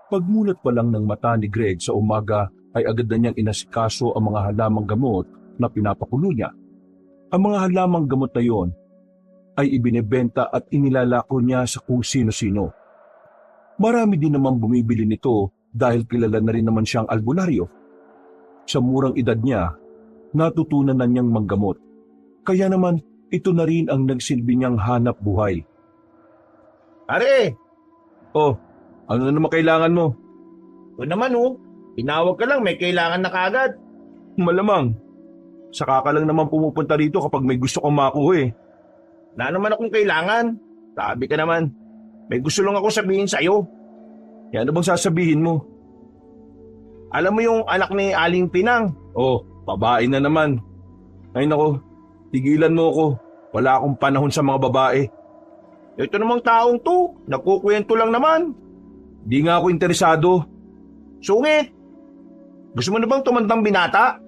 Pagmulat pa lang ng mata ni Greg sa umaga ay agad na niyang inasikaso ang mga halamang gamot na pinapakulo niya. Ang mga halamang gamot na yon ay ibinebenta at inilalako niya sa kung sino-sino. Marami din naman bumibili nito dahil kilala na rin naman siyang albularyo. Sa murang edad niya, natutunan na niyang manggamot. Kaya naman ito na rin ang nagsilbi niyang hanap buhay. Pare, Oh, ano na naman kailangan mo? ito naman oh. Pinawag ka lang, may kailangan na kaagad. Malamang. Saka ka lang naman pumupunta rito kapag may gusto kang makuha eh. Na naman akong kailangan. Sabi ka naman, may gusto lang ako sabihin sa'yo. Yan ano bang sasabihin mo? Alam mo yung anak ni Aling Pinang? Oh, babae na naman. Ay nako, tigilan mo ako. Wala akong panahon sa mga babae. Ito namang taong to, nagkukwento lang naman. Di nga ako interesado. Sungit! Gusto mo na bang tumandang binata?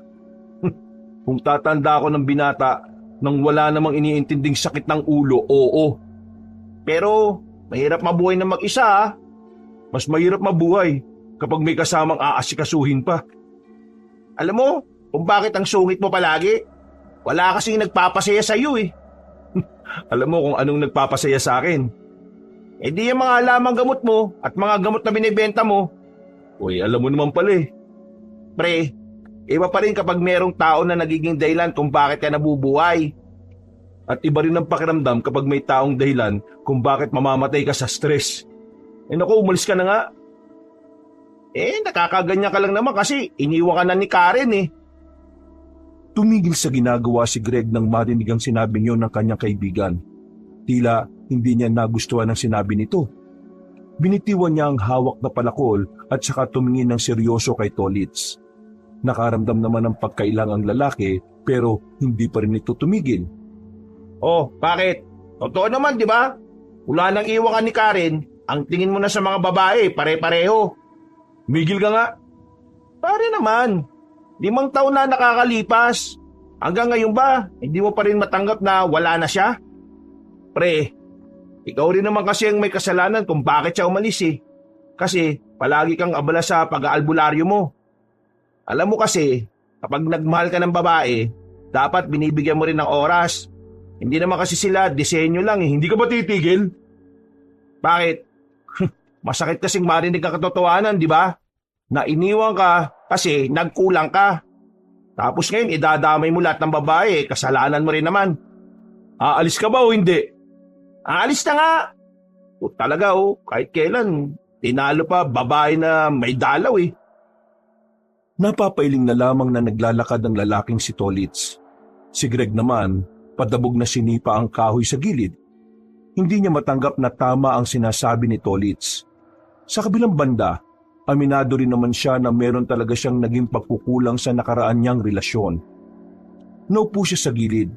Kung tatanda ako ng binata nang wala namang iniintinding sakit ng ulo, oo. Pero mahirap mabuhay na mag-isa ah. Mas mahirap mabuhay kapag may kasamang aasikasuhin pa. Alam mo kung bakit ang sungit mo palagi? Wala kasing nagpapasaya sa iyo eh. Alam mo kung anong nagpapasaya sa akin. Eh di yung mga lamang gamot mo at mga gamot na binibenta mo. Uy, alam mo naman pala eh. Pre, iba pa rin kapag merong tao na nagiging dahilan kung bakit ka nabubuhay. At iba rin ang pakiramdam kapag may taong dahilan kung bakit mamamatay ka sa stress. Eh naku, umalis ka na nga. Eh, nakakaganyan ka lang naman kasi iniwan ka na ni Karen eh. Tumigil sa ginagawa si Greg nang marinig ang sinabi niyo ng kanyang kaibigan. Tila hindi niya nagustuhan ang sinabi nito. Binitiwan niya ang hawak na palakol at saka tumingin ng seryoso kay Tolitz. Nakaramdam naman ng pagkailang ang lalaki pero hindi pa rin ito tumigil. Oh, bakit? Totoo naman, di ba? Wala nang iwan ka ni Karen, ang tingin mo na sa mga babae, pare-pareho. Migil ka nga. Pare naman, 5 taon na nakakalipas. Hanggang ngayon ba, hindi mo pa rin matanggap na wala na siya? Pre, ikaw rin naman kasi ang may kasalanan kung bakit siya umalis eh. Kasi palagi kang abala sa pag-aalbularyo mo. Alam mo kasi, kapag nagmahal ka ng babae, dapat binibigyan mo rin ng oras. Hindi naman kasi sila disenyo lang eh. Hindi ka ba titigil? Bakit? Masakit kasing marinig ang katotohanan, di ba? Na iniwan ka kasi nagkulang ka. Tapos ngayon idadamay mo lahat ng babae, kasalanan mo rin naman. Aalis ka ba o hindi? Aalis na nga. O talaga kahit kailan, tinalo pa babae na may dalaw eh. Napapailing na lamang na naglalakad ang lalaking si Tolitz. Si Greg naman, padabog na sinipa ang kahoy sa gilid. Hindi niya matanggap na tama ang sinasabi ni Tolitz. Sa kabilang banda, aminado rin naman siya na meron talaga siyang naging pagkukulang sa nakaraan niyang relasyon. Naupo siya sa gilid.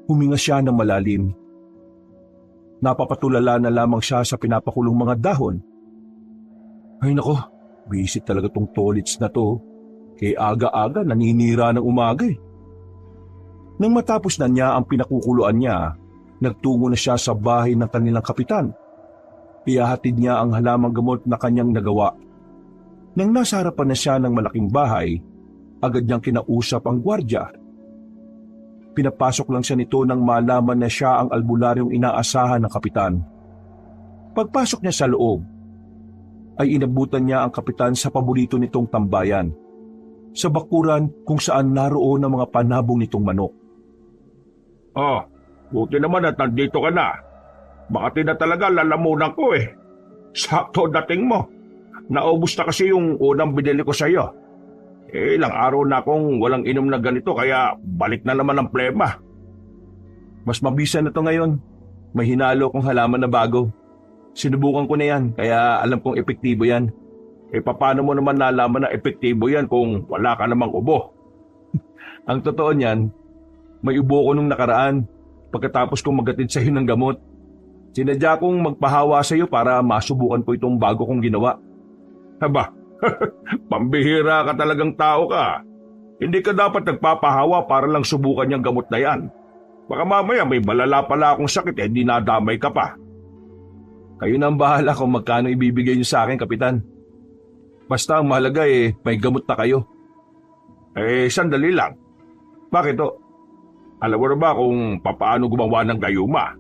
Huminga siya ng malalim. Napapatulala na lamang siya sa pinapakulong mga dahon. Ay nako, busy talaga tong Tolitz na to. Kaya aga-aga naninira ng umaga eh. Nang matapos na niya ang pinakukuluan niya, nagtungo na siya sa bahay ng kanilang kapitan. Ihahatid niya ang halamang gamot na kanyang nagawa. Nang nasa harapan na siya ng malaking bahay, agad niyang kinausap ang gwardya. Pinapasok lang siya nito nang malaman na siya ang albularyong inaasahan ng kapitan. Pagpasok niya sa loob, ay inabutan niya ang kapitan sa paborito nitong tambayan, sa bakuran kung saan naroon ang mga panabong nitong manok. Oh, buti naman at nandito ka na. Baka na talaga lalamunan ko eh. Sakto dating mo. Naubos na kasi yung unang binili ko sa'yo. Ilang araw na akong walang inom na ganito kaya balik na naman ang plema. Mas mabisa na to ngayon. May hinalo kong halaman na bago. Sinubukan ko na yan kaya alam kong epektibo yan. Paano mo naman nalaman na epektibo yan kung wala ka namang ubo? Ang totoo niyan, may ubo ko nung nakaraan pagkatapos kong magatid sa iyo ng gamot. Sinadya kong magpahawa sa iyo para masubukan ko itong bago kong ginawa. Haba, pambihira ka talagang tao ka. Hindi ka dapat nagpapahawa para lang subukan yung gamot na yan. Baka mamaya may malala pala akong sakit di nadamay ka pa. Kayo na ang bahala kung magkano ibibigay niyo sa akin, Kapitan. Basta ang mahalaga may gamot na kayo. Sandali lang. Bakit to? Alam mo na ba kung papaano gumawa ng gayuma?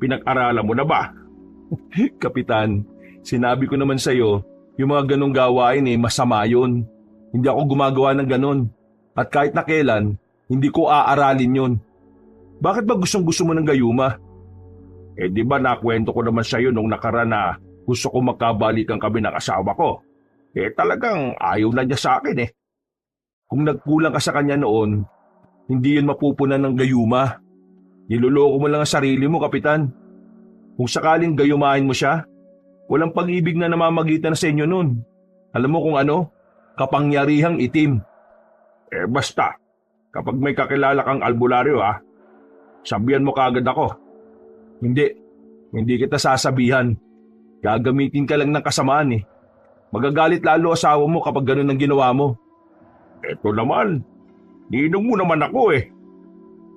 Pinag-aralan mo na ba? Kapitan, sinabi ko naman sa'yo, yung mga ganong gawain masama yun. Hindi ako gumagawa ng ganon. At kahit na kailan, hindi ko aaralin yun. Bakit ba gustong-gusto mo ng gayuma? Di ba nakwento ko naman sa'yo nung nakaraan na gusto ko magkabalikan kami ng asawa ko? Talagang ayaw na niya sa akin Kung nagkulang ka sa kanya noon, hindi yun mapupunan ng gayuma. Niloloko mo lang ang sarili mo, Kapitan. Kung sakaling gayumahin mo siya, walang pag-ibig na namamagitan na sa inyo noon. Alam mo kung ano? Kapangyarihang itim. Basta, kapag may kakilala kang albularyo sabihan mo kaagad ako. Hindi kita sasabihan. Gagamitin ka lang ng kasamaan Magagalit lalo asawa mo kapag ganun ang ginawa mo. Eto naman, ninong mo naman ako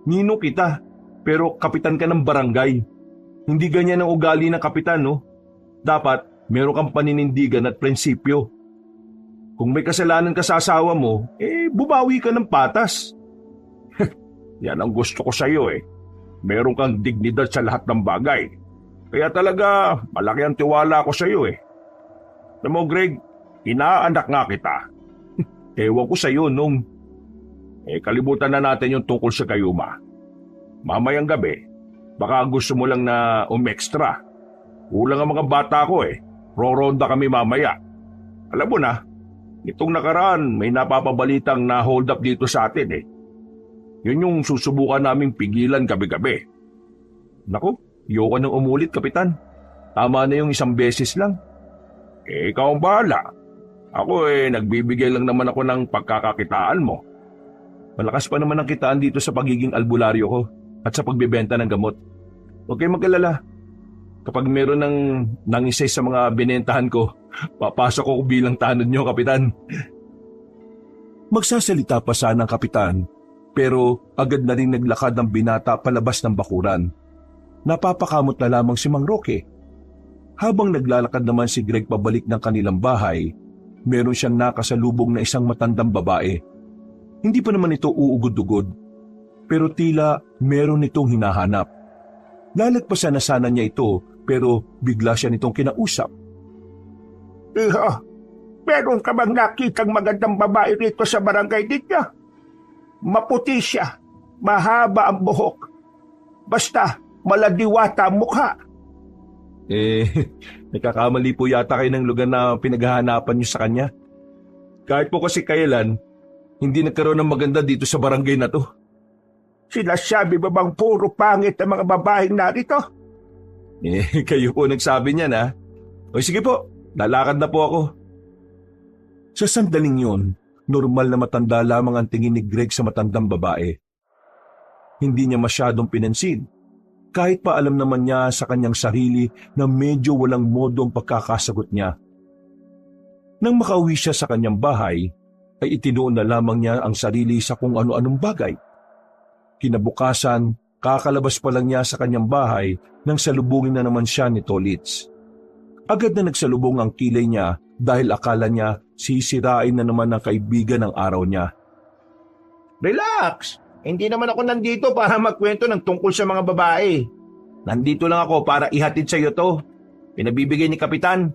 Ninong kita, pero kapitan ka ng barangay. Hindi ganyan ang ugali ng kapitan, no? Dapat meron kang paninindigan at prinsipyo. Kung may kasalanan ka sa asawa mo, bumawi ka ng patas. Yan ang gusto ko sa iyo Meron kang dignidad sa lahat ng bagay. Kaya talaga, malaki ang tiwala ko sa iyo Alam mo, Greg, inaanak nga kita. Ewan ko sa iyo, Nung. Kalimutan na natin yung tungkol sa gayuma. Mamayang gabi, baka gusto mo lang na umextra. Kulang ang mga bata ko Roronda kami mamaya. Alam mo na, itong nakaraan may napapabalitang na hold up dito sa atin Yun yung susubukan naming pigilan gabi-gabi. Naku, ayoko nang umulit, Kapitan. Tama na yung isang beses lang. Ikaw ang bahala. Ako nagbibigay lang naman ako ng pagkakakitaan mo. Malakas pa naman ang kitaan dito sa pagiging albularyo ko at sa pagbebenta ng gamot. Huwag kayong mag-alala. Kapag meron ng nangisay sa mga binentahan ko, papasok ko bilang tanod nyo, Kapitan. Magsasalita pa sana ang Kapitan, pero agad na rin naglakad ng binata palabas ng bakuran. Napapakamot na lamang si Mang Roque. Habang naglalakad naman si Greg pabalik ng kanilang bahay, meron siyang nakasalubong na isang matandang babae. Hindi pa naman ito uugod-ugod, pero tila meron itong hinahanap. Lalagpasan na sana niya ito, pero bigla siya nitong kinausap. Meron ka bang nakitang magandang babae rito sa barangay ninyo? Maputi siya, mahaba ang buhok. Basta, maladiwata ang mukha. Nagkakamali po yata kayo ng lugar na pinaghahanapan niyo sa kanya. Kahit po kasi kailan, hindi nagkaroon ng maganda dito sa barangay na to. Sinasabi ba bang puro pangit ang mga babaeng narito? Kayo po nagsabi niyan O sige po, lalakad na po ako. Sa sandaling yun, normal na matanda lamang ang tingin ni Greg sa matandang babae. Hindi niya masyadong pinansin. Kahit pa alam naman niya sa kanyang sarili na medyo walang modo ang pagkakasagot niya. Nang makauwi siya sa kanyang bahay, ay itinuon na lamang niya ang sarili sa kung ano-anong bagay. Kinabukasan, kakalabas pa lang niya sa kanyang bahay nang salubungin na naman siya ni Tolits. Agad na nagsalubong ang kilay niya dahil akala niya sisirain na naman ng kaibigan ng araw niya. Relax! Hindi naman ako nandito para magkwento ng tungkol sa mga babae. Nandito lang ako para ihatid sa iyo to. Pinabibigay ni Kapitan.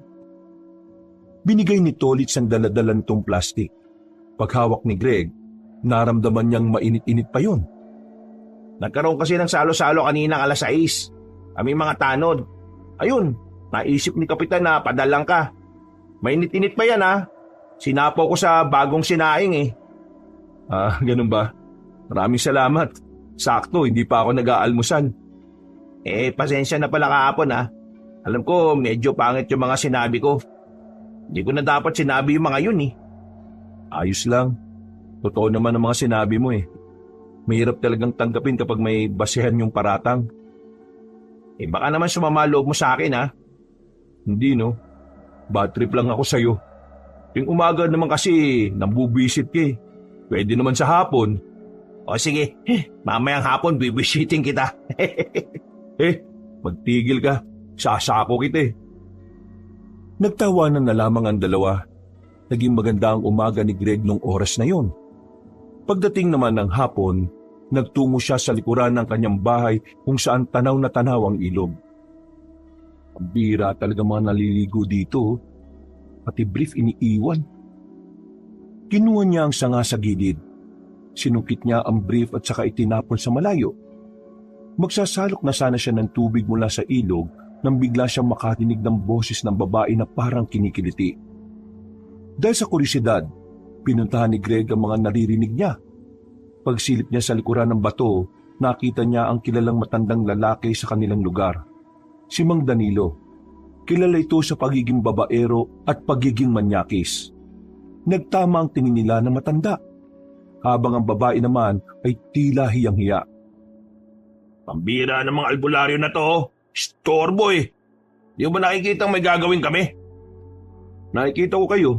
Binigay ni Tolits ang daladalan nitong plastik. Paghawak ni Greg, naramdaman niyang mainit-init pa yun. Nagkaroon kasi ng salo-salo kaninang 6:00. Kami mga tanod. Ayun, naisip ni Kapitan na padalang ka. Mainit-init pa yan Sinapo ko sa bagong sinaing Ganun ba? Maraming salamat. Sakto, hindi pa ako nag-aalmusal. Pasensya na pala kahapon Alam ko, medyo pangit yung mga sinabi ko. Hindi ko na dapat sinabi yung mga yun Ayos lang. Totoo naman ang mga sinabi mo Mahirap talagang tanggapin kapag may basehan yung paratang. Baka naman sumama loob mo sa akin Hindi no. Bad trip lang ako sa'yo. Yung umaga naman kasi nambubisit ka Pwede naman sa hapon. O sige, mamayang hapon bibisiting kita. Magtigil ka. Sasako kita Nagtawanan na lamang ang dalawa. naging maganda ang umaga ni Greg nung oras na yon. Pagdating naman ng hapon, nagtungo siya sa likuran ng kanyang bahay kung saan tanaw na tanaw ang ilog. Ang bira talaga mga naliligo dito, pati brief iniiwan. Kinuha niya ang sanga sa gilid. Sinungkit niya ang brief at saka itinapon sa malayo. Magsasalok na sana siya ng tubig mula sa ilog nang bigla siyang makatinig ng boses ng babae na parang kinikiliti. Dahil sa kurisidad, pinuntahan ni Greg ang mga naririnig niya. Pagsilip niya sa likuran ng bato, nakita niya ang kilalang matandang lalaki sa kanilang lugar. Si Mang Danilo. Kilala ito sa pagiging babaero at pagiging manyakis. Nagtama ang tingin nila na matanda, habang ang babae naman ay tila hiyang-hiya. Pambira ng mga albularyo na to. Storbo eh. Di mo ba nakikita may gagawin kami? Nakikita ko kayo.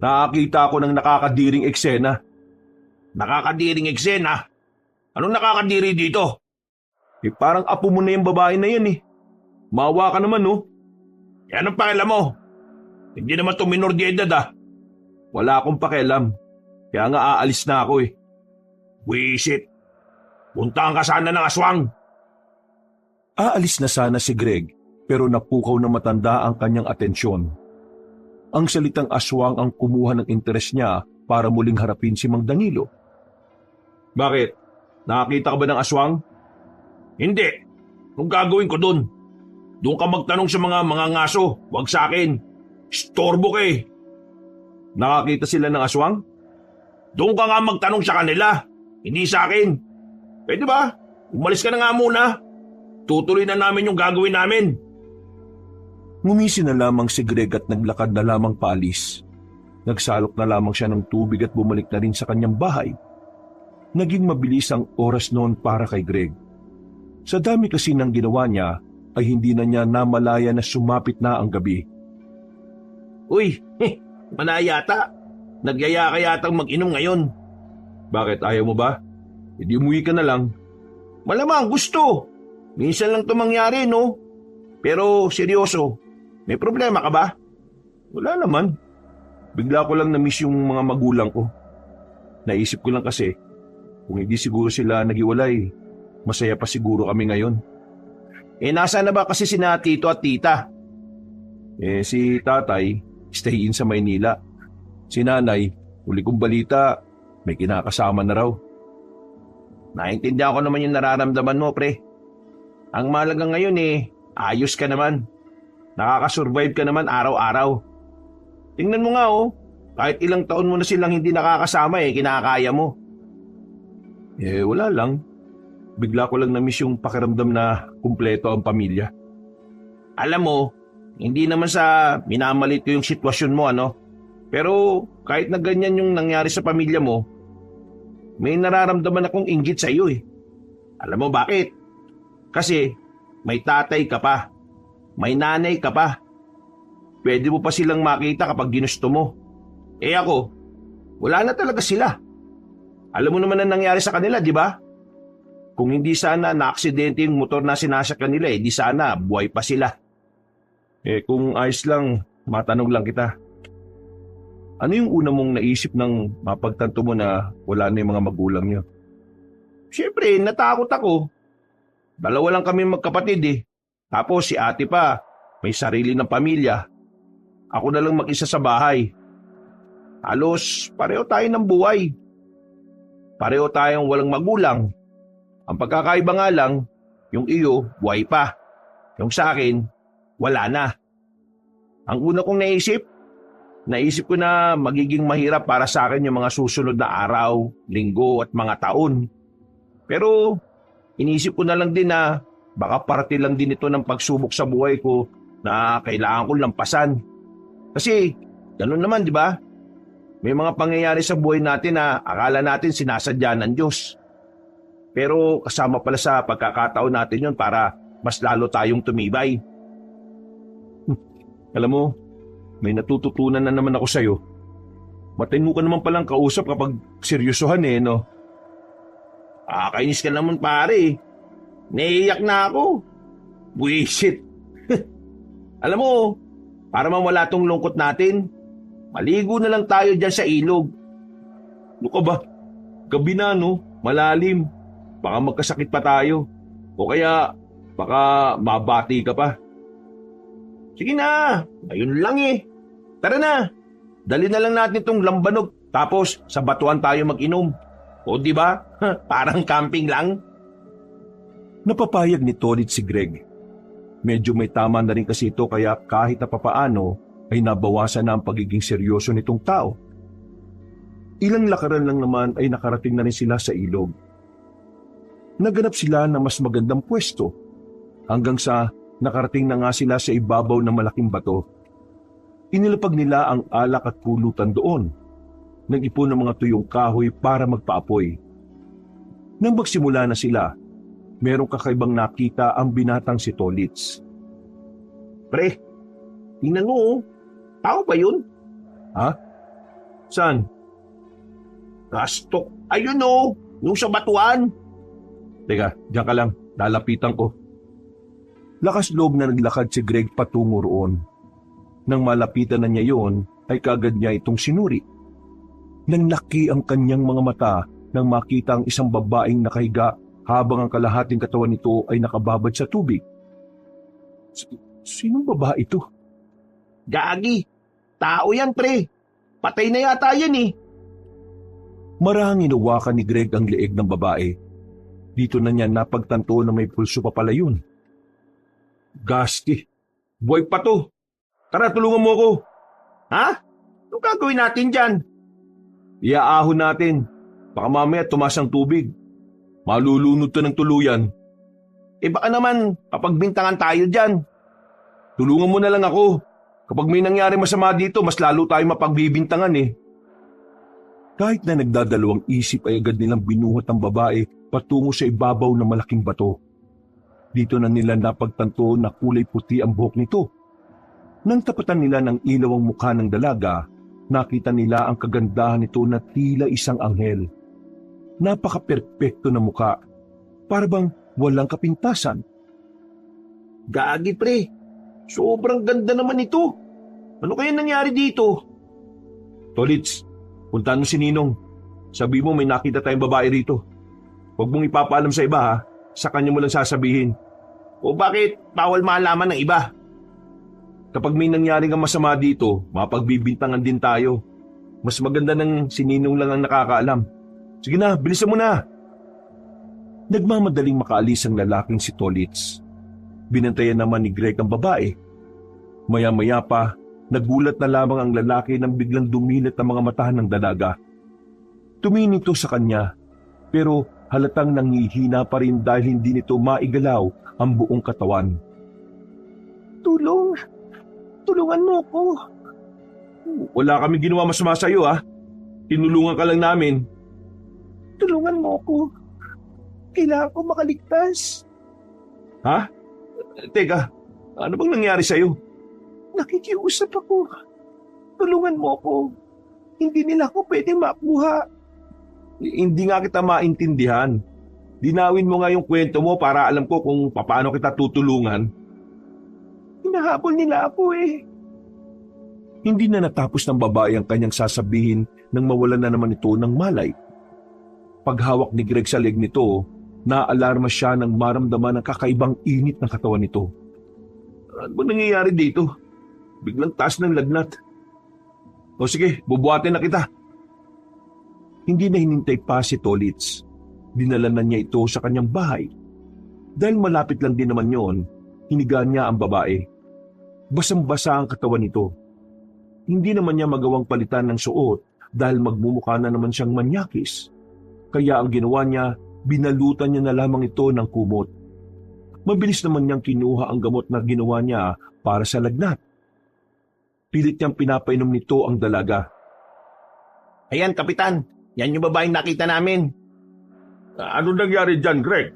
Nakakita ako ng nakakadiring eksena. Nakakadiring eksena? Anong nakakadiri dito? Parang apo mo na yung babae na yan eh. Maawa ka naman no? Anong pakialam mo? Hindi naman ito minor de edad ah. Wala akong pakialam. Kaya nga aalis na ako eh. Wisit. Puntahan ka sana ng aswang. Aalis na sana si Greg pero napukaw na matanda ang kanyang atensyon. Ang salitang aswang ang kumuha ng interes niya para muling harapin si Mang Danilo. Bakit? Nakakita ka ba ng aswang? Hindi. Anong gagawin ko dun? Doon ka magtanong sa mga ngaso. Huwag sa akin. Storbo ka eh. Nakakita sila ng aswang? Doon ka nga magtanong sa kanila. Hindi sa akin. Pwede ba? Umalis ka na nga muna. Tutuloy na namin yung gagawin namin. Ngumisi na lamang si Greg at naglakad na lamang paalis. Nagsalok na lamang siya ng tubig at bumalik na rin sa kanyang bahay. Naging mabilis ang oras noon para kay Greg. Sa dami kasi ng ginawa niya, ay hindi na niya namalaya na sumapit na ang gabi. Uy, manayata. Nagyaya ka yatang mag-inom ngayon. Bakit, ayaw mo ba? Hindi umuwi ka na lang. Malamang gusto. Minsan lang ito mangyari, no? Pero seryoso, may problema ka ba? Wala naman. Bigla ko lang na-miss yung mga magulang ko. Naisip ko lang kasi, kung hindi siguro sila nagiwalay, masaya pa siguro kami ngayon. Nasaan na ba kasi sina tito at tita? Si tatay, stay in sa Maynila. Si nanay, huli kong balita, may kinakasama na raw. Naintindihan ko naman yung nararamdaman mo, pre. Ang mahalaga ngayon ayos ka naman. Nakakasurvive ka naman araw-araw. Tingnan mo nga kahit ilang taon mo na silang hindi nakakasama kinakaya mo. Wala lang. Bigla ko lang na-miss yung pakiramdam na kumpleto ang pamilya. Alam mo, hindi naman sa minamalit ko yung sitwasyon mo Pero kahit na ganyan yung nangyari sa pamilya mo, may nararamdaman akong inggit sa iyo Alam mo bakit? Kasi may tatay ka pa, may nanay ka pa. Pwede mo pa silang makita kapag ginusto mo. Ako, wala na talaga sila. Alam mo naman ang nangyari sa kanila, di ba? Kung hindi sana na-aksidente yung motor na sinasakyan nila di sana buhay pa sila. Kung ayos lang, matanong lang kita. Ano yung una mong naisip nang mapagtanto mo na wala na yung mga magulang niyo? Siyempre, natakot ako. Dalawa lang kami magkapatid Tapos si ate pa, may sarili ng pamilya. Ako na lang mag-isa sa bahay. Halos pareho tayo ng buhay. Pareho tayong walang magulang. Ang pagkakaiba nga lang, yung iyo, buhay pa. Yung sa akin, wala na. Ang una kong naisip ko na magiging mahirap para sa akin yung mga susunod na araw, linggo at mga taon. Pero inisip ko na lang din na baka parte lang din ito ng pagsubok sa buhay ko na kailangan kong lampasan. Kasi ganun naman, di ba? May mga pangyayari sa buhay natin na akala natin sinasadya ng Diyos. Pero kasama pala sa pagkakataon natin yun para mas lalo tayong tumibay. Alam mo, may natututunan na naman ako sa'yo. Matino ka naman palang kausap kapag seryosohan no? Kainis ka naman pare. Naiiyak na ako. Buisit. Alam mo, para mawala tong lungkot natin, Maligo na lang tayo dyan sa ilog. Ano ka ba? Gabi na, no? Malalim. Baka magkasakit pa tayo. O kaya, baka mabati ka pa. Sige na, ayun lang eh. Tara na, dali na lang natin itong lambanog. Tapos sa batuan tayo mag-inom. O di ba? Parang camping lang. Napapayag ni Tolit si Greg. Medyo may tama na rin kasi ito kaya kahit na papaano ay nabawasan na ang pagiging seryoso nitong tao. Ilang lakaran lang naman ay nakarating na rin sila sa ilog. Naganap sila ng mas magandang pwesto hanggang sa nakarating na nga sila sa ibabaw ng malaking bato. Inilapag nila ang alak at pulutan doon. Nag-ipon ng mga tuyong kahoy para magpaapoy. Nang magsimula na sila, merong kakaibang nakita ang binatang si Tolits. Pre, tingnan mo oh. Tao ba yun? Ha? Saan? Gastok. Ayun oh, yung sa batuan. Teka, diyan ka lang. Lalapitan ko. Lakas loob na naglakad si Greg patungo roon. Nang malapitan na niya yon, ay kagad niya itong sinuri. Nang laki ang kanyang mga mata nang makita ang isang babaeng nakahiga habang ang kalahating katawan nito ay nakababad sa tubig. Sinong babae ito? Gagi, tao yan pre. Patay na yata yan eh. Marahang inawakan ni Greg ang leeg ng babae. Dito na niya napagtanto na may pulso pa pala yun. Gasti, buhay pa to. Tara, tulungan mo ako. Ha? Anong gagawin natin dyan? Iaahon natin. Baka mamaya tumas ang tubig. Malulunod to ng tuluyan. Eh baka naman kapagbintangan tayo dyan. Tulungan mo na lang ako. Kapag may nangyari masama dito, mas lalo tayo mapagbibintangan eh. Kahit na nagdadalawang isip ay agad nilang binuhat ang babae patungo sa ibabaw ng malaking bato. Dito na nila napagtanto na kulay puti ang buhok nito. Nang tapatan nila ng ilaw ang mukha ng dalaga, nakita nila ang kagandahan nito na tila isang anghel. Napaka-perpekto na mukha, para bang walang kapintasan. Gagi pre, sobrang ganda naman ito. Ano kaya nangyari dito? Tolits, puntahan mo si Ninong. Sabi mo may nakita tayong babae rito. Huwag mong ipapaalam sa iba ha, sa kanya mo lang sasabihin. O bakit bawal malaman ng iba? Kapag may nangyari kang masama dito, mapagbibintangan din tayo. Mas maganda ng si Ninong lang ang nakakaalam. Sige na, bilisan mo na. Nagmamadaling makaalis ang lalaking si Tolits. Binantayan naman ni Greg ang babae. Maya-maya pa, nagulat na lamang ang lalaki nang biglang dumilat ang mga mata ng dalaga. Tumingin ito sa kanya, pero halatang nanghihina pa rin dahil hindi nito maigalaw ang buong katawan. Tulong! Tulungan mo ko. Wala kami ginawa masama sa'yo ha. Tinulungan ka lang namin. Tulungan mo ko. Kailangan ko makaligtas. Ha? Teka, ano bang nangyari sa'yo? Nakikiusap ako. Tulungan mo ko. Hindi nila ako pwede makuha. Hindi nga kita maintindihan. Dinawin mo nga yung kwento mo para alam ko kung paano kita tutulungan. Hinahabol nila ako eh. Hindi na natapos ng babae ang kanyang sasabihin nang mawalan na naman ito ng malay. Paghawak ni Greg sa leg nito, naalarma siya nang maramdaman ang kakaibang init ng katawan nito. Ano ba nangyayari dito? Biglang taas ng lagnat. O sige, bubuhatin na kita. Hindi na hinintay pa si Tolits. Dinala na niya ito sa kanyang bahay. Dahil malapit lang din naman yon, hiniga niya ang babae. Basang-basa ang katawan nito. Hindi naman niya magawang palitan ng suot dahil magmumukha na naman siyang manyakis. Kaya ang ginawa niya, binalutan niya na lamang ito ng kumot. Mabilis naman niyang kinuha ang gamot na ginawa niya para sa lagnat. Pilit niyang pinapainom nito ang dalaga. Ayan, Kapitan. Yan yung babaeng nakita namin. Ano nangyari dyan, Greg?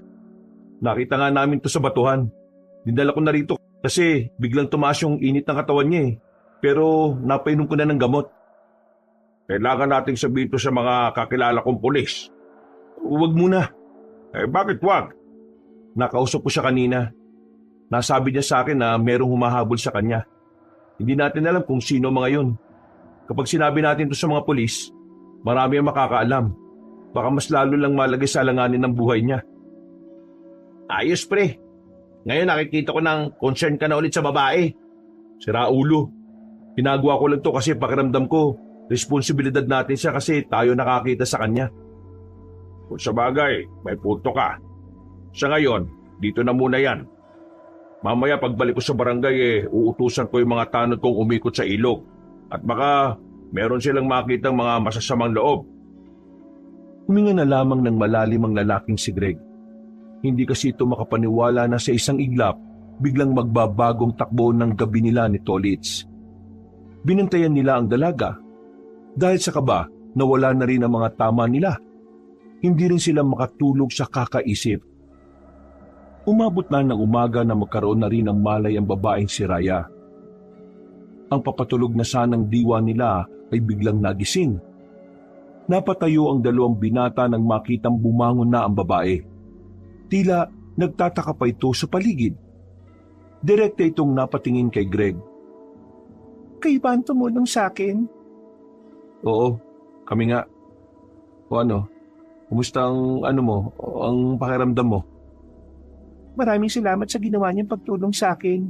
Nakita nga namin to sa batuhan. Dinala ko na rito kasi biglang tumaas yung init ng katawan niya eh. Pero napainom ko na ng gamot. Kailangan nating sabihin to sa mga kakilala kong pulis. Huwag muna. Bakit wag? Nakausap ko siya kanina. Nasabi niya sa akin na merong humahabol sa kanya. Hindi natin alam kung sino mga yun. Kapag sinabi natin to sa mga pulis, marami ang makakaalam. Baka mas lalo lang malagay sa alanganin ng buhay niya. Ayos pre. Ngayon nakikita ko ng concern ka na ulit sa babae. Sira ulo. Pinagawa ko lang to kasi pakiramdam ko, responsibilidad natin siya kasi tayo nakakita sa kanya. Kung sa bagay, may punto ka. Sa ngayon, dito na muna yan. Mamaya pagbalik ko sa barangay uutusan ko yung mga tanod kong umikot sa ilog. At baka meron silang makitang mga masasamang loob. Huminga na lamang ng malalim ang lalaking si Greg. Hindi kasi ito makapaniwala na sa isang iglap, biglang magbabagong takbo ng gabi nila ni Tolits. Binantayan nila ang dalaga. Dahil sa kaba, nawala na rin ang mga tama nila. Hindi rin sila makatulog sa kakaisip. Umabot na ng umaga na magkaroon na rin ng malay ang babaeng si Raya. Ang papatulog na sanang diwa nila ay biglang nagising. Napatayo ang dalawang binata nang makitang bumangon na ang babae. Tila nagtataka pa ito sa paligid. Direkta itong napatingin kay Greg. Kayo ba ang tumulong sa akin? Oo, kami nga. O ano, kumusta ang ang pakiramdam mo? Maraming salamat sa ginawa niyong pagtulong sa akin.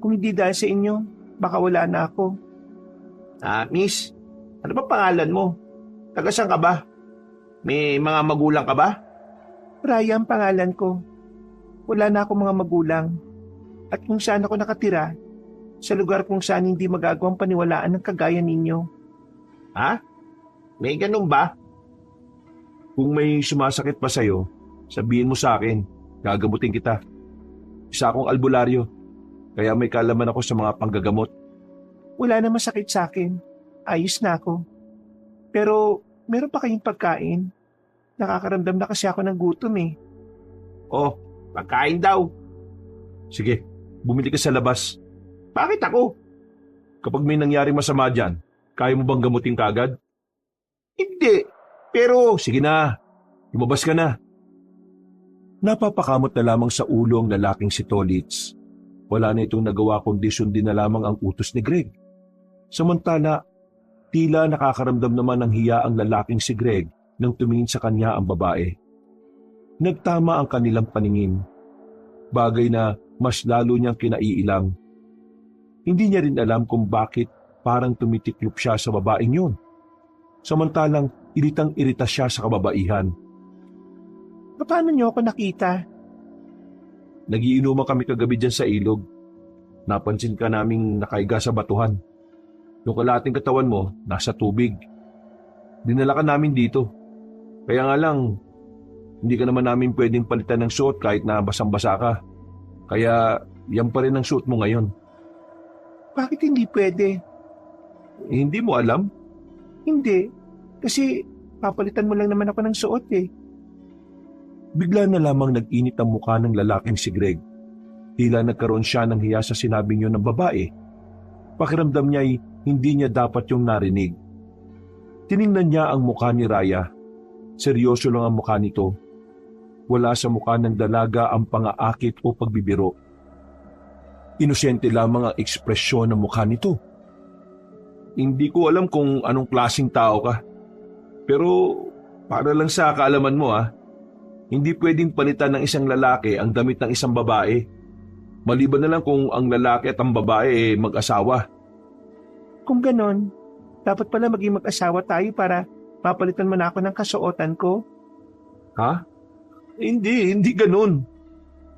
Kung hindi dahil sa inyo, baka wala na ako. Miss, ano ba pangalan mo? Taga saan ka ba? May mga magulang ka ba? Raya ang pangalan ko. Wala na akong mga magulang. At kung saan ako nakatira, sa lugar kung saan hindi magagawang paniwalaan ng kagaya ninyo. Ha? May ganun ba? Kung may sumasakit pa sa'yo, sabihin mo sa akin, gagamutin kita. Isa akong albularyo, kaya may kalaman ako sa mga panggagamot. Wala na masakit sa akin. Ayos na ako. Pero meron pa kayong pagkain? Nakakaramdam na kasi ako ng gutom eh. Oh, pagkain daw. Sige, bumili ka sa labas. Bakit ako? Kapag may nangyari masama dyan, kaya mo bang gamutin kaagad? Hindi. Pero sige na, lumabas ka na. Napapakamot na lamang sa ulo ang lalaking si Tolits. Wala na itong nagawa kundi sundin na lamang ang utos ni Greg. Samantala, tila nakakaramdam naman ng hiya ang lalaking si Greg nang tumingin sa kanya ang babae. Nagtama ang kanilang paningin. Bagay na mas lalo niyang kinaiilang. Hindi niya rin alam kung bakit parang tumitiklop siya sa babaeng yun. Samantalang iritang-irita siya sa kababaihan. Paano niyo ako nakita? Nagiinuman kami kagabi dyan sa ilog. Napansin ka naming nakaiga sa batuhan. Yung kalating katawan mo, nasa tubig. Dinala ka namin dito. Kaya nga lang, hindi ka naman namin pwedeng palitan ng suot kahit na basang-basa ka. Kaya yan pa rin ang suot mo ngayon. Bakit hindi pwede? Hindi mo alam? Hindi. Kasi papalitan mo lang naman ako ng suot eh. Bigla na lamang nag-init ang mukha ng lalaking si Greg. Tila nagkaroon siya ng hiya sa sinabi niyo ng babae. Pakiramdam niya ay hindi niya dapat yung narinig. Tiningnan niya ang mukha ni Raya. Seryoso lang ang mukha nito. Wala sa mukha ng dalaga ang pangaakit o pagbibiro. Inosente lamang ang ekspresyon ng mukha nito. Hindi ko alam kung anong klaseng tao ka. Pero para lang sa kaalaman mo hindi pwedeng palitan ng isang lalaki ang damit ng isang babae. Maliban na lang kung ang lalaki at ang babae mag-asawa. Kung ganon, dapat pala maging mag-asawa tayo para papalitan mo na ako ng kasuotan ko. Ha? Hindi ganun.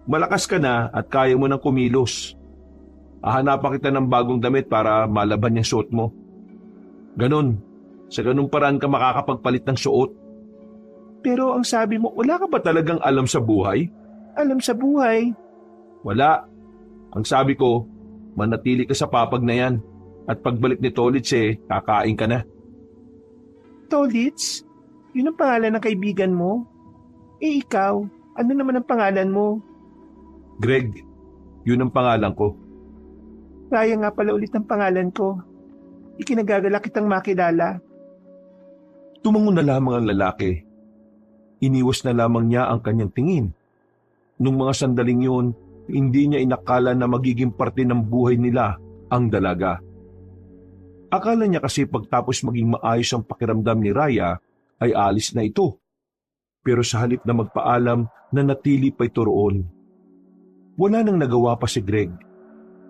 Malakas ka na at kaya mo nang kumilos. Hahanapan kita ng bagong damit para malaban yung suot mo. Ganon. Sa ganung paraan ka makakapagpalit ng suot. Pero ang sabi mo, Wala ka ba talagang alam sa buhay? alam sa buhay. Wala. Ang sabi ko, manatili ka sa papag na yan. At pagbalik ni Tolits kakain ka na. Tolits? Yun ang pangalan ng kaibigan mo? Eh ikaw, ano naman ang pangalan mo? Greg, yun ang pangalan ko. Raya nga pala ulit ang pangalan ko. Ikinagagala kitang makilala. Tumango na lamang ang lalaki. Iniwas na lamang niya ang kanyang tingin. Nung mga sandaling yun, hindi niya inakala na magiging parte ng buhay nila ang dalaga. Akala niya kasi pagtapos maging maayos ang pakiramdam ni Raya ay alis na ito. Pero sa halip na magpaalam, nanatili pa ito roon. Wala nang nagawa pa si Greg.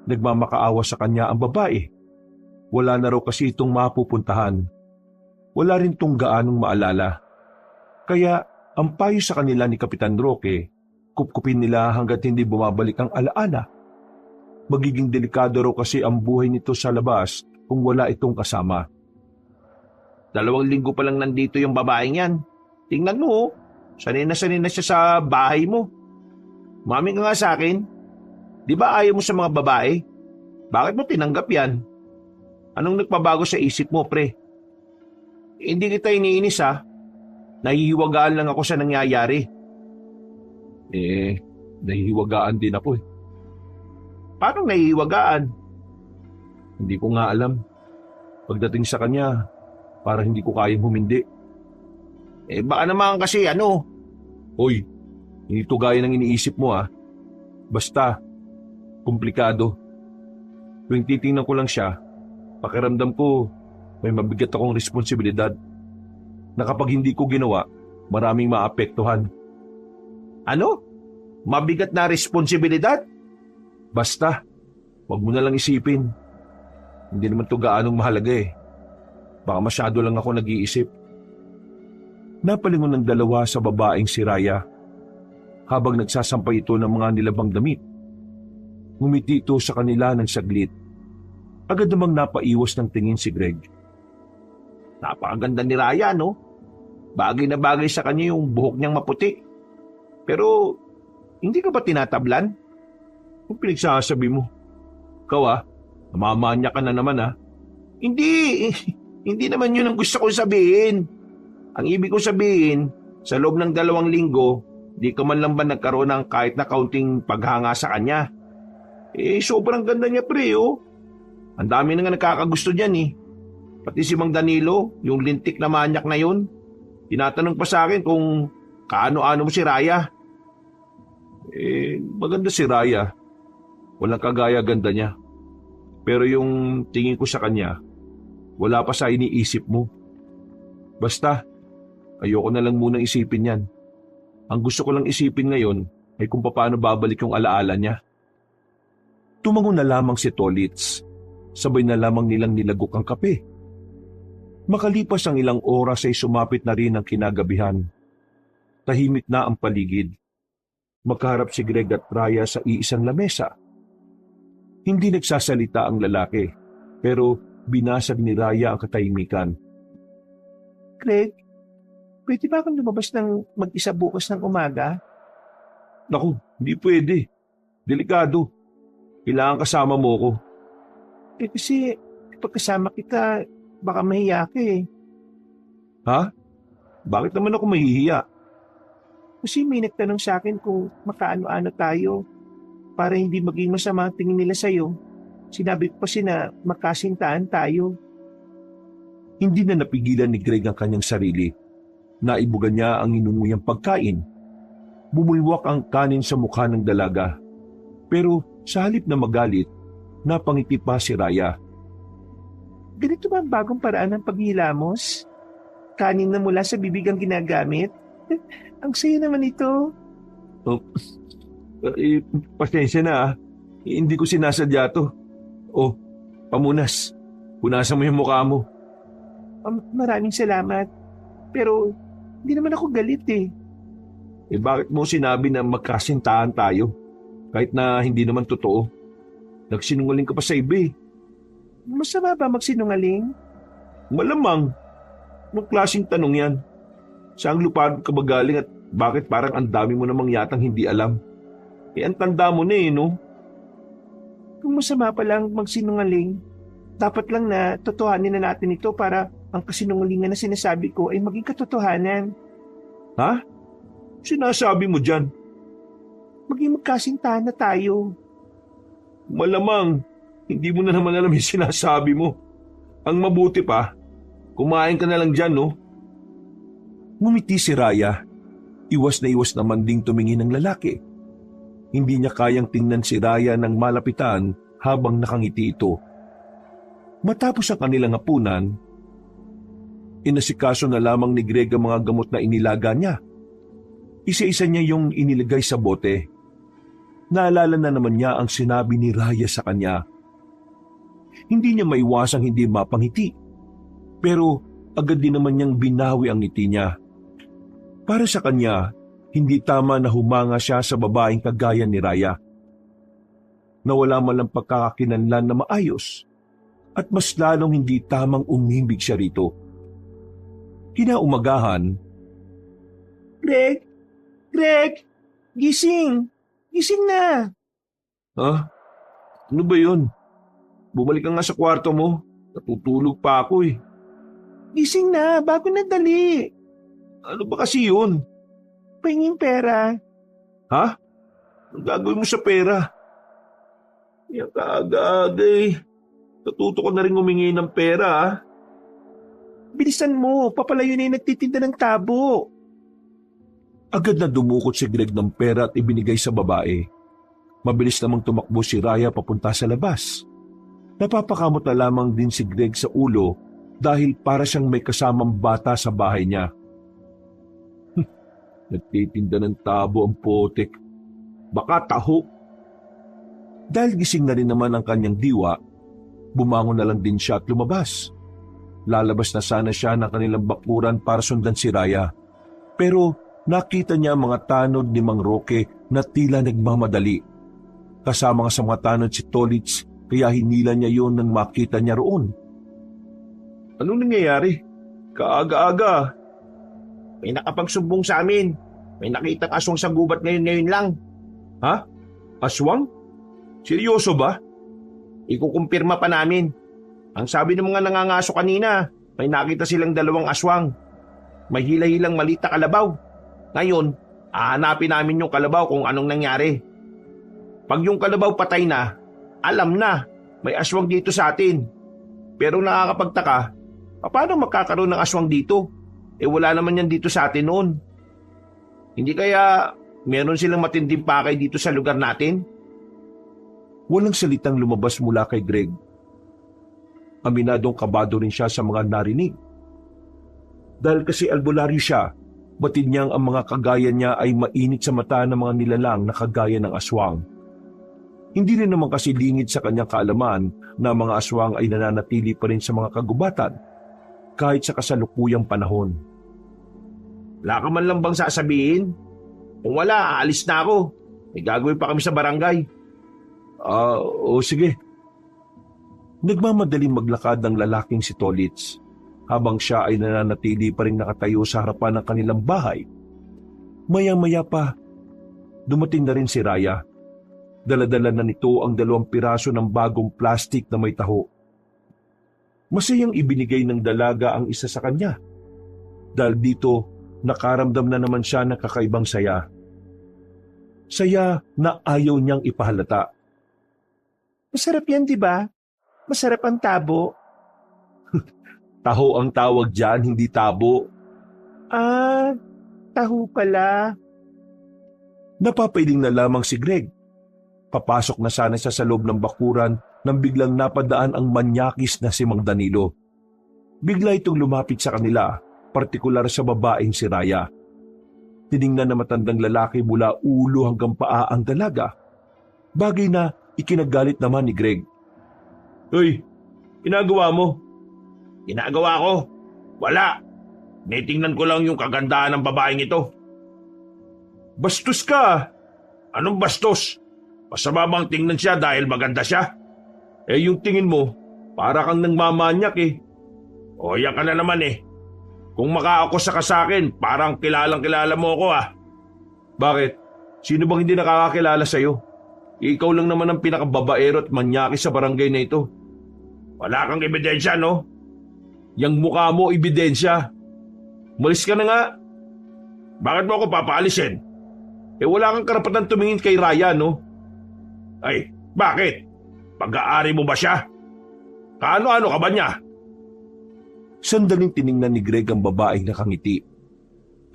Nagmamakaawa sa kanya ang babae. Wala na raw kasi itong mapupuntahan. Wala rin tong gaanong maalala. Kaya ang payo sa kanila ni Kapitan Roque, kupkupin nila hanggat hindi bumabalik ang alaala. Magiging delikado raw kasi ang buhay nito sa labas kung wala itong kasama. 2 linggo pa lang nandito yung babaeng yan. Tingnan mo, sanay na siya sa bahay mo. Umamin ka nga sa akin. Di ba ayaw mo sa mga babae? Bakit mo tinanggap yan? Anong nagpabago sa isip mo, pre? Hindi kita iniinis ha. Nahihiwagaan lang ako sa nangyayari. Nahihiwagaan din ako eh. Paano nahihiwagaan? Hindi ko nga alam. Pagdating sa kanya, parang hindi ko kayang humindi. Baka naman kasi Hoy, hindi to gaya ng iniisip mo ah. Basta, komplikado. Tuwing titingnan ko lang siya, pakiramdam ko may mabigat akong responsibilidad na kapag hindi ko ginawa, maraming maapektuhan. Ano? Mabigat na responsibilidad? Basta, wag mo na lang isipin. Hindi naman to gaanong mahalaga eh. Baka masyado lang ako nag-iisip. Napalingon ng dalawa sa babaeng si Raya habang nagsasampay ito ng mga nilabang damit. Ngumiti ito sa kanila ng saglit. Agad namang napaiwas ng tingin si Greg. Napakaganda ni Raya, no? Bagay na bagay sa kanya yung buhok niyang maputi. Pero, hindi ka ba tinatablan? Kung pinagsasabi mo, ikaw namamanya ka na naman Hindi naman yun ang gusto kong sabihin. Ang ibig kong sabihin, sa loob ng 2 linggo, di ka man lang ba nagkaroon ng kahit na kaunting paghanga sa kanya? Sobrang ganda niya, pre, oh. Ang dami na nga nakakagusto dyan, eh. Pati si Mang Danilo, yung lintik na manyak na yun, tinatanong pa sa akin kung kaano-ano mo si Raya. Maganda si Raya. Walang kagaya ganda niya. Pero yung tingin ko sa kanya, wala pa sa iniisip mo. Basta, ayoko na lang munang isipin yan. Ang gusto ko lang isipin ngayon ay kung paano babalik yung alaala niya. Tumango na lamang si Tolitz. Sabay na lamang nilang nilagok ang kape. Makalipas ang ilang oras ay sumapit na rin ang kinagabihan. Tahimik na ang paligid. Magkaharap si Greg at Raya sa iisang lamesa. Hindi nagsasalita ang lalaki, pero binasag ni Raya ang katahimikan. Greg, pwede ba akong lumabas ng mag-isa bukas ng umaga? Naku, hindi pwede. Delikado. Kailangan kasama mo ko. Kasi pagkasama kita, baka mahiya ka eh. Ha? Bakit naman ako mahihiya? Kasi may nagtanong sa akin kung makaano-ano tayo para hindi maging masama ang tingin nila sa'yo. Sinabi ko kasi na makasintahan tayo. Hindi na napigilan ni Greg ang kanyang sarili. Naibugan niya ang inunuyang pagkain. Bumulwak ang kanin sa mukha ng dalaga. Pero sa halip na magalit, napangiti pa si Raya. Ganito ba ang bagong paraan ng paghilamos? Kanin na mula sa bibig ang ginagamit? Ang saya naman ito. Pasensya na Hindi ko sinasadya to. Oh, pamunas. Punasan mo yung mukha mo. Maraming salamat. Pero hindi naman ako galit eh. Bakit mo sinabi na magkasintahan tayo? Kahit na hindi naman totoo. Nagsinungaling ka pa sa iba eh. Masama ba magsinungaling? Malamang. Anong klaseng tanong yan? Saan lupad ka ba galing at bakit parang ang dami mo namang yatang hindi alam? Ang tanda mo na no? Kung masama pa lang magsinungaling, dapat lang na totohanin na natin ito para ang kasinungalingan na sinasabi ko ay maging katotohanan. Ha? Sinasabi mo dyan? Maging magkasintahan na tayo. Malamang, hindi mo na naman alam yung sinasabi mo. Ang mabuti pa, kumain ka na lang dyan, no? Ngumiti si Raya. Iwas na iwas naman ding tumingin ng lalaki. Hindi niya kayang tingnan si Raya ng malapitan habang nakangiti ito. Matapos ang kanilang hapunan, inasikaso na lamang ni Greg ang mga gamot na inilaga niya. Isa-isa niya yung inilagay sa bote. Naalala na naman niya ang sinabi ni Raya sa kanya. Hindi niya maiwasang hindi mapangiti. Pero agad din naman niyang binawi ang ngiti niya. Para sa kanya, hindi tama na humanga siya sa babaeng kagaya ni Raya. Nawala man lang pagkakakinanlan na maayos at mas lalong hindi tamang umimbig siya rito. Kinaumagahan, Greg! Greg! Gising! Gising na! "Ha? Ano ba yun? Bumalik ka nga sa kwarto mo. Natutulog pa ako eh." Gising na! Bago na dali! "Ano ba kasi yun?" Pahinging pera. "Ha? Ang gagawin mo sa pera?" "Yan kaagad eh. Natuto ko na rin humingi ng pera ah." Bilisan mo! Papalayo na yung nagtitinda ng tabo. Agad na dumukot si Greg ng pera at ibinigay sa babae. Mabilis namang tumakbo si Raya papunta sa labas. Napapakamot na lamang din si Greg sa ulo dahil para siyang may kasamang bata sa bahay niya. Nagtitinda ng tabo ang potek. Baka taho. Dahil gising na rin naman ang kanyang diwa, bumangon na lang din siya at lumabas. Lalabas na sana siya ng kanilang bakuran para sundan si Raya. Pero nakita niya ang mga tanod ni Mang Roque na tila nagmamadali. Kasama nga sa mga tanod si Tolits kaya hinila niya yon nang makita niya roon. "Anong nangyayari? Kaaga-aga." May nakapagsumbong sa amin. May nakitang aswang sa gubat ngayon lang. "Ha? Aswang? Seryoso ba?" Ikukumpirma pa namin. Ang sabi ng mga nangangaso kanina, may nakita silang 2 aswang. May hila-hilang maliit na kalabaw. Ngayon, hahanapin namin yung kalabaw kung anong nangyari. Pag yung kalabaw patay na, alam na, may aswang dito sa atin. Pero nakakapagtaka, paano magkakaroon ng aswang dito? Wala naman yan dito sa atin noon. Hindi kaya meron silang matinding pakay dito sa lugar natin? Walang salitang lumabas mula kay Greg. Aminadong kabado rin siya sa mga narinig. Dahil kasi albularyo siya, batid niyang ang mga kagaya niya ay mainit sa mata ng mga nilalang na kagaya ng aswang. Hindi rin naman kasi lingid sa kanyang kaalaman na mga aswang ay nananatili pa rin sa mga kagubatan kahit sa kasalukuyang panahon. Wala ka man lang bang sasabihin? Kung wala, aalis na ako. May gagawin pa kami sa barangay. O sige. Nagmamadaling maglakad ang lalaking si Tolits habang siya ay nananatili pa rin nakatayo sa harapan ng kanilang bahay. Maya-maya pa, dumating na rin si Raya. Dala-dala na nito ang 2 piraso ng bagong plastik na may taho. Masayang ibinigay ng dalaga ang isa sa kanya. Dahil dito, nakaramdam na naman siya ng kakaibang saya. Saya na ayaw niyang ipahalata. Masarap yan, di ba? Masarap ang tabo. Taho ang tawag dyan, hindi tabo. Taho pala. Napapailing na lamang si Greg. Papasok na sana siya sa loob ng bakuran nang biglang napadaan ang manyakis na si Mang Danilo. Bigla itong lumapit sa kanila, partikular sa babaeng si Raya. Tiningnan na matandang lalaki mula ulo hanggang paa ang dalaga. Bagay na ikinagalit naman ni Greg. "Hoy, ginagawa mo?" Ginagawa ko? Wala. Nitingnan ko lang yung kagandahan ng babaeng ito. "Bastos ka!" Anong bastos? Masama bang tingnan siya dahil maganda siya? Yung tingin mo, para kang nangmamanyak eh. O yan ka na naman eh. Kung makaakusa ka sa akin, parang kilalang-kilala mo ako ah. Bakit? Sino bang hindi nakakakilala sa'yo? Ikaw lang naman ang pinakababaero at manyaki sa barangay na ito. Wala kang ebidensya, no? Yang mukha mo, ebidensya. Malis ka na nga. Bakit mo ako papaalisin? Wala kang karapatan tumingin kay Raya, no? Ay, bakit? Pag-aari mo ba siya? Kaano-ano ka ba niya? Sandaling tiningnan ni Greg ang babaeng nakangiti.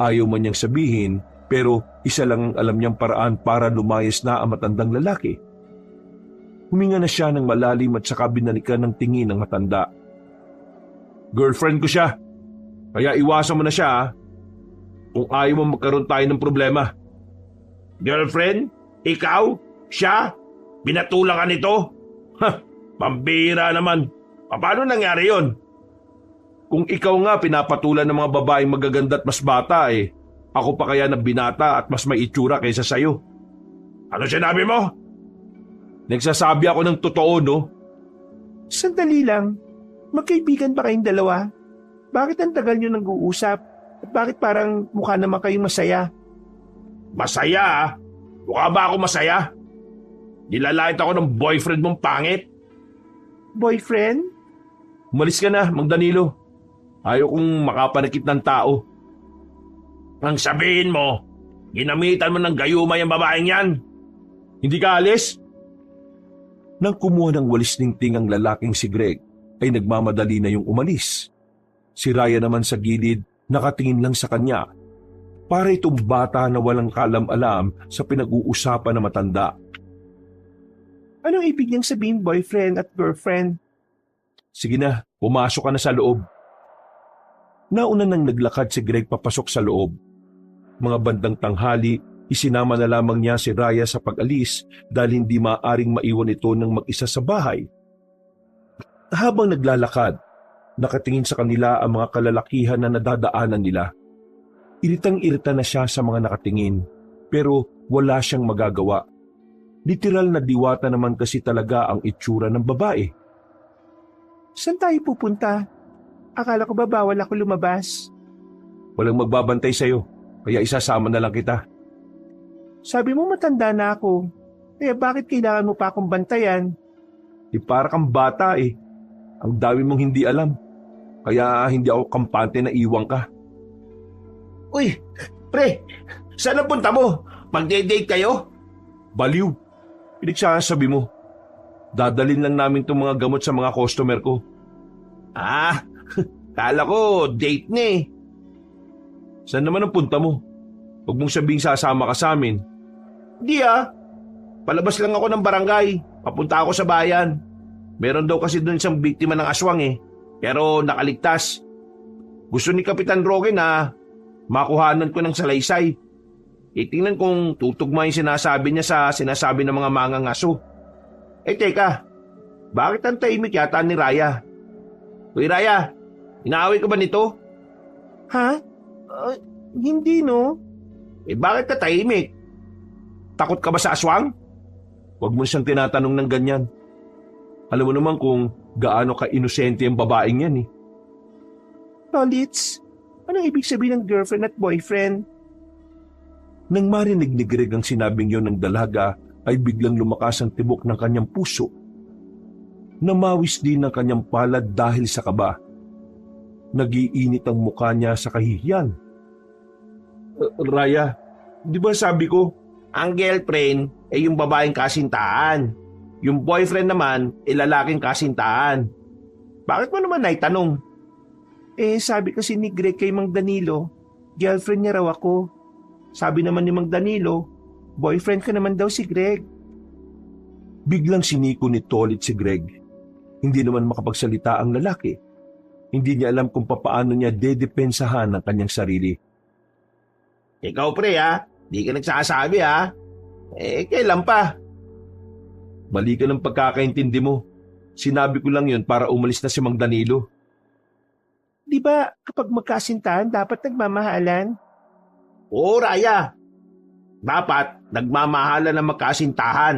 Ayaw man niyang sabihin, pero isa lang ang alam niyang paraan para lumayas na ang matandang lalaki. Huminga na siya ng malalim at saka binalikan ng tingin ng matanda. Girlfriend ko siya. Kaya iwasan mo na siya, ha? Kung ayaw mo magkaroon tayo ng problema. Girlfriend? Ikaw? Siya? Binatulang ka nito? Ha, pambira naman. Paano nangyari yon? Kung ikaw nga pinapatulan ng mga babaeng magaganda at mas bata ako pa kaya na binata at mas may itsura kaysa sayo. Ano sinabi mo? Nagsasabi ako ng totoo, no? Sandali lang. Magkaibigan ba kayong dalawa? Bakit ang tagal nyo nag-uusap? At bakit parang mukha naman kayong masaya? Masaya, ah? Mukha ba ako masaya? Nilalait ako ng boyfriend mong pangit. Boyfriend? Umalis ka na, Mang Danilo. Ayaw kong makapanakit ng tao. Ang sabihin mo, ginamitan mo ng gayuma yung babaeng yan. Hindi ka alis? Nang kumuha ng walis ningting ang lalaking si Greg, ay nagmamadali na yung umalis. Si Raya naman sa gilid, nakatingin lang sa kanya. Para itong bata na walang kalam-alam sa pinag-uusapan na matanda. Anong ibig niyang sabihin boyfriend at girlfriend? Sige na, pumasok ka na sa loob. Nauna nang naglakad si Greg papasok sa loob. Mga bandang tanghali, isinama na lamang niya si Raya sa pag-alis dahil hindi maaaring maiwan ito ng mag-isa sa bahay. Habang naglalakad, nakatingin sa kanila ang mga kalalakihan na nadadaanan nila. Iritang-irita na siya sa mga nakatingin, pero wala siyang magagawa. Literal na diwata naman kasi talaga ang itsura ng babae. Saan tayo pupunta? Akala ko ba bawal ako lumabas? Walang magbabantay sa'yo, kaya isasama na lang kita. Sabi mo matanda na ako, kaya bakit kailangan mo pa akong bantayan? Para kang bata. Ang dami mong hindi alam, kaya hindi ako kampante na iwan ka. Uy, pre, saan ang punta mo? Magde-date kayo? Baliw, pinagsasabi mo. Dadalin lang namin itong mga gamot sa mga customer ko. Ah, kala ko date na eh. Saan naman ang punta mo? Huwag mong sabing sasama ka sa amin. Di ah, palabas lang ako ng barangay. Papunta ako sa bayan. Meron daw kasi doon isang biktima ng aswang pero nakaligtas. Gusto ni Kapitan Roque na makuhanan ko ng salaysay. Tingnan kung tutugma yung sinasabi niya sa sinasabi ng mga mangangaso. Teka, bakit ang tahimik yata ni Raya? Uy Raya, inaaway ka ba nito? Ha? Hindi no? Bakit ka tahimik? Takot ka ba sa aswang? Huwag mo siyang tinatanong ng ganyan. Alam mo naman kung gaano ka-inosente ang babaeng yan Tolits, anong ibig sabihin ng girlfriend at boyfriend? Nang marinig ni Greg ang sinabing yon ng dalaga, ay biglang lumakas ang tibok ng kanyang puso. Namawis din ang kanyang palad dahil sa kaba. Nagiinit ang mukha niya sa kahihiyan. Raya, di ba sabi ko? Ang girlfriend ay yung babaeng kasintahan. Yung boyfriend naman ay lalaking kasintahan. Bakit mo naman naitanong? Sabi kasi ni Greg kay Mang Danilo, girlfriend niya raw ako. Sabi naman ni Mang Danilo, boyfriend ka naman daw si Greg. Biglang siniko ni Tolit si Greg. Hindi naman makapagsalita ang lalaki. Hindi niya alam kung papaano niya dedepensahan ang kanyang sarili. Ikaw pre di ka nagsasabi kailan pa? Mali ka ng pagkakaintindi mo. Sinabi ko lang yun para umalis na si Mang Danilo. Di ba kapag magkasintahan dapat nagmamahalan? Oo Raya, dapat nagmamahalan ng magkasintahan.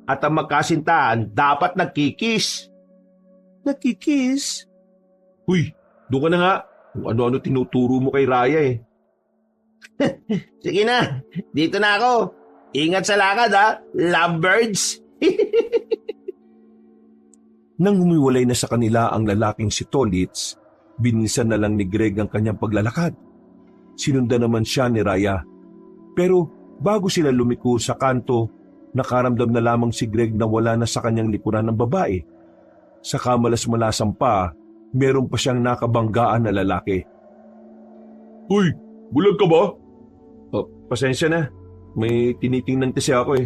At ang magkasintahan dapat nagkikis. Nagkikiss? Huy, doon ka na nga. Kung ano-ano tinuturo mo kay Raya Sige na, dito na ako. Ingat sa lakad lovebirds. Nang humiwalay na sa kanila ang lalaking si Tolits, binisan na lang ni Greg ang kanyang paglalakad. Sinundan naman siya ni Raya. Pero bago sila lumiko sa kanto, nakaramdam na lamang si Greg na wala na sa kanyang likuran ng babae. Sa kamalas-malasan pa, meron pa siyang nakabanggaan na lalaki. Uy, bulag ka ba? Pasensya na. May tinitingnan kasi ako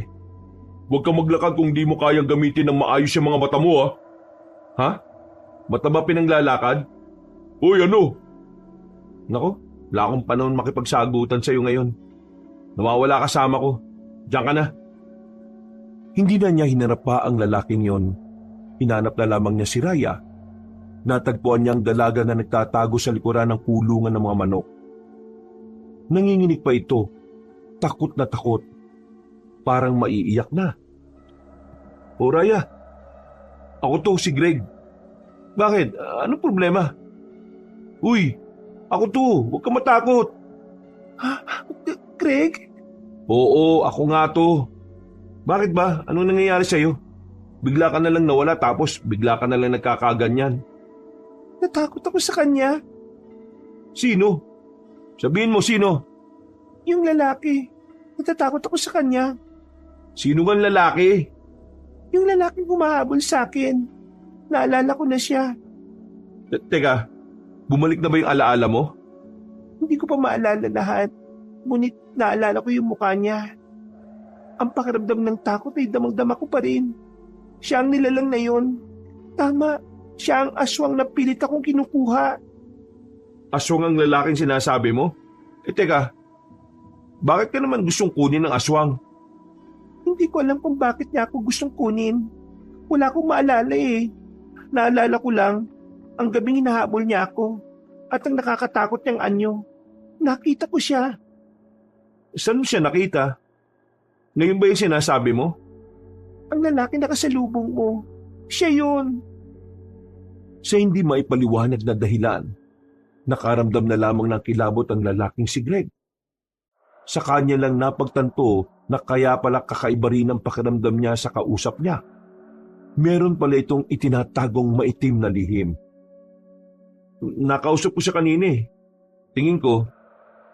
Huwag kang maglakad kung di mo kayang gamitin ng maayos yung mga mata mo, ha? Ha? Mata ba pinanglalakad? Uy, ano? Nako, wala akong panahon makipagsagutan sa'yo ngayon. Nawawala kasama ko. Diyan ka na. Hindi na niya hinarap pa ang lalaking yon. Hinanap na lamang niya si Raya. Natagpuan niya ang dalaga na nagtatago sa likuran ng kulungan ng mga manok. Nanginginig pa ito. Takot na takot. Parang maiiyak na. O Raya, ako to si Greg. Bakit? Anong problema? Uy, ako to. Huwag ka matakot. Greg? Oo, ako nga to. Bakit ba? Anong nangyayari sa'yo? Bigla ka na lang nawala tapos bigla ka na lang nagkakaganyan. Natakot ako sa kanya. Sino? Sabihin mo sino? Yung lalaki. Natatakot ako sa kanya. Sino bang lalaki? Yung lalaking humahabol sa akin. Naalala ko na siya. Teka, bumalik na ba yung alaala mo? Hindi ko pa maalala lahat. Ngunit naalala ko yung mukha niya. Ang pakiramdam ng takot ay damang-dama ko pa rin. Siya ang nilalang na yun. Tama, siya ang aswang na pilit akong kinukuha. Aswang ang lalaking sinasabi mo? Teka, bakit ka naman gustong kunin ng aswang? Hindi ko alam kung bakit niya ako gustong kunin. Wala akong maalala eh. Naalala ko lang, ang gabing hinahabol niya ako at ang nakakatakot niyang anyo. Nakita ko siya. Saan mo siya nakita? Ngayon ba yung sinasabi mo? Ang lalaki na kasalubong mo. Siya yun. Sa hindi maipaliwanag na dahilan, nakaramdam na lamang ng kilabot ang lalaking si Greg. Sa kanya lang napagtanto na kaya pala kakaiba rin ang pakiramdam niya sa kausap niya. Meron pala itong itinatagong maitim na lihim. Nakausap ko siya kanina eh. Tingin ko,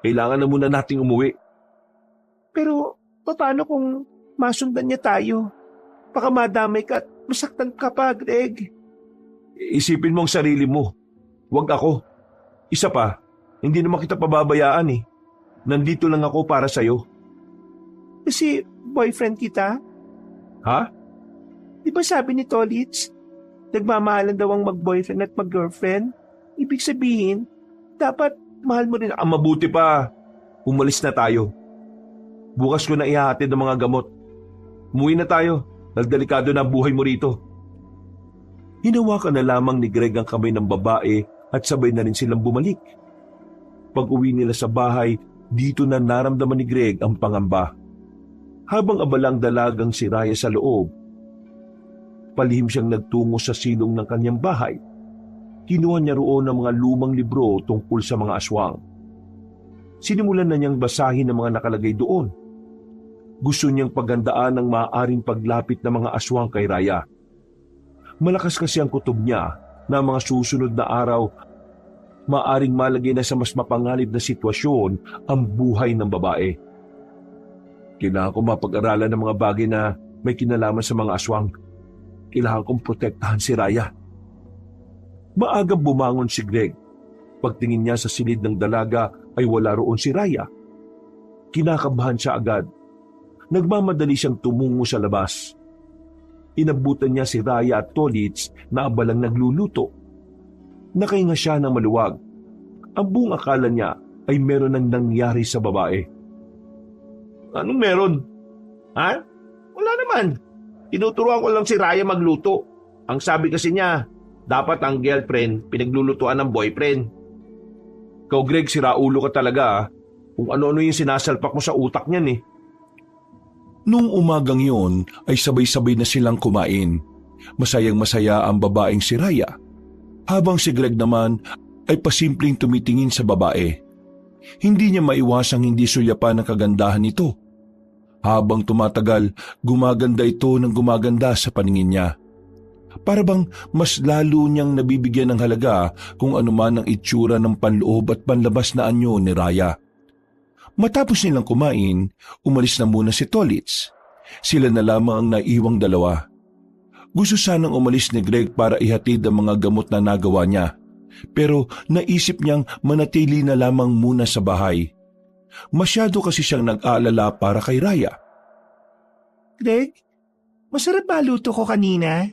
kailangan na muna nating umuwi. Pero paano kung masundan niya tayo? Baka madamay ka at masaktan ka pa, Greg. Isipin mo ang sarili mo. Huwag ako. Isa pa, hindi naman kita pababayaan eh. Nandito lang ako para sa'yo. Kasi boyfriend kita? Ha? Di ba sabi ni Tolitz, nagmamahalan daw ang mag-boyfriend at mag-girlfriend? Ibig sabihin, dapat mahal mo rin ako. Ang mabuti pa, umalis na tayo. Bukas ko na ihahatid ang mga gamot. Umuwi na tayo, dahil delikado na ang buhay mo rito. Hinawakan na lamang ni Greg ang kamay ng babae at sabay na rin silang bumalik. Pag-uwi nila sa bahay, dito na naramdaman ni Greg ang pangamba. Habang abalang dalagang si Raya sa loob, palihim siyang nagtungo sa silong ng kanyang bahay. Kinuha niya roon ang mga lumang libro tungkol sa mga aswang. Sinimulan na niyang basahin ang mga nakalagay doon. Gusto niyang paghandaan ng maaaring paglapit ng mga aswang kay Raya. Malakas kasi ang kutob niya na mga susunod na araw maaaring malagay na sa mas mapanganib na sitwasyon ang buhay ng babae. Kailangan ko mapag-aralan ng mga bagay na may kinalaman sa mga aswang. Kailangan kong protektahan si Raya. Maagang bumangon si Greg. Pagtingin niya sa silid ng dalaga ay wala roon si Raya. Kinakabahan siya agad. Nagmamadali siyang tumungo sa labas. Inabutan niya si Raya at Tolitz na abalang nagluluto. Nakahinga siya ng maluwag. Ang buong akala niya ay meron nang nangyari sa babae. Anong meron? Ha? Wala naman. Tinuturuan ko lang si Raya magluto. Ang sabi kasi niya, dapat ang girlfriend pinaglulutuan ng boyfriend. Ikaw Greg, siraulo ka talaga ah. Kung ano-ano yung sinasalpak mo sa utak niyan eh. Nung umagang yun ay sabay-sabay na silang kumain. Masayang-masaya ang babaeng si Raya. Habang si Greg naman ay pasimpleng tumitingin sa babae. Hindi niya maiwasang hindi suyapan ang kagandahan nito. Habang tumatagal, gumaganda ito ng gumaganda sa paningin niya. Para bang mas lalo niyang nabibigyan ng halaga kung anuman ang itsura ng panloob at panlabas na anyo ni Raya. Matapos nilang kumain, umalis na muna si Tolitz. Sila na lamang ang naiwang dalawa. Gusto sanang umalis ni Greg para ihatid ang mga gamot na nagawa niya. Pero naisip niyang manatili na lamang muna sa bahay. Masyado kasi siyang nag-aalala para kay Raya. Greg, Masarap ba luto ko kanina?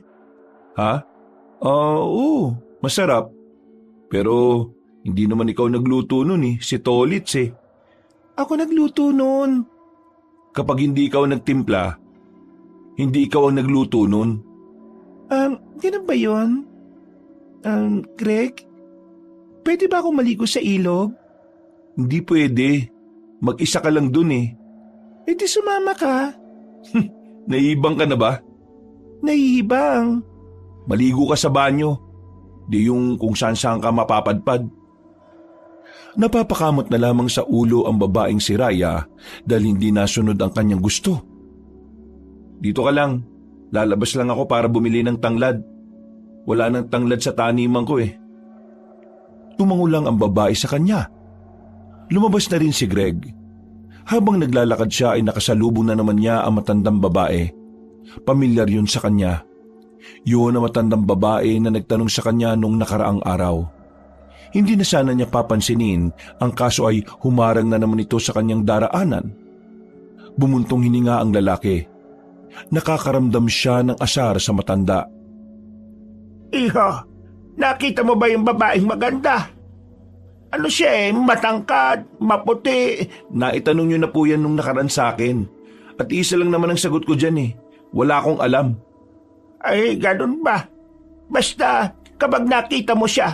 Ha? Oo, masarap. Pero hindi naman ikaw nagluto nun si Tolits Ako nagluto nun. Kapag hindi ikaw nagtimpla, hindi ikaw ang nagluto nun. Ganun ba yun? Greg, pwede ba akong maligo sa ilog? Hindi pwede. Mag-isa ka lang dun Eh di sumama ka. Naiibang ka na ba? Nahihibang. Maligo ka sa banyo. Di yung kung saan-saan ka mapapadpad. Napapakamot na lamang sa ulo ang babaeng si Raya dahil hindi nasunod ang kanyang gusto. Dito ka lang. Lalabas lang ako para bumili ng tanglad. Wala nang tanglad sa taniman ko Tumango lang ang babae sa kanya. Lumabas na rin si Greg. Habang naglalakad siya ay nakasalubong na naman niya ang matandang babae. Pamilyar yun sa kanya. Yun ang matandang babae na nagtanong sa kanya nung nakaraang araw. Hindi na sana niya papansinin, ang kaso ay humarang na naman ito sa kanyang daraanan. Bumuntong hininga ang lalaki. Nakakaramdam siya ng asar sa matanda. Iho, nakita mo ba yung babaeng maganda? Ano siya matangkad, maputi. Naitanong niyo na po yan nung nakaraan sa akin. At isa lang naman ang sagot ko dyan Wala akong alam. Ay, ganun ba? Basta, kapag nakita mo siya,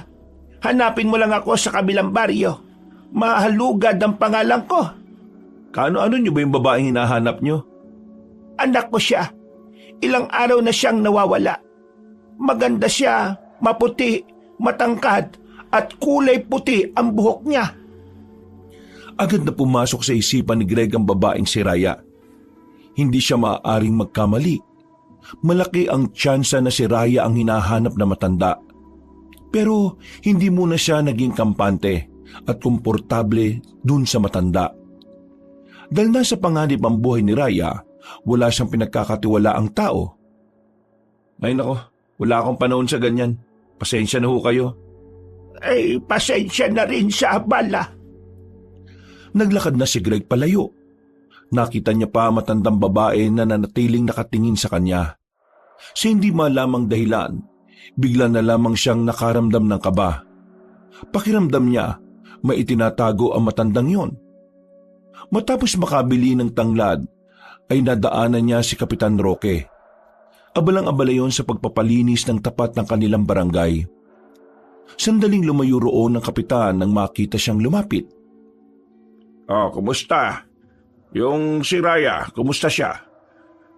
hanapin mo lang ako sa kabilang baryo. Mahalugad ang pangalan ko. Kaano-ano niyo ba yung babaeng hinahanap niyo? Anak ko siya. Ilang araw na siyang nawawala. Maganda siya, maputi, matangkad, at kulay puti ang buhok niya. Agad na pumasok sa isipan ni Greg ang babaeng si Raya. Hindi siya maaaring magkamali. Malaki ang tsansa na si Raya ang hinahanap na matanda. Pero hindi muna siya naging kampante at komportable dun sa matanda. Dahil nasa panganib ang buhay ni Raya, wala siyang pinagkakatiwalaang tao. Ay nako, wala akong panahon sa ganyan. Pasensya na ho kayo. Ay, pasensya na rin sa abala. Naglakad na si Greg palayo. Nakita niya pa matandang babae na nanatiling nakatingin sa kanya. Sa hindi malamang dahilan, bigla na lamang siyang nakaramdam ng kaba. Pakiramdam niya, may itinatago ang matandang yon. Matapos makabili ng tanglad, ay nadaanan niya si Kapitan Roque. Abalang-abala yon sa pagpapalinis ng tapat ng kanilang barangay. Sandaling lumayo roon ng kapitan nang makita siyang lumapit. Kumusta? Yung si Raya, kumusta siya?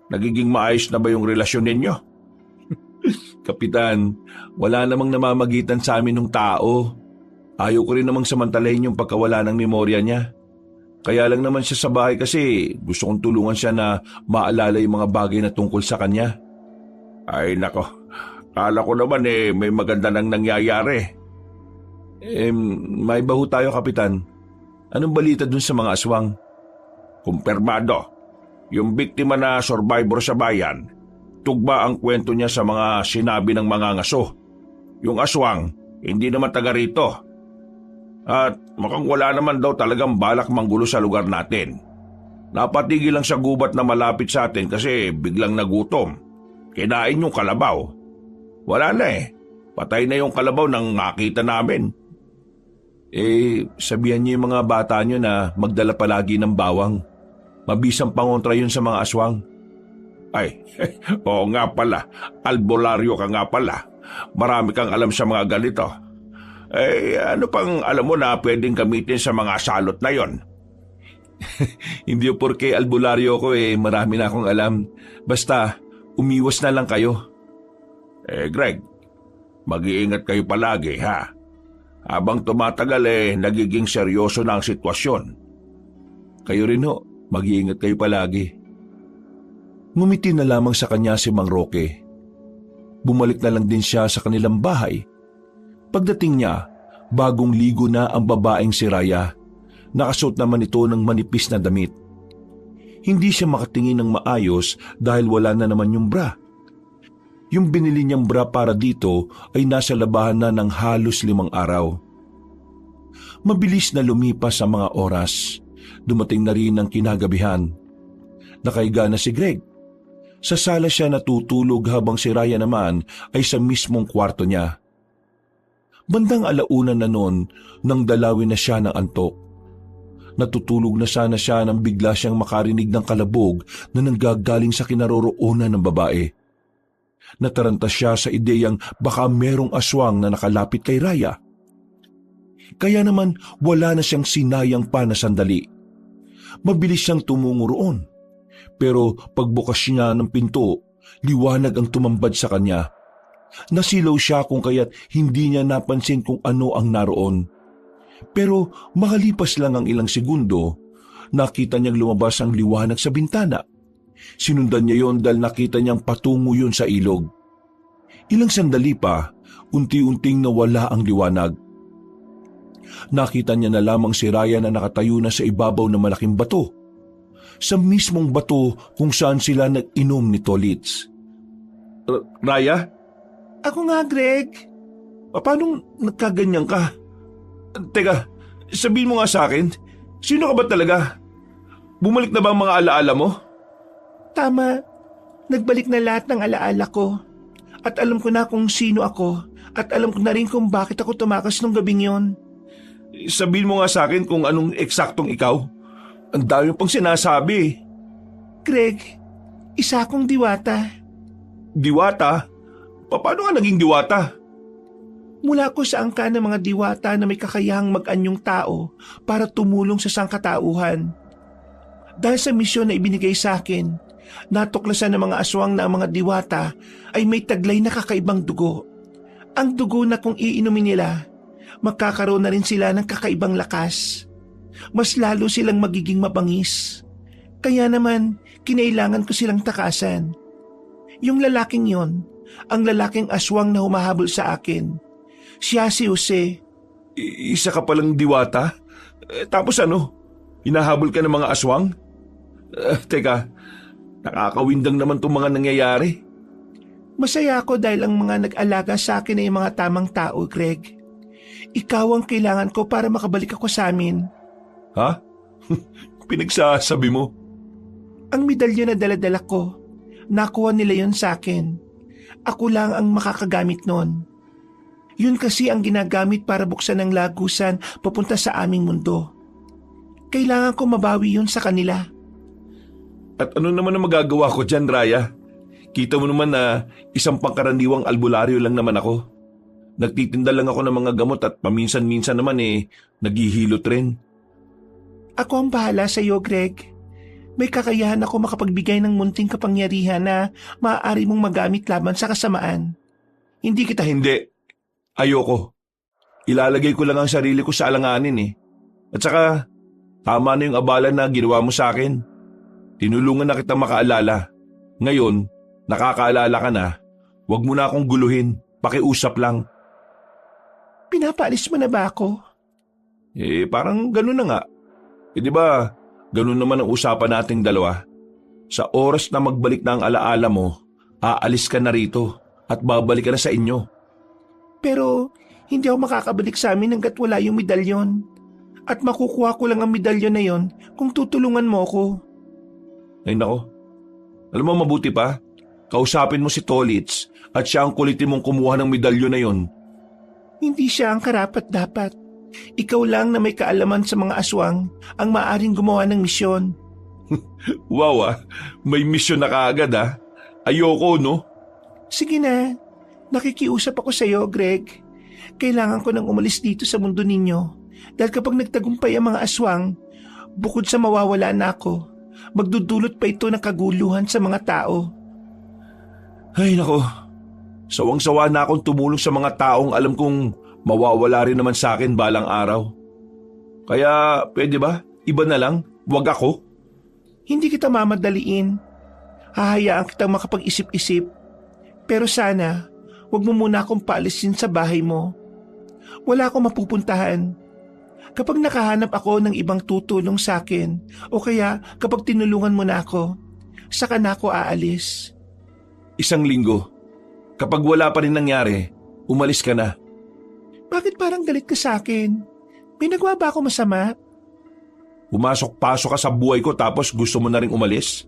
Nagiging maayos na ba yung relasyon ninyo? Kapitan, wala namang namamagitan sa amin ng tao. Ayaw ko rin namang samantalahin yung pagkawala ng memorya niya. Kaya lang naman siya sa bahay kasi gusto kong tulungan siya na maalala yung mga bagay na tungkol sa kanya. Ay nako, kala ko naman may maganda nang nangyayari. May baho tayo, Kapitan. Anong balita dun sa mga aswang? Kumpirmado, yung biktima na survivor sa bayan, tugma ang kwento niya sa mga sinabi ng mga ngaso. Yung aswang, hindi naman taga rito. At mukhang wala naman daw talagang balak manggulo sa lugar natin. Napatigil lang sa gubat na malapit sa atin kasi biglang nagutom. Kinain yung kalabaw. Wala na patay na yung kalabaw nang nakita namin. Sabihan niyo yung mga bata niyo na magdala palagi ng bawang. Mabisang pangontra yun sa mga aswang. Ay, oo nga pala. Albularyo ka nga pala. Marami kang alam sa mga ganito. Ano pang alam mo na pwedeng gamitin sa mga salot na yon? Hindi porke albularyo ko marami na akong alam. Basta, umiwas na lang kayo. Greg, mag-iingat kayo palagi ha. Habang tumatagal nagiging seryoso na ang sitwasyon. Kayo rin mag-iingat kayo palagi. Ngumiti na lamang sa kanya si Mang Roque. Bumalik na lang din siya sa kanilang bahay. Pagdating niya, bagong ligo na ang babaeng si Raya. Nakasuot naman ito ng manipis na damit. Hindi siya makatingin ng maayos dahil wala na naman yung bra. Yung binili niyang bra para dito ay nasa labahan na ng halos 5 araw. Mabilis na lumipas ang mga oras. Dumating na rin ang kinagabihan. Nakahiga na si Greg. Sa sala siya natutulog habang si Raya naman ay sa mismong kwarto niya. Bandang alauna na noon nang dalawin na siya ng antok. Natutulog na sana siya nang bigla siyang makarinig ng kalabog na nanggagaling sa kinaroroonan ng babae. Nataranta siya sa ideyang baka merong aswang na nakalapit kay Raya. Kaya naman wala na siyang sinayang pa na sandali. Mabilis siyang tumungo roon. Pero pagbukas niya ng pinto, liwanag ang tumambad sa kanya. Nasilaw siya kung kaya't hindi niya napansin kung ano ang naroon. Pero makalipas lang ang ilang segundo, nakita niyang lumabas ang liwanag sa bintana. Sinundan niya yon dahil nakita niyang patungo yun sa ilog. Ilang sandali pa, unti-unting nawala ang liwanag. Nakita niya na lamang si Raya na nakatayo na sa ibabaw ng malaking bato. Sa mismong bato kung saan sila nag-inom ni Tolits. Raya? Ako nga, Greg. Paano nagkaganyan ka? Teka, sabihin mo nga sa akin, sino ka ba talaga? Bumalik na ba ang mga alaala mo? Tama. Nagbalik na lahat ng alaala ko. At alam ko na kung sino ako. At alam ko na rin kung bakit ako tumakas nung gabing yon. Sabihin mo nga sa akin kung anong eksaktong ikaw. Ang dami pang sinasabi. Greg, isa akong diwata. Diwata? Paano ka naging diwata? Mula ko sa angka ng mga diwata na may kakayahang mag-anyong tao para tumulong sa sangkatauhan. Dahil sa misyon na ibinigay sa akin, natuklasan ng mga aswang na ang mga diwata ay may taglay na kakaibang dugo. Ang dugo na kung iinumin nila, magkakaroon na rin sila ng kakaibang lakas. Mas lalo silang magiging mabangis. Kaya naman, kinailangan ko silang takasan. Yung lalaking yon, ang lalaking aswang na humahabol sa akin. Siya si Jose. Isa ka palang diwata? Tapos ano? Hinahabol ka ng mga aswang? Teka, nakakawindang naman itong mga nangyayari. Masaya ako dahil ang mga nag-alaga sa akin ay mga tamang tao, Greg. Ikaw ang kailangan ko para makabalik ako sa amin. Ha? Pinagsasabi mo? Ang medalyon na dala-dala ko, nakuha nila yon sa akin. Ako lang ang makakagamit nun. Yun kasi ang ginagamit para buksan ang lagusan papunta sa aming mundo. Kailangan ko mabawi yun sa kanila. At ano naman ang magagawa ko dyan, Raya? Kita mo naman na isang pangkaraniwang albularyo lang naman ako. Nagtitinda lang ako ng mga gamot at paminsan-minsan naman naghihilot rin. Ako ang bahala sa iyo, Greg. May kakayahan ako makapagbigay ng munting kapangyarihan na maaari mong magamit laban sa kasamaan. Hindi. Ayoko. Ilalagay ko lang ang sarili ko sa alanganin eh. At saka, tama na yung abala na ginawa mo sa akin. Tinulungan na kita makaalala. Ngayon, nakakaalala ka na. Huwag mo na akong guluhin. Pakiusap lang. Pinapaalis mo na ba ako? Parang ganun na nga. Di ba, ganun naman ang usapan nating dalawa. Sa oras na magbalik na ang alaala mo, aalis ka na rito at babalik ka na sa inyo. Pero hindi ako makakabalik sa amin hanggat wala yung medalyon. At makukuha ko lang ang medalyon na yon kung tutulungan mo ko. Ay nako, alam mo mabuti pa, kausapin mo si Tolits at siya ang kulitin mong kumuha ng medalyon na yon. Hindi siya ang karapat-dapat. Ikaw lang na may kaalaman sa mga aswang ang maaaring gumawa ng misyon. Wow may misyon na kaagad Ayoko no? Sige na, nakikiusap ako sa iyo, Greg. Kailangan ko nang umalis dito sa mundo ninyo. Dahil kapag nagtagumpay ang mga aswang, bukod sa mawawala na ako, magdudulot pa ito ng kaguluhan sa mga tao. Ay nako, sawang-sawa na akong tumulong sa mga taong alam kong mawawala rin naman sa akin balang araw. Kaya pwede ba? Iba na lang? Wag ako? Hindi kita mamadaliin. Hahayaan kitang makapag-isip-isip. Pero sana, wag mo muna akong paalisin sa bahay mo. Wala akong mapupuntahan. Kapag nakahanap ako ng ibang tutulong sa akin, o kaya kapag tinulungan mo na ako, saka na ako aalis. 1 linggo. Kapag wala pa rin nangyari, umalis ka na. Bakit parang galit ka sa akin? May nagawa ba ako masama? Pumasok-pasok ka sa buhay ko tapos gusto mo na rin umalis?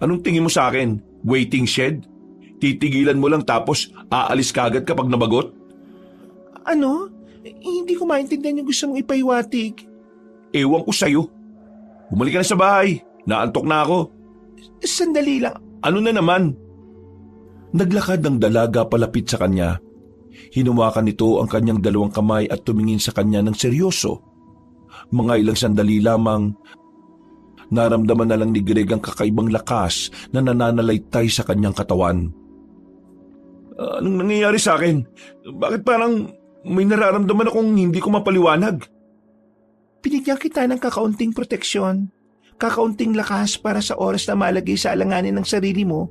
Anong tingin mo sa akin? Waiting shed? Titigilan mo lang tapos aalis ka agad kapag nabagot? Ano? Hindi ko maintindihan yung gusto mong ipaiwatig. Ewan ko sa'yo. Bumalik ka na sa bahay. Naantok na ako. Sandali lang. Ano na naman? Naglakad ng dalaga palapit sa kanya. Hinawakan nito ang kanyang dalawang kamay at tumingin sa kanya ng seryoso. Mga ilang sandali lamang, naramdaman na lang ni Greg ang kakaibang lakas na nananalaytay sa kanyang katawan. Anong nangyayari sa akin? Bakit parang may nararamdaman akong hindi ko mapaliwanag? Binigyan kita ng kakaunting proteksyon, kakaunting lakas para sa oras na malagay sa alanganin ng sarili mo.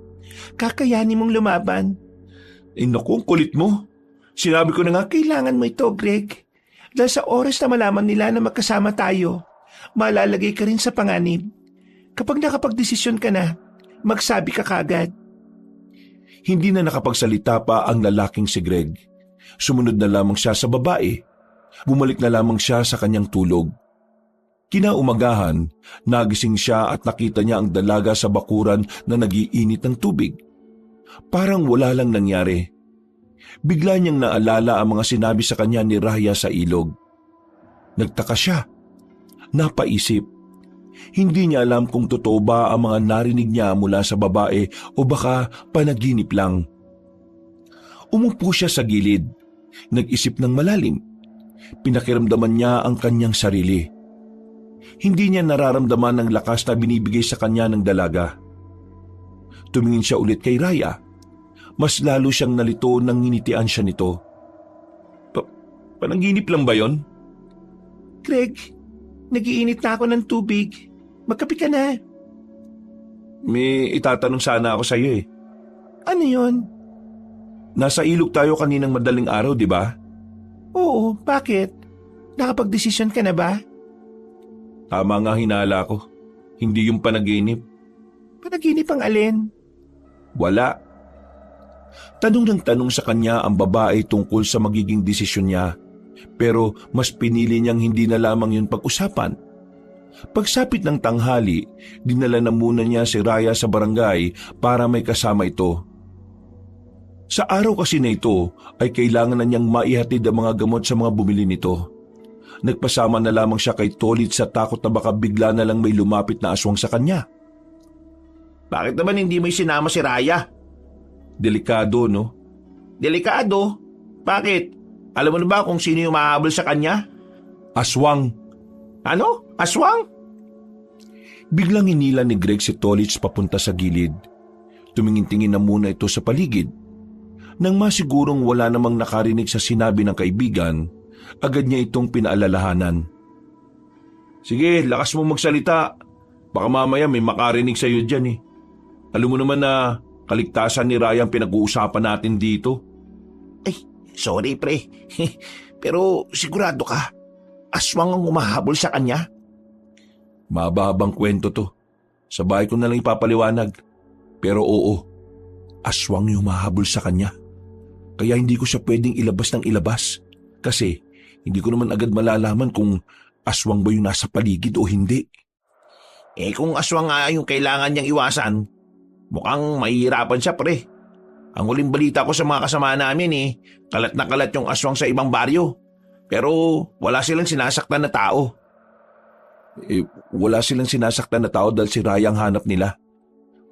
Kakayanin mong lumaban. Naku, ang kulit mo. Sinabi ko na nga, Kailangan mo ito, Greg. Dahil sa oras na malaman nila na magkasama tayo, malalagay ka rin sa panganib. Kapag nakapagdesisyon ka na, magsabi ka kagad. hindi na nakapagsalita pa ang lalaking si Greg. Sumunod na lamang siya sa babae. Bumalik na lamang siya sa kanyang tulog. Kinaumagahan, nagising siya at nakita niya ang dalaga sa bakuran na nagiinit ng tubig. Parang wala lang nangyari. Bigla niyang naalala ang mga sinabi sa kanya ni Raya sa ilog. Nagtaka siya. Napaisip. Hindi niya alam kung totoo ba ang mga narinig niya mula sa babae o baka panaginip lang. Umupo siya sa gilid. Nag-isip ng malalim. Pinakiramdaman niya ang kanyang sarili. Hindi niya nararamdaman ang lakas na binibigay sa kanya ng dalaga. Tumingin siya ulit kay Raya. Mas lalo siyang nalito nang nginitian siya nito. Panaginip lang ba yon? Greg, nagiinit na ako ng tubig. Magkape ka na. May itatanong sana ako sa iyo eh. Ano yon? Nasa ilog tayo kaninang madaling araw, di ba? Oo, bakit? Nakapag-desisyon ka na ba? Tama nga hinala ko. Hindi yung panaginip. Panaginip ang alin? Wala. Tanong ng tanong sa kanya ang babae tungkol sa magiging desisyon niya. Pero mas pinili niyang hindi na lamang yun pag-usapan. Pagsapit ng tanghali, dinala na muna niya si Raya sa barangay para may kasama ito. Sa araw kasi na ito ay kailangan na niyang maihatid ang mga gamot sa mga bumili nito. Nagpasama na lamang siya kay Tolit sa takot na baka bigla na lang may lumapit na aswang sa kanya. Bakit naman hindi mo sinama si Raya? Delikado, no? Delikado? Bakit? Alam mo na ba kung sino yung mahabol sa kanya? Aswang. Ano? Aswang? Biglang hinila ni Greg si Tolits papunta sa gilid. Tumingin-tingin na muna ito sa paligid. Nang masigurong wala namang nakarinig sa sinabi ng kaibigan, agad niya itong pinaalalahanan. Sige, lakas mo magsalita. Baka mamaya may makarinig sa iyo dyan eh. Alam mo naman na kaligtasan ni Raya ang pinag-uusapan natin dito. Sorry pre, pero sigurado ka, aswang ang umahabol sa kanya? Mahabang kwento to. Sa bahay ko na lang ipapaliwanag. Pero oo, aswang yung mahabol sa kanya. Kaya hindi ko siya pwedeng ilabas ng ilabas. Kasi hindi ko naman agad malalaman kung aswang ba yung nasa paligid o hindi. Kung aswang nga yung kailangan niyang iwasan, mukhang mahihirapan siya pre. Ang huling balita ko sa mga kasama namin kalat na kalat yung aswang sa ibang baryo. Pero wala silang sinasaktan na tao. Wala silang sinasaktan na tao dahil si Raya ang hanap nila.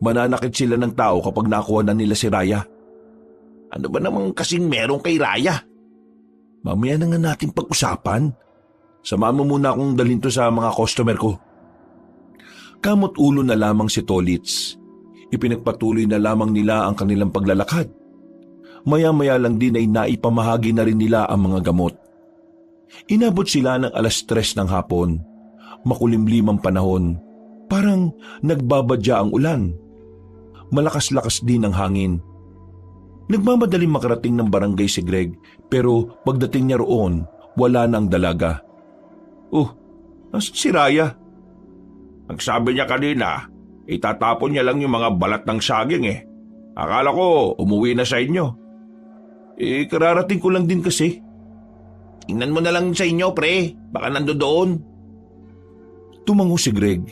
Mananakit sila ng tao kapag nakuha na nila si Raya. Ano ba namang kasing meron kay Raya? Mamaya na nga natin pag-usapan. Samahan mo muna akong dalhin to sa mga customer ko. Kamot ulo na lamang si Tolits. Ipinagpatuloy na lamang nila ang kanilang paglalakad. Maya-maya lang din ay naipamahagi na rin nila ang mga gamot. Inabot sila ng 3:00 ng hapon. Makulimlim ang panahon. Parang nagbabadya ang ulan. Malakas-lakas din ang hangin. Nagmamadaling makarating ng barangay si Greg, pero pagdating niya roon, wala na ang dalaga. Asan si Raya? Ang sabi niya kanina, itatapon niya lang yung mga balat ng saging Akala ko umuwi na sa inyo. Kararating ko lang din kasi. Tingnan mo na lang sa inyo pre, baka nandoon. Tumango si Greg.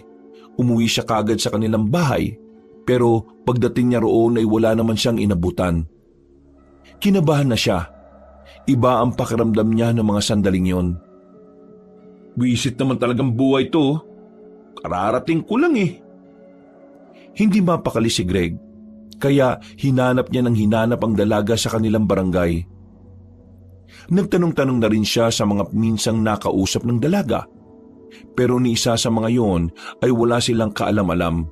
Umuwi siya kagad sa kanilang bahay, Pero pagdating niya roon ay wala naman siyang inabutan. Kinabahan na siya. Iba ang pakiramdam niya ng mga sandaling yon. Wisit naman talagang buhay to. Kararating ko lang eh. Hindi mapakali si Greg, kaya hinanap niya ng hinanap ang dalaga sa kanilang barangay. Nagtanong-tanong na rin siya sa mga minsang nakausap ng dalaga, pero ni isa sa mga yon ay wala silang kaalam-alam.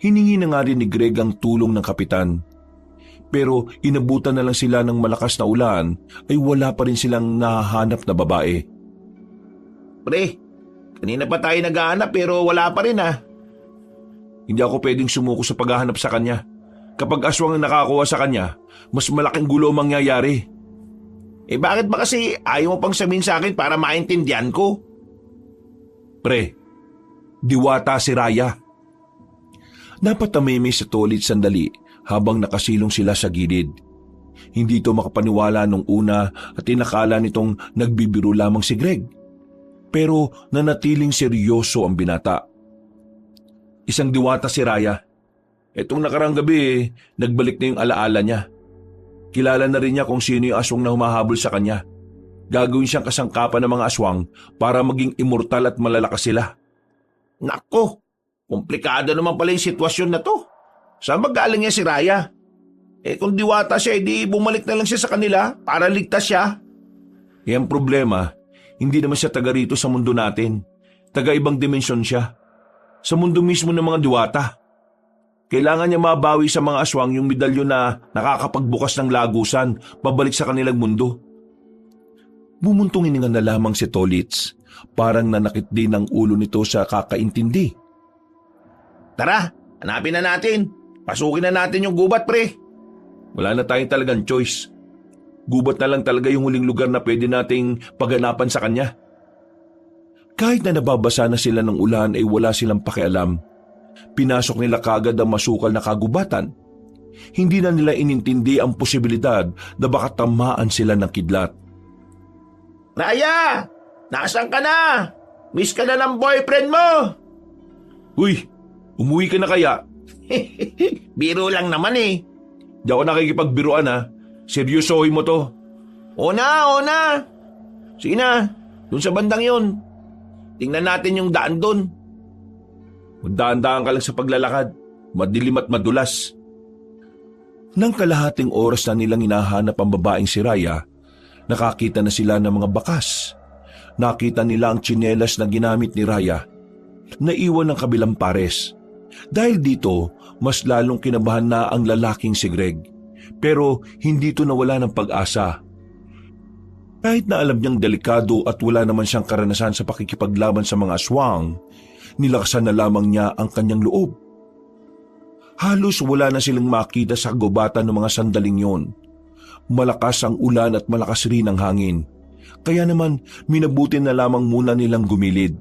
Hiningi na nga rin ni Greg ang tulong ng kapitan, pero inabutan na lang sila ng malakas na ulan ay wala pa rin silang nahahanap na babae. Pre, kanina pa tayo naghahanap pero wala pa rin ah. Hindi ako pwedeng sumuko sa paghahanap sa kanya. Kapag aswang ang nakakuha sa kanya, mas malaking gulo ang mangyayari. Bakit ba kasi ayaw mo pang sabihin sa akin para maintindihan ko? Pre, diwata si Raya. Napatamimi sa tolit sandali habang nakasilong sila sa gilid. Hindi ito makapaniwala nung una at inakala nitong nagbibiro lamang si Greg. Pero nanatiling seryoso ang binata. Isang diwata si Raya. Etong nakarang gabi, nagbalik na yung alaala niya. Kilala na rin niya kung sino yung aswang na humahabol sa kanya. Gagawin siyang kasangkapan ng mga aswang para maging immortal at malalakas sila. Nako, komplikado naman pala yung sitwasyon na to. Saan magaling niya si Raya? Kung diwata siya, edi bumalik na lang siya sa kanila para ligtas siya. Ang problema, hindi naman siya taga rito sa mundo natin. Taga ibang dimensyon siya. Sa mundo mismo ng mga diwata. Kailangan niya mabawi sa mga aswang yung medalyon na nakakapagbukas ng lagusan pabalik sa kanilang mundo. Bumuntong hininga na lamang si Tolitz. Parang nanakit din ang ulo nito sa kakaintindi. Tara, hanapin na natin. Pasukin na natin yung gubat, pre. Wala na tayong talagang choice. Gubat na lang talaga yung huling lugar na pwede nating pagganapan sa kanya. Kahit na nababasa na sila ng ulan ay wala silang pakialam. Pinasok nila kagad ang masukal na kagubatan. Hindi na nila inintindi ang posibilidad na baka tamaan sila ng kidlat. Raya! Nasaan ka na? Miss ka na ng boyfriend mo! Uy, umuwi ka na kaya? Biro lang naman eh. Di ako nakikipagbiruan ha. Seryosohin mo to. O na. Sige na, dun sa bandang yun. Tingnan natin yung daan dun. Magdaan-daan ka lang sa paglalakad. Madilim at madulas. Nang kalahating oras na nilang hinahanap ang babaeng si Raya, nakakita na sila ng mga bakas. Nakita nila ang tsinelas na ginamit ni Raya. Naiwan ng kabilang pares. Dahil dito, mas lalong kinabahan na ang lalaking si Greg. Pero hindi ito nawala ng pag-asa. Kahit na alam niyang delikado at wala naman siyang karanasan sa pakikipaglaban sa mga aswang, nilakasan na lamang niya ang kanyang loob. Halos wala na silang makita sa kagubatan ng mga sandaling yon. Malakas ang ulan at malakas rin ang hangin. Kaya naman minabuti na lamang muna nilang gumilid.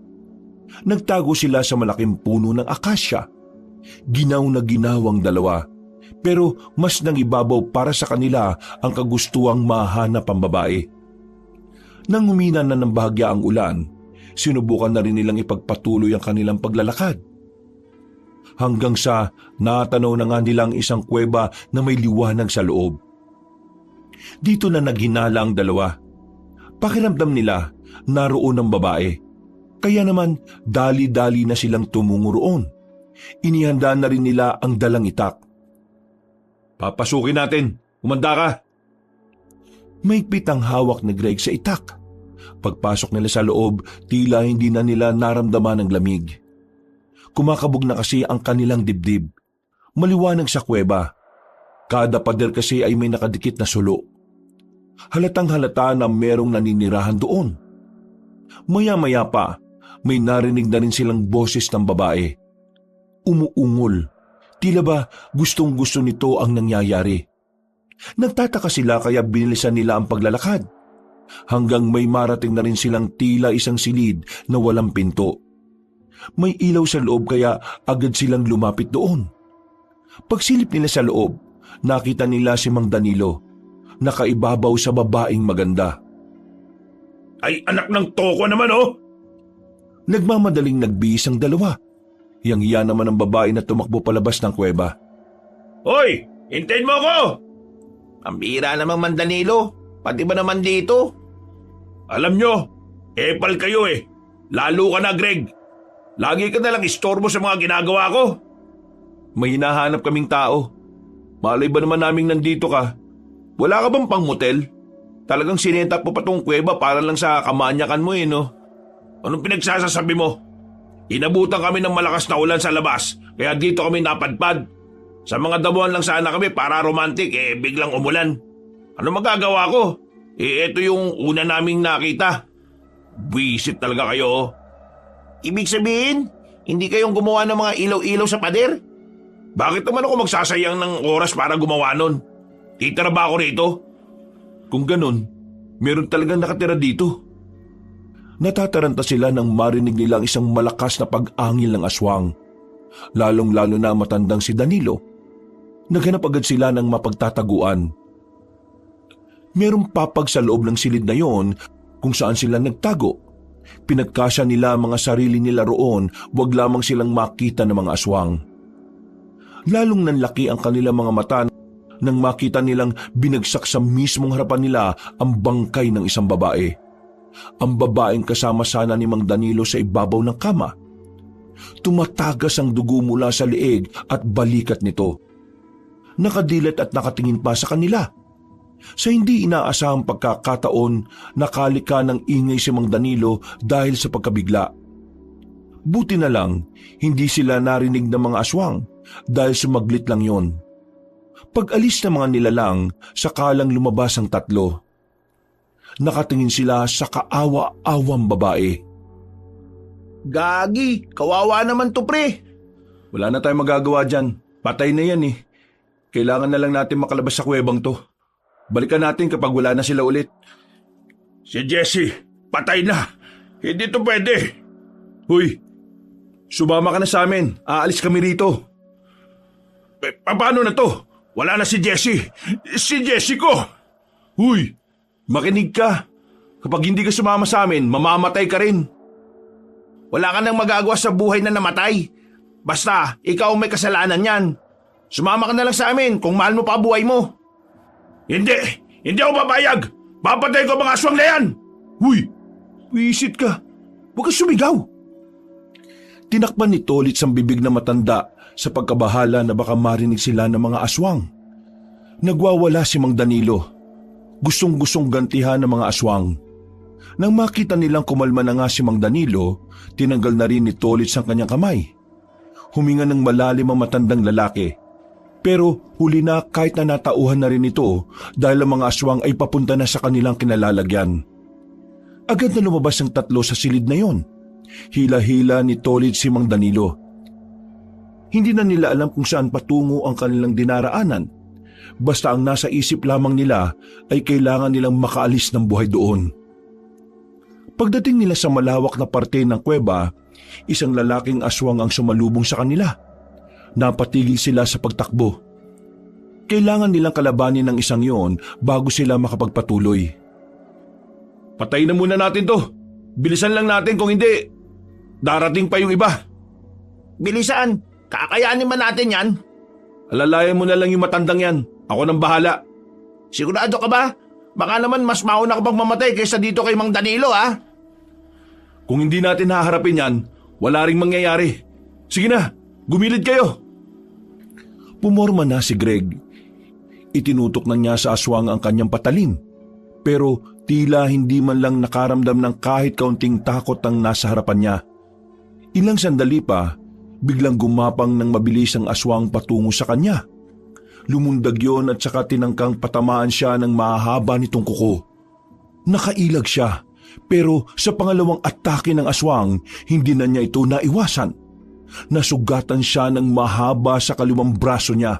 Nagtago sila sa malaking puno ng akasya. Ginaw na ginawang dalawa. Pero mas nangibabaw para sa kanila ang kagustuang mahanap ang babae. Nang humina na ng bahagya ang ulan, sinubukan na rin nilang ipagpatuloy ang kanilang paglalakad. Hanggang sa natanaw na nga nilang isang kuweba na may liwanag sa loob. Dito na naghinala ang dalawa. Pakiramdam nila naroon ang babae. Kaya naman dali-dali na silang tumungo roon. Inihanda na rin nila ang dalang itak. Papasukin natin. Umanda ka. Maigpit ang hawak ni Greg sa itak. Pagpasok nila sa loob, tila hindi na nila naramdaman ang lamig. Kumakabog na kasi ang kanilang dibdib. Maliwanag sa kuweba. Kada pader kasi ay may nakadikit na sulo. Halatang halata na merong naninirahan doon. Maya-maya pa, may narinig na rin silang boses ng babae. Umuungol. Tila ba gustong-gusto nito ang nangyayari. Nagtataka sila kaya binilisan nila ang paglalakad. Hanggang may marating na rin silang tila isang silid na walang pinto. May ilaw sa loob kaya agad silang lumapit doon. Pagsilip nila sa loob, nakita nila si Mang Danilo, nakaibabaw sa babaeng maganda. Ay anak ng toko naman oh! Nagmamadaling nagbihis ang dalawa. Hiyang-hiya naman ang babae na tumakbo palabas ng kuweba. Hoy! Hintayin mo ako! Ang bira namang Mandanilo. Pati ba naman dito? Alam nyo, epal kayo eh. Lalo ka na, Greg. Lagi ka nalang istorbo sa mga ginagawa ko. May hinahanap kaming tao. Malay ba naman naming nandito ka? Wala ka bang pang motel? Talagang sinetap mo pa tong kuweba para lang sa kamanyakan mo no? Anong pinagsasasabi mo? Inabutan kami ng malakas na ulan sa labas, kaya dito kami napadpad. Sa mga damuhan lang sana kami para romantic, biglang umulan. Ano magagawa ko? Eto yung una naming nakita. Buisit talaga kayo. Ibig sabihin, hindi kayong gumawa ng mga ilaw-ilaw sa pader? Bakit naman ako magsasayang ng oras para gumawa nun? Titira ba ako rito? Kung ganun, meron talagang nakatira dito. Natataranta sila nang marinig nila ang isang malakas na pag-angil ng aswang. Lalong-lalo na ang matandang si Danilo. Naghanap agad sila ng mapagtataguan. Merong papag sa loob ng silid na yon kung saan sila nagtago. Pinagkasya nila ang mga sarili nila roon, wag lamang silang makita ng mga aswang. Lalong nanlaki ang kanilang mga mata nang makita nilang binagsak sa mismong harapan nila ang bangkay ng isang babae. Ang babaeng kasama sana ni Mang Danilo sa ibabaw ng kama. Tumatagas ang dugo mula sa leeg at balikat nito. Nakadilat at nakatingin pa sa kanila. Sa hindi inaasahang pagkakataon, nakalika ng ingay si Mang Danilo dahil sa pagkabigla. Buti na lang, hindi sila narinig ng mga aswang dahil sumaglit lang yon. Pag-alis ng mga nilalang, sakalang lumabas ang tatlo. Nakatingin sila sa kaawa-awang babae. Gagi, kawawa naman to pre. Wala na tayong magagawa dyan. Patay na yan eh. Kailangan na lang natin makalabas sa kuwebang to. Balikan natin kapag wala na sila ulit. Si Jessie, patay na. Hindi to pwede. Huy, sumama ka na sa amin. Aalis kami rito. Paano na to? Wala na si Jessie. Si Jessie ko. Huy, makinig ka. Kapag hindi ka sumama sa amin, mamamatay ka rin. Wala ka nang magagawa sa buhay na namatay. Basta, ikaw may kasalanan yan. Sumama ka na lang sa amin kung mahal mo pa buhay mo. Hindi ako papayag. Papatay ko mga aswang na yan. Huy, wisit ka. Huwag kang sumigaw. Tinakpan ni Tolits ang bibig na matanda sa pagkabahala na baka marinig sila ng mga aswang. Nagwawala si Mang Danilo. Gustong-gustong gantihan ng mga aswang. Nang makita nilang kumalma na nga si Mang Danilo, tinanggal na rin ni Tolits ang kanyang kamay. Huminga ng malalim ang matandang lalaki. Pero huli na kahit na natauhan na rin ito dahil ang mga aswang ay papunta na sa kanilang kinalalagyan. Agad na lumabas ang tatlo sa silid na yon. Hila-hila ni Tolits si Mang Danilo. Hindi na nila alam kung saan patungo ang kanilang dinaraanan. Basta ang nasa isip lamang nila ay kailangan nilang makaalis ng buhay doon. Pagdating nila sa malawak na parte ng kuweba, isang lalaking aswang ang sumalubong sa kanila. Napatigil sila sa pagtakbo. Kailangan nilang kalabanin ng isang yon bago sila makapagpatuloy. Patayin na muna natin to. Bilisan lang natin kung hindi. Darating pa yung iba. Bilisan? Kakayanin man natin yan? Alalayan mo na lang yung matandang yan. Ako nang bahala. Sigurado ka ba? Baka naman mas mauna ka pang mamatay kaysa dito kay Mang Danilo Kung hindi natin haharapin yan, wala ring mangyayari. Sige na, gumilid kayo. Pumorma na si Greg. Itinutok na niya sa aswang ang kanyang patalim. Pero tila hindi man lang nakaramdam ng kahit kaunting takot ang nasa harapan niya. Ilang sandali pa, biglang gumapang ng mabilis ang aswang patungo sa kanya. Lumundag yon at saka tinangkang patamaan siya ng mahahaba nitong kuko. Nakailag siya, pero sa pangalawang atake ng aswang, hindi na niya ito naiwasan. Nasugatan siya ng mahaba sa kaliwang braso niya.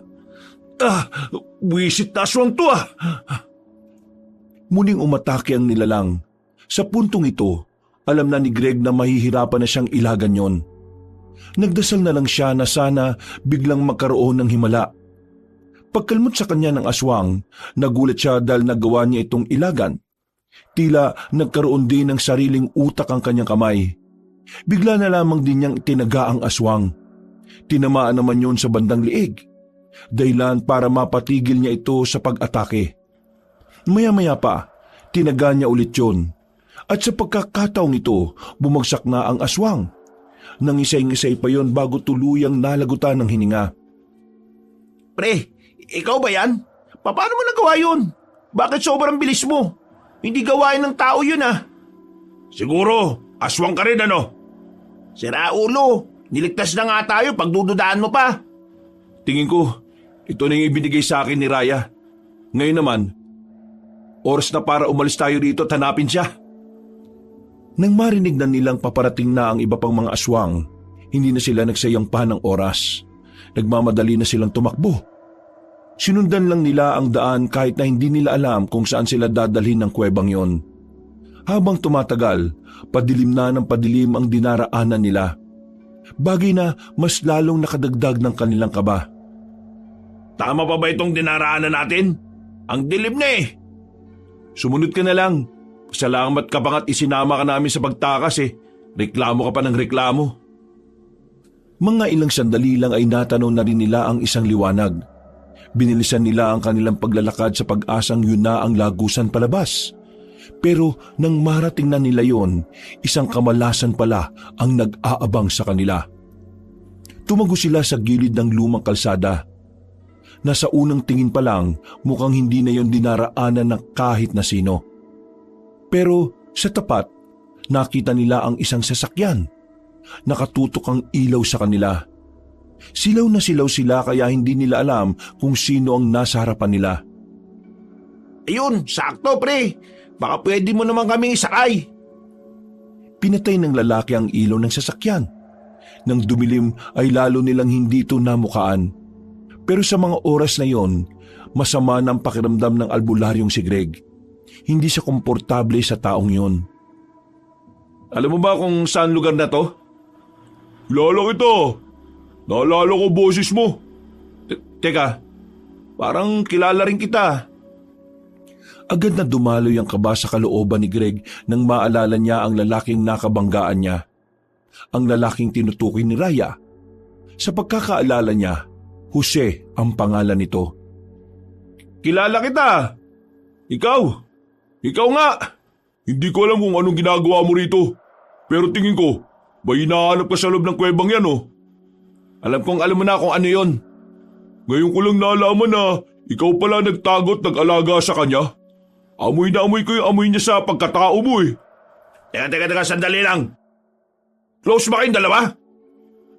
Wisit na aswang to Muling umatake ang nilalang. Sa puntong ito, alam na ni Greg na mahihirapan na siyang ilagan yon. Nagdasal na lang siya na sana biglang magkaroon ng himala. Pagkalmot sa kanya ng aswang, nagulat siya dahil nagawa niya itong ilagan. Tila nagkaroon din ng sariling utak ang kanyang kamay. Bigla na lamang din niyang itinaga ang aswang. tinamaan naman yon sa bandang liig, dahilan para mapatigil niya ito sa pag-atake. Maya-maya pa, tinaga niya ulit yon, at sa pagkakataong ito, bumagsak na ang aswang. Nangisay-ngisay pa yon bago tuluyang nalagutan ng hininga. Pre, ikaw ba yan? Paano mo nagawa yun? Bakit sobrang bilis mo? Hindi gawain ng tao yun ah. Siguro, aswang ka rin ano? Sira ulo, niligtas na nga tayo pagdududaan mo pa. Tingin ko, ito na yung ibinigay sa akin ni Raya. Ngayon naman, oras na para umalis tayo rito at hanapin siya. Nang marinig na nilang paparating na ang iba pang mga aswang, hindi na sila nagsayang pa ng oras. Nagmamadali na silang tumakbo. Sinundan lang nila ang daan kahit na hindi nila alam kung saan sila dadalhin ng kuwebang yon. Habang tumatagal, padilim na ng padilim ang dinaraanan nila. Bagay na mas lalong nakadagdag ng kanilang kaba. Tama pa ba itong dinaraanan natin? Ang dilim na eh. Sumunod ka na lang. Salamat ka pa nga't isinama ka namin sa pagtakas eh. Reklamo ka pa ng reklamo. Mga ilang sandali lang ay natanaw na rin nila ang isang liwanag. Binilisan nila ang kanilang paglalakad sa pag-asang yun na ang lagusan palabas. Pero nang marating na nila yon, isang kamalasan pala ang nag-aabang sa kanila. Tumago sila sa gilid ng lumang kalsada. Nasa unang tingin pa lang, mukhang hindi na yon dinaraanan ng kahit na sino. Pero sa tapat, nakita nila ang isang sasakyan. Nakatutok ang ilaw sa kanila. Silaw na silaw sila kaya hindi nila alam kung sino ang nasa harapan nila. Ayun, sakto pre. Baka pwede mo naman kaming isakay. Pinatay ng lalaki ang ilaw ng sasakyan. Nang dumilim ay lalo nilang hindi ito namukaan. Pero sa mga oras na yon, masama na ang pakiramdam ng albularyong si Greg. Hindi siya komportable sa taong yon. Alam mo ba kung saan lugar na to? Kilala kita. Naalala ko boses mo. Teka, parang kilala rin kita. Agad na dumaloy ang kaba sa kalooban ni Greg nang maalala niya ang lalaking nakabanggaan niya. Ang lalaking tinutukoy ni Raya. Sa pagkakaalala niya, Jose ang pangalan nito. Kilala kita. Ikaw. Ikaw nga. Hindi ko alam kung anong ginagawa mo rito. Pero tingin ko, may hinahanap ka sa loob ng kuwebang yan oh. Alam kong alam mo na kung ano yon. Ngayon ko lang nalaman na ikaw pala nagtagot nag-alaga sa kanya. Amoy na amoy ko yung amoy niya sa pagkatao mo eh. Teka, sandali lang. Close ba kayong dalawa?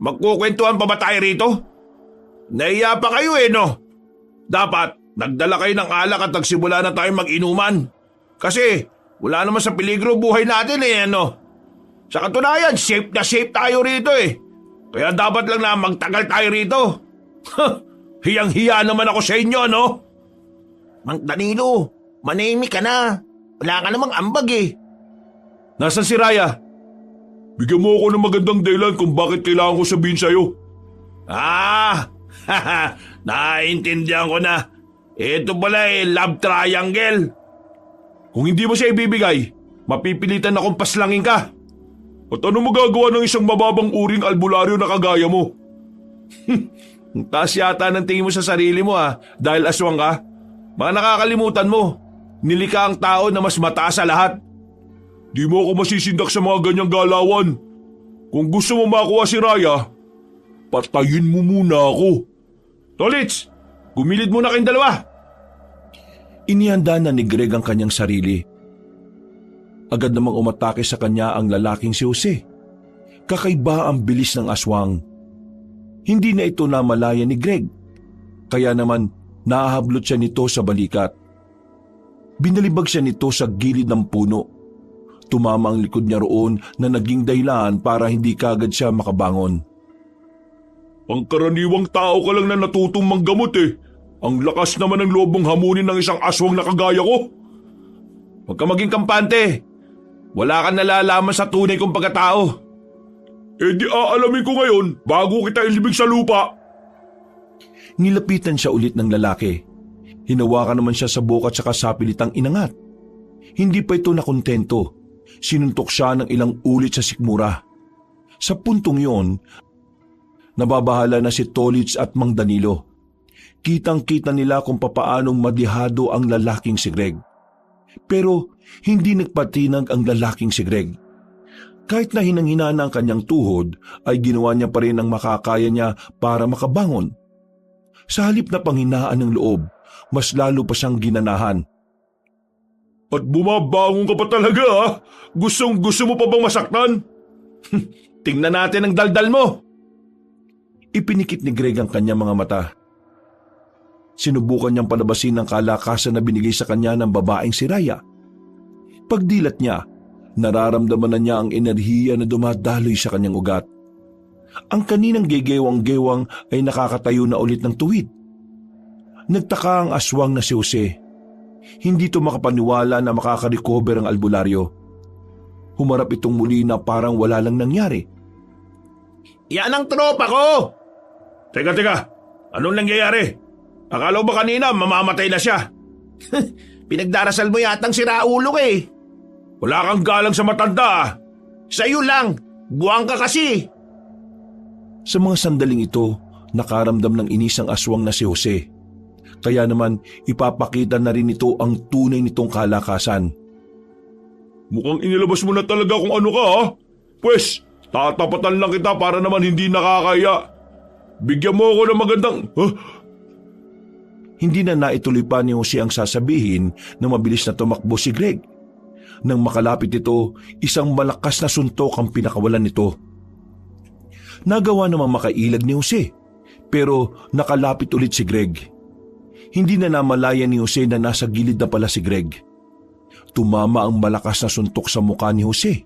Magkukwentuhan pa ba tayo rito? Nahiya pa kayo eh no? Dapat nagdala kayo ng alak at nagsimula na tayong mag-inuman. Kasi wala naman sa peligro buhay natin eh ano. Sa katunayan, safe na safe tayo rito eh. Kaya dapat lang na magtagal tayo rito. Hiyang-hiya naman ako sa inyo, no? Mang Danilo, manahimik ka na. Wala ka namang ambag eh. Nasaan si Raya? Bigyan mo ako ng magandang dahilan kung bakit kailangan ko sabihin sa'yo. Naiintindihan ko na. Ito pala love triangle. Kung hindi mo siya ibibigay, mapipilitan akong paslangin ka. At ano magagawa ng isang mababang uring albularyo na kagaya mo? Taas yata ng tingin mo sa sarili mo dahil aswang ka. Baka nakakalimutan mo, nilikha ang tao na mas mataas sa lahat. Di mo ako masisindak sa mga ganyang galawan. Kung gusto mo makuha si Raya, patayin mo muna ako. Tolits, gumilid muna kayong dalawa. Inihanda na ni Greg ang kanyang sarili. Agad namang umatake sa kanya ang lalaking si Jose. Kakaiba ang bilis ng aswang. Hindi na ito namalaya ni Greg. Kaya naman nahahablot siya nito sa balikat. Binalibag siya nito sa gilid ng puno. Tumama ang likod niya roon na naging dahilan para hindi kagad siya makabangon. Pangkaraniwang tao ka lang na natutong manggamot eh. Ang lakas naman ng loob mong hamunin ng isang aswang na kagaya ko. Huwag ka maging kampante. Wala kang nalalaman sa tunay kong pagkatao. Eh di aalamin ko ngayon bago kita ilibing sa lupa. Nilapitan siya ulit ng lalaki. Hinawakan naman siya sa buka at saka sapilitang inangat. Hindi pa ito nakontento. Sinuntok siya ng ilang ulit sa sikmura. Sa puntong yon, Nababahala na si Tolits at Mang Danilo. Kitang-kita nila kung papaanong madihado ang lalaking si Greg. Pero hindi nagpatinag ang lalaking si Greg. Kahit na hinang-hina na ang kanyang tuhod, ay ginawa niya pa rin ang makakaya niya para makabangon. Sa halip na panghinaan ng loob, mas lalo pa siyang ginanahan. At bumabangon ka pa talaga, ha? Gusto mo pa bang masaktan? Tingnan natin ang daldal mo! Ipinikit ni Greg ang kanyang mga mata. Sinubukan niyang palabasin ang kalakasan na binigay sa kanya ng babaeng si Raya. Pagdilat niya, nararamdaman na niya ang enerhiya na dumadaloy sa kanyang ugat. Ang kaninang gegewang-gewang ay nakakatayo na ulit ng tuwid. Nagtaka ang aswang na si Jose. Hindi ito makapaniwala na makaka-recover ang albularyo. Humarap itong muli na parang wala lang nangyari. Yan ang tropa ko! Teka, anong nangyayari? Akala ba kanina mamamatay na siya? Pinagdarasal mo yatang si Raulo eh. Wala kang galang sa matanda ah. Sa'yo lang, buwang ka kasi. Sa mga sandaling ito, nakaramdam ng inis ang aswang na si Jose. Kaya naman ipapakita na rin ito ang tunay nitong kalakasan. Mukhang inilabas mo na talaga kung ano ka ha? Pwes, tatapatan lang kita para naman hindi nakakaya. Bigyan mo ako ng magandang... Hindi na naituloy pa ni Jose ang sasabihin na mabilis na tumakbo si Greg. Nang makalapit ito, isang malakas na suntok ang pinakawalan nito. Nagawa namang makailag ni Jose, pero nakalapit ulit si Greg. Hindi na namalaya ni Jose na nasa gilid na pala si Greg. Tumama ang malakas na suntok sa mukha ni Jose.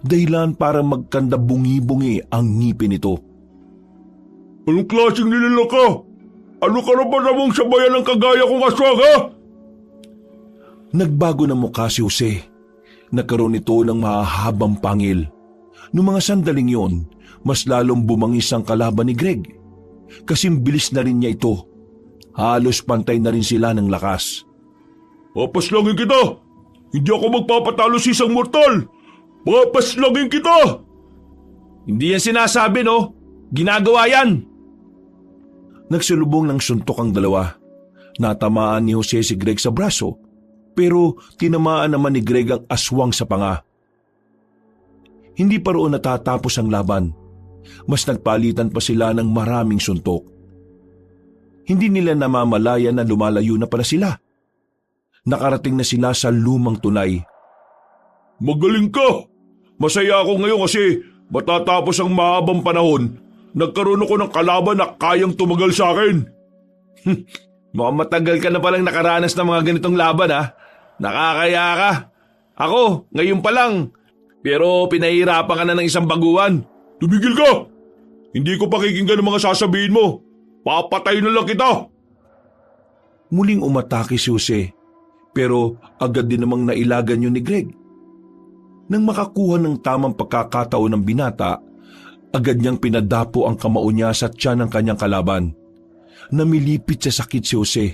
Dahilan para magkanda bungi-bungi ang ngipin nito. Anong klaseng nilala ka? Ano ka na ba namang sabayan ng kagaya kong aswang ha? Nagbago na mukha si Jose. Nagkaroon ito ng mahahabang pangil. Noong mga sandaling yon, mas lalong bumangis ang kalaban ni Greg. Kasing bilis na rin niya ito. Halos pantay na rin sila ng lakas. Papaslangin kita! Hindi ako magpapatalo sa isang mortal! Papaslangin kita! Hindi yan sinasabi no? Ginagawa yan! Nagsulubong ng suntok ang dalawa. Natamaan ni Jose si Greg sa braso, pero tinamaan naman ni Greg ang aswang sa panga. Hindi pa roon natatapos ang laban. Mas nagpalitan pa sila ng maraming suntok. Hindi nila namamalaya na lumalayo na pala sila. Nakarating na sila sa lumang tunay. Magaling ka! Masaya ako ngayon kasi matatapos ang mahabang panahon. Nagkaroon ako ng kalaban na kayang tumagal sa akin. Mukhang matagal ka na palang nakaranas ng mga ganitong laban ha. Nakakaya ka. Ako, ngayon pa lang. Pero pinahirapan ka na ng isang baguhan. Tumigil ka! Hindi ko pakikinggan ang mga sasabihin mo. Papatay na lang kita! Muling umatake si Jose, pero agad din namang nailagan yun ni Greg. Nang makakuha ng tamang pagkakataon ng binata, agad niyang pinadapo ang kamao niya sa tiyan ng kanyang kalaban. Namilipit sa sakit si Jose.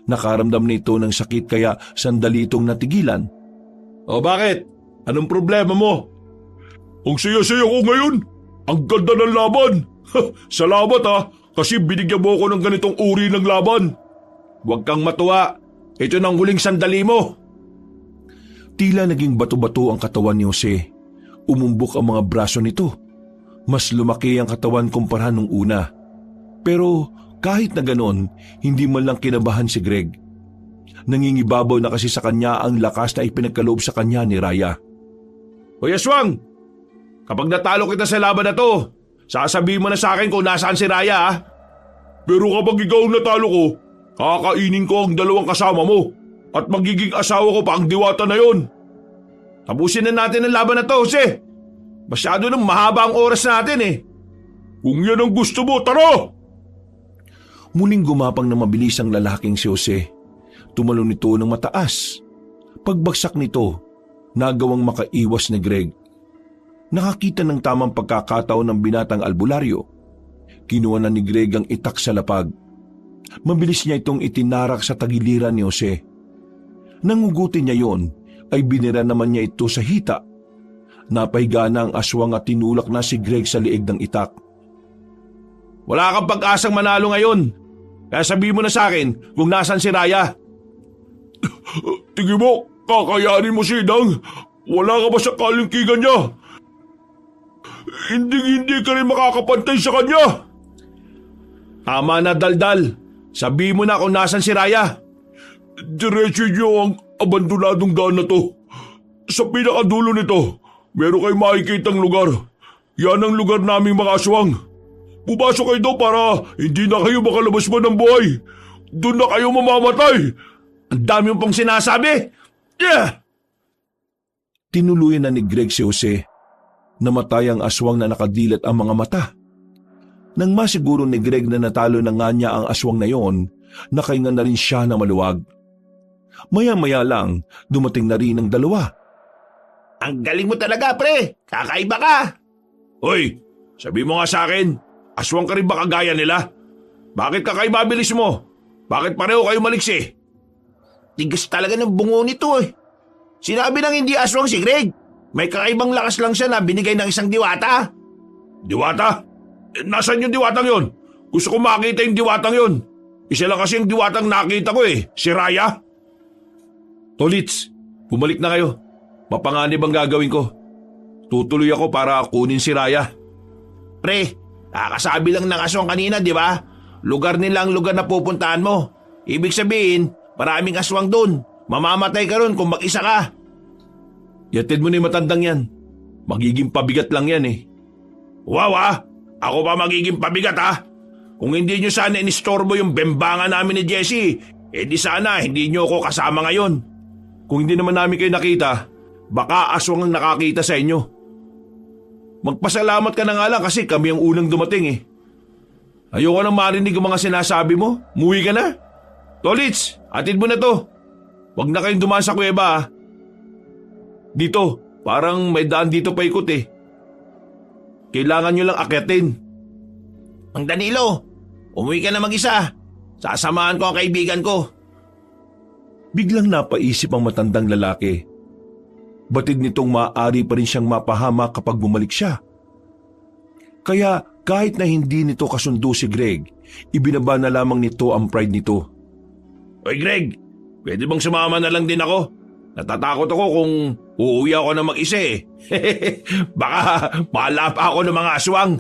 Nakaramdam na ito ng sakit kaya sandali itong natigilan. O bakit? Anong problema mo? Ang saya-saya ko ngayon. Ang ganda ng laban. Salamat ha, kasi binigyan mo ako ng ganitong uri ng laban. Huwag kang matuwa. Ito na ang huling sandali mo. Tila naging bato-bato ang katawan ni Jose. Umumbok ang mga braso nito. Mas lumaki ang katawan kumpara nung una. Pero kahit na ganon, hindi man lang kinabahan si Greg. Nangingibabaw na kasi sa kanya ang lakas na ipinagkaloob sa kanya ni Raya. Hoy aswang! Kapag natalo kita sa laban na to, sasabihin mo na sa akin kung nasaan si Raya ha? Pero kapag ikaw ang natalo ko, kakainin ko ang dalawang kasama mo at magiging asawa ko pa ang diwata na yon. Tapusin na natin ang laban na to, Jose. Masyado nang mahaba ang oras natin eh. Kung yan ang gusto mo, tara! Muling gumapang na mabilis ang lalaking si Jose. Tumalon nito ng mataas. Pagbagsak nito, nagawang makaiwas ni Greg. Nakakita ng tamang pagkakataon ng binatang albularyo. Kinuha na ni Greg ang itak sa lapag. Mabilis niya itong itinarak sa tagiliran ni Jose. Nangugutin niya yon, ay binira naman niya ito sa hita. Napahiga na ang aswang at tinulak na si Greg sa liig ng itak. Wala kang pag-asang manalo ngayon. Kaya sabihin mo na sa akin kung nasan si Raya. Tingin mo, kakayanin mo si Inang? Wala ka ba sa kalingkigan niya? Hindi ka rin makakapantay sa kanya. Tama na, Daldal. Sabihin mo na kung nasan si Raya. Diretso niyo ang abandonadong daan na to. Sa pinakadulo nito, meron kayong makikitang lugar. Yan ang lugar naming mga aswang. Pumasok kayo doon para hindi na kayo makalabas pa ng buhay. Doon na kayo mamamatay. Ang dami mo pang sinasabi. Yeah! Tinuluyan na ni Greg si Jose. Namatay ang aswang na nakadilat ang mga mata. Nang masiguro ni Greg na natalo na nga niya ang aswang na yon, nakahinga na rin siya na maluwag. Maya-maya lang, dumating na rin ang dalawa. Ang galing mo talaga, pre. Kakaiba ka. Hoy, sabi mo nga sa akin, aswang ka rin ba kagaya nila? Bakit kakaiba bilis mo? Bakit pareho kayo maliksi? Tigas talaga ng bungo nito eh. Sinabi nang hindi aswang si Greg. May kakaibang lakas lang siya na binigay ng isang diwata. Diwata? Nasaan yung diwatang yon? Gusto ko makita yung diwatang yon. Isa lang kasi yung diwatang nakita ko eh, si Raya. Tolits, bumalik na kayo. Mapanganib ang gagawin ko. Tutuloy ako para kunin si Raya. Pre, kakasabi lang ng aswang kanina, di ba? Lugar nila ang lugar na pupuntahan mo. Ibig sabihin, maraming aswang doon. Mamamatay ka ron kung mag-isa ka. Yatid mo na yung matandang yan. Magiging pabigat lang yan eh. Wow ah! Ako pa magiging pabigat ah! Kung hindi nyo sana inistorbo yung bembangan namin ni Jessie, di sana hindi nyo ako kasama ngayon. Kung hindi naman namin kayo nakita, baka aswang ang nakakita sa inyo. Magpasalamat ka na nga lang kasi kami ang unang dumating eh. Ayoko nang marinig ang mga sinasabi mo. Muwi ka na. Tolits, atid mo na to. Huwag na kayong dumaan sa kuweba ah. Dito, parang may daan dito pa ikot eh. Kailangan nyo lang akyatin. Ang Danilo, umuwi ka na mag-isa. Sasamahan ko ang kaibigan ko. Biglang napaisip ang matandang lalaki. Batid nitong maaari pa rin siyang mapahama kapag bumalik siya. Kaya kahit na hindi nito kasundo si Greg, ibinaba na lamang nito ang pride nito. Hoy Greg, pwede bang sumama na lang din ako? Natatakot ako kung uuwi ako na mag-isa eh. Baka mahala pa ako ng mga aswang.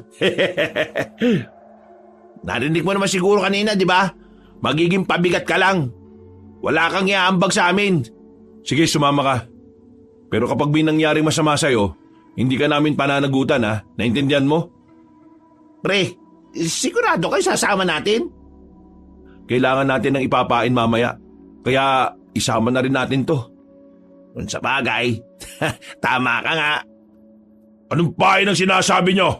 Narinig mo naman siguro kanina, di ba? Magiging pabigat ka lang. Wala kang iaambag sa amin. Sige, sumama ka. Pero kapag may nangyaring masama sa'yo, hindi ka namin pananagutan ha? Naintindihan mo? Pre, sigurado kayo sasama natin? Kailangan natin ng ipapain mamaya. Kaya isama na rin natin to. Kung sa bagay, tama ka nga. Anong pain ang sinasabi nyo?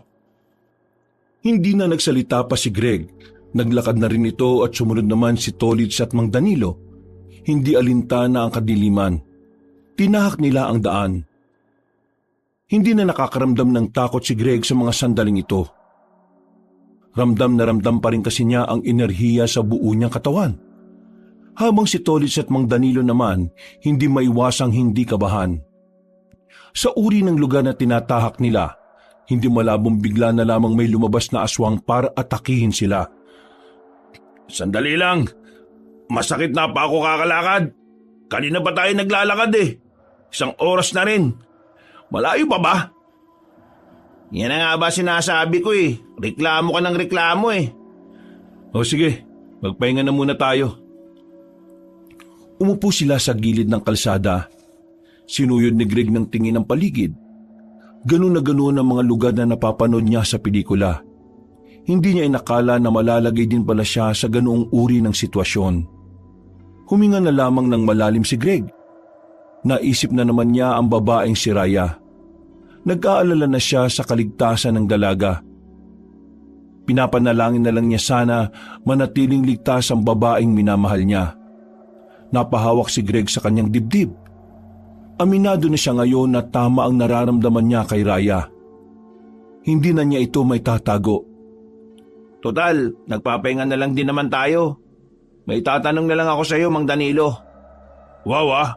Hindi na nagsalita pa si Greg. Naglakad na rin ito at sumunod naman si Tolits at Mang Danilo. Hindi alintana ang kadiliman. Tinahak nila ang daan. Hindi na nakakaramdam ng takot si Greg sa mga sandaling ito. Ramdam na ramdam pa rin kasi niya ang enerhiya sa buo niyang katawan. Habang si Tolits at Mang Danilo naman, hindi maiwasang hindi kabahan. Sa uri ng lugar na tinatahak nila, hindi malabong bigla na lamang may lumabas na aswang para atakihin sila. Sandali lang, masakit na pa ako kakalakad. Kanina pa tayo naglalakad eh. 1 oras na rin. Malayo pa ba? Yan na nga ba sinasabi ko eh. Reklamo ka ng reklamo eh. O sige, magpahinga na muna tayo. Umupo sila sa gilid ng kalsada. Sinuyod ni Greg ng tingin ang paligid. Ganun na ganun ang mga lugar na napapanood niya sa pelikula. Hindi niya inakala na malalagay din pala siya sa ganoong uri ng sitwasyon. Huminga na lamang ng malalim si Greg. Naisip na naman niya ang babaeng si Raya. Nag-aalala na siya sa kaligtasan ng dalaga. Pinapanalangin na lang niya sana manatiling ligtas ang babaeng minamahal niya. Napahawak si Greg sa kanyang dibdib. Aminado na siya ngayon na tama ang nararamdaman niya kay Raya. Hindi na niya ito may tatago. Total, nagpapahinga na lang din naman tayo. May tatanong na lang ako sa iyo, Mang Danilo. Wow ah,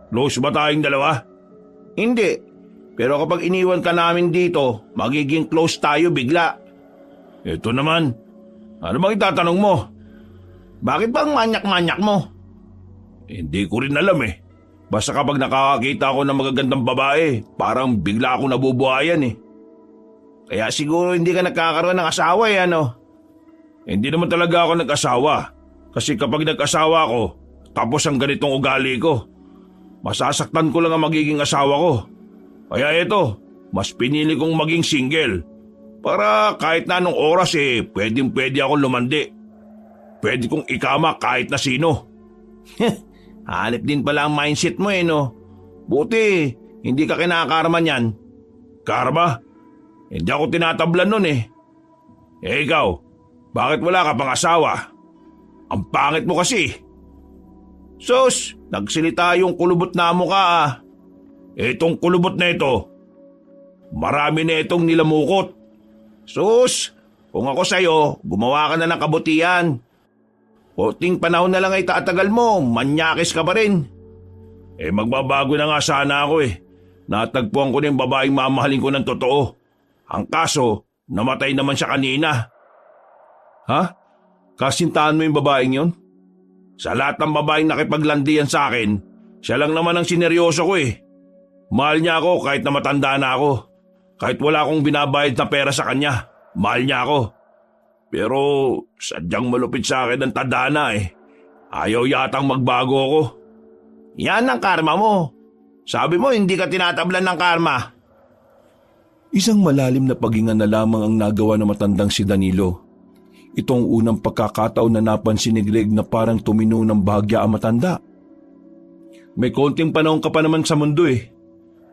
close ba tayong dalawa? Hindi, pero kapag iniwan ka namin dito, magiging close tayo bigla. Ito naman, Ano bang itatanong mo? Bakit ba ang manyak-manyak mo? Hindi ko rin alam eh. Basta kapag nakakakita ako ng magagandang babae, parang bigla ako nabubuhayan eh. Kaya siguro hindi ka nagkakaroon ng asawa eh, ano? Hindi naman talaga ako nag-asawa. Kasi kapag nag-asawa ako, tapos ang ganitong ugali ko, masasaktan ko lang ang magiging asawa ko. Kaya ito, mas pinili kong maging single. Para kahit na anong oras pwedeng-pwede akong lumandi. Pwede kong ikama kahit na sino. Hanip din pala ang mindset mo no? Buti, hindi ka kinakarma niyan. Karma? Hindi ako tinatablan nun ikaw, bakit wala ka pang asawa? Ang pangit mo kasi. Sus, nagsilita yung kulubot na mukha Itong kulubot na ito, marami na itong nilamukot. Sus, kung ako sa'yo, gumawa ka na ng kabutihan. Konting panahon na lang ay tatagal mo, manyakis ka pa rin. Magbabago na nga sana ako Natagpuan ko na yung babaeng mamahalin ko ng totoo. Ang kaso, namatay naman siya kanina. Ha? Kasintahan mo yung babaeng yun? Sa lahat ng babaeng nakipaglandian sa akin, siya lang naman ang sineryoso ko Mahal niya ako kahit na matanda na ako. Kahit wala akong binabayad na pera sa kanya, mahal niya ako. Pero sadyang malupit sa akin ang tadhana Ayaw yatang magbago ako. Yan ang karma mo. Sabi mo hindi ka tinatablan ng karma. Isang malalim na paghinga na lamang ang nagawa ng matandang si Danilo. Itong unang pagkakataon na napansin ni Greg na parang tumino ng bahagya ang matanda. May konting panahon ka pa naman sa mundo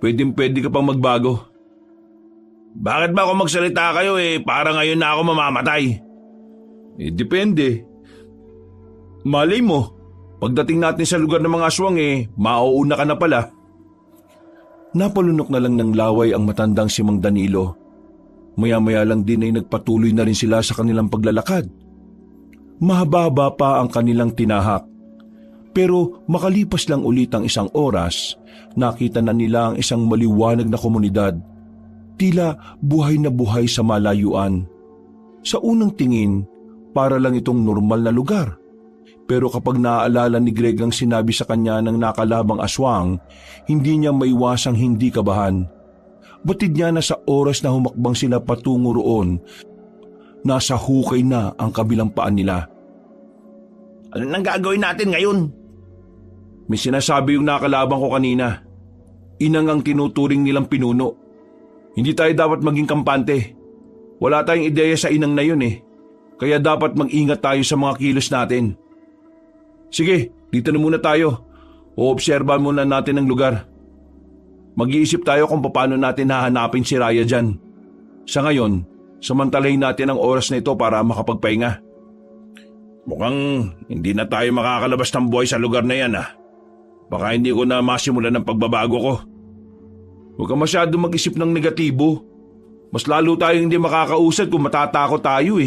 Pwedeng-pwede ka pang magbago. Bakit ba kung magsalita kayo para ngayon na ako mamamatay? Depende. Malay mo, pagdating natin sa lugar ng mga aswang mauuna ka na pala. Napalunok na lang ng laway ang matandang si Mang Danilo. Maya-maya lang din ay nagpatuloy na rin sila sa kanilang paglalakad. Mahaba pa ang kanilang tinahak. Pero makalipas lang ulit ang isang oras, nakita na nila ang isang maliwanag na komunidad. Tila buhay na buhay sa malayuan. Sa unang tingin, para lang itong normal na lugar. Pero kapag naaalala ni Greg ang sinabi sa kanya ng nakalabang aswang, hindi niya maiwasang hindi kabahan. Batid niya na sa oras na humakbang sila patungo roon, nasa hukay na ang kabilang paan nila. Ano nang gagawin natin ngayon? May sinasabi yung nakalabang ko kanina. Inang ang tinuturing nilang pinuno. Hindi tayo dapat maging kampante. Wala tayong ideya sa inang na yun Kaya dapat mag-ingat tayo sa mga kilos natin. Sige, dito na muna tayo. Oobserbahan muna natin ang lugar. Mag-iisip tayo kung paano natin hahanapin si Raya dyan. Sa ngayon, samantalahin natin ang oras na ito para makapagpahinga. Mukhang hindi na tayo makakalabas ng buhay sa lugar na yan Baka hindi ko na masimulan ng pagbabago ko. Huwag ka masyado mag-isip ng negatibo. Mas lalo tayong hindi makakausad kung matatakot tayo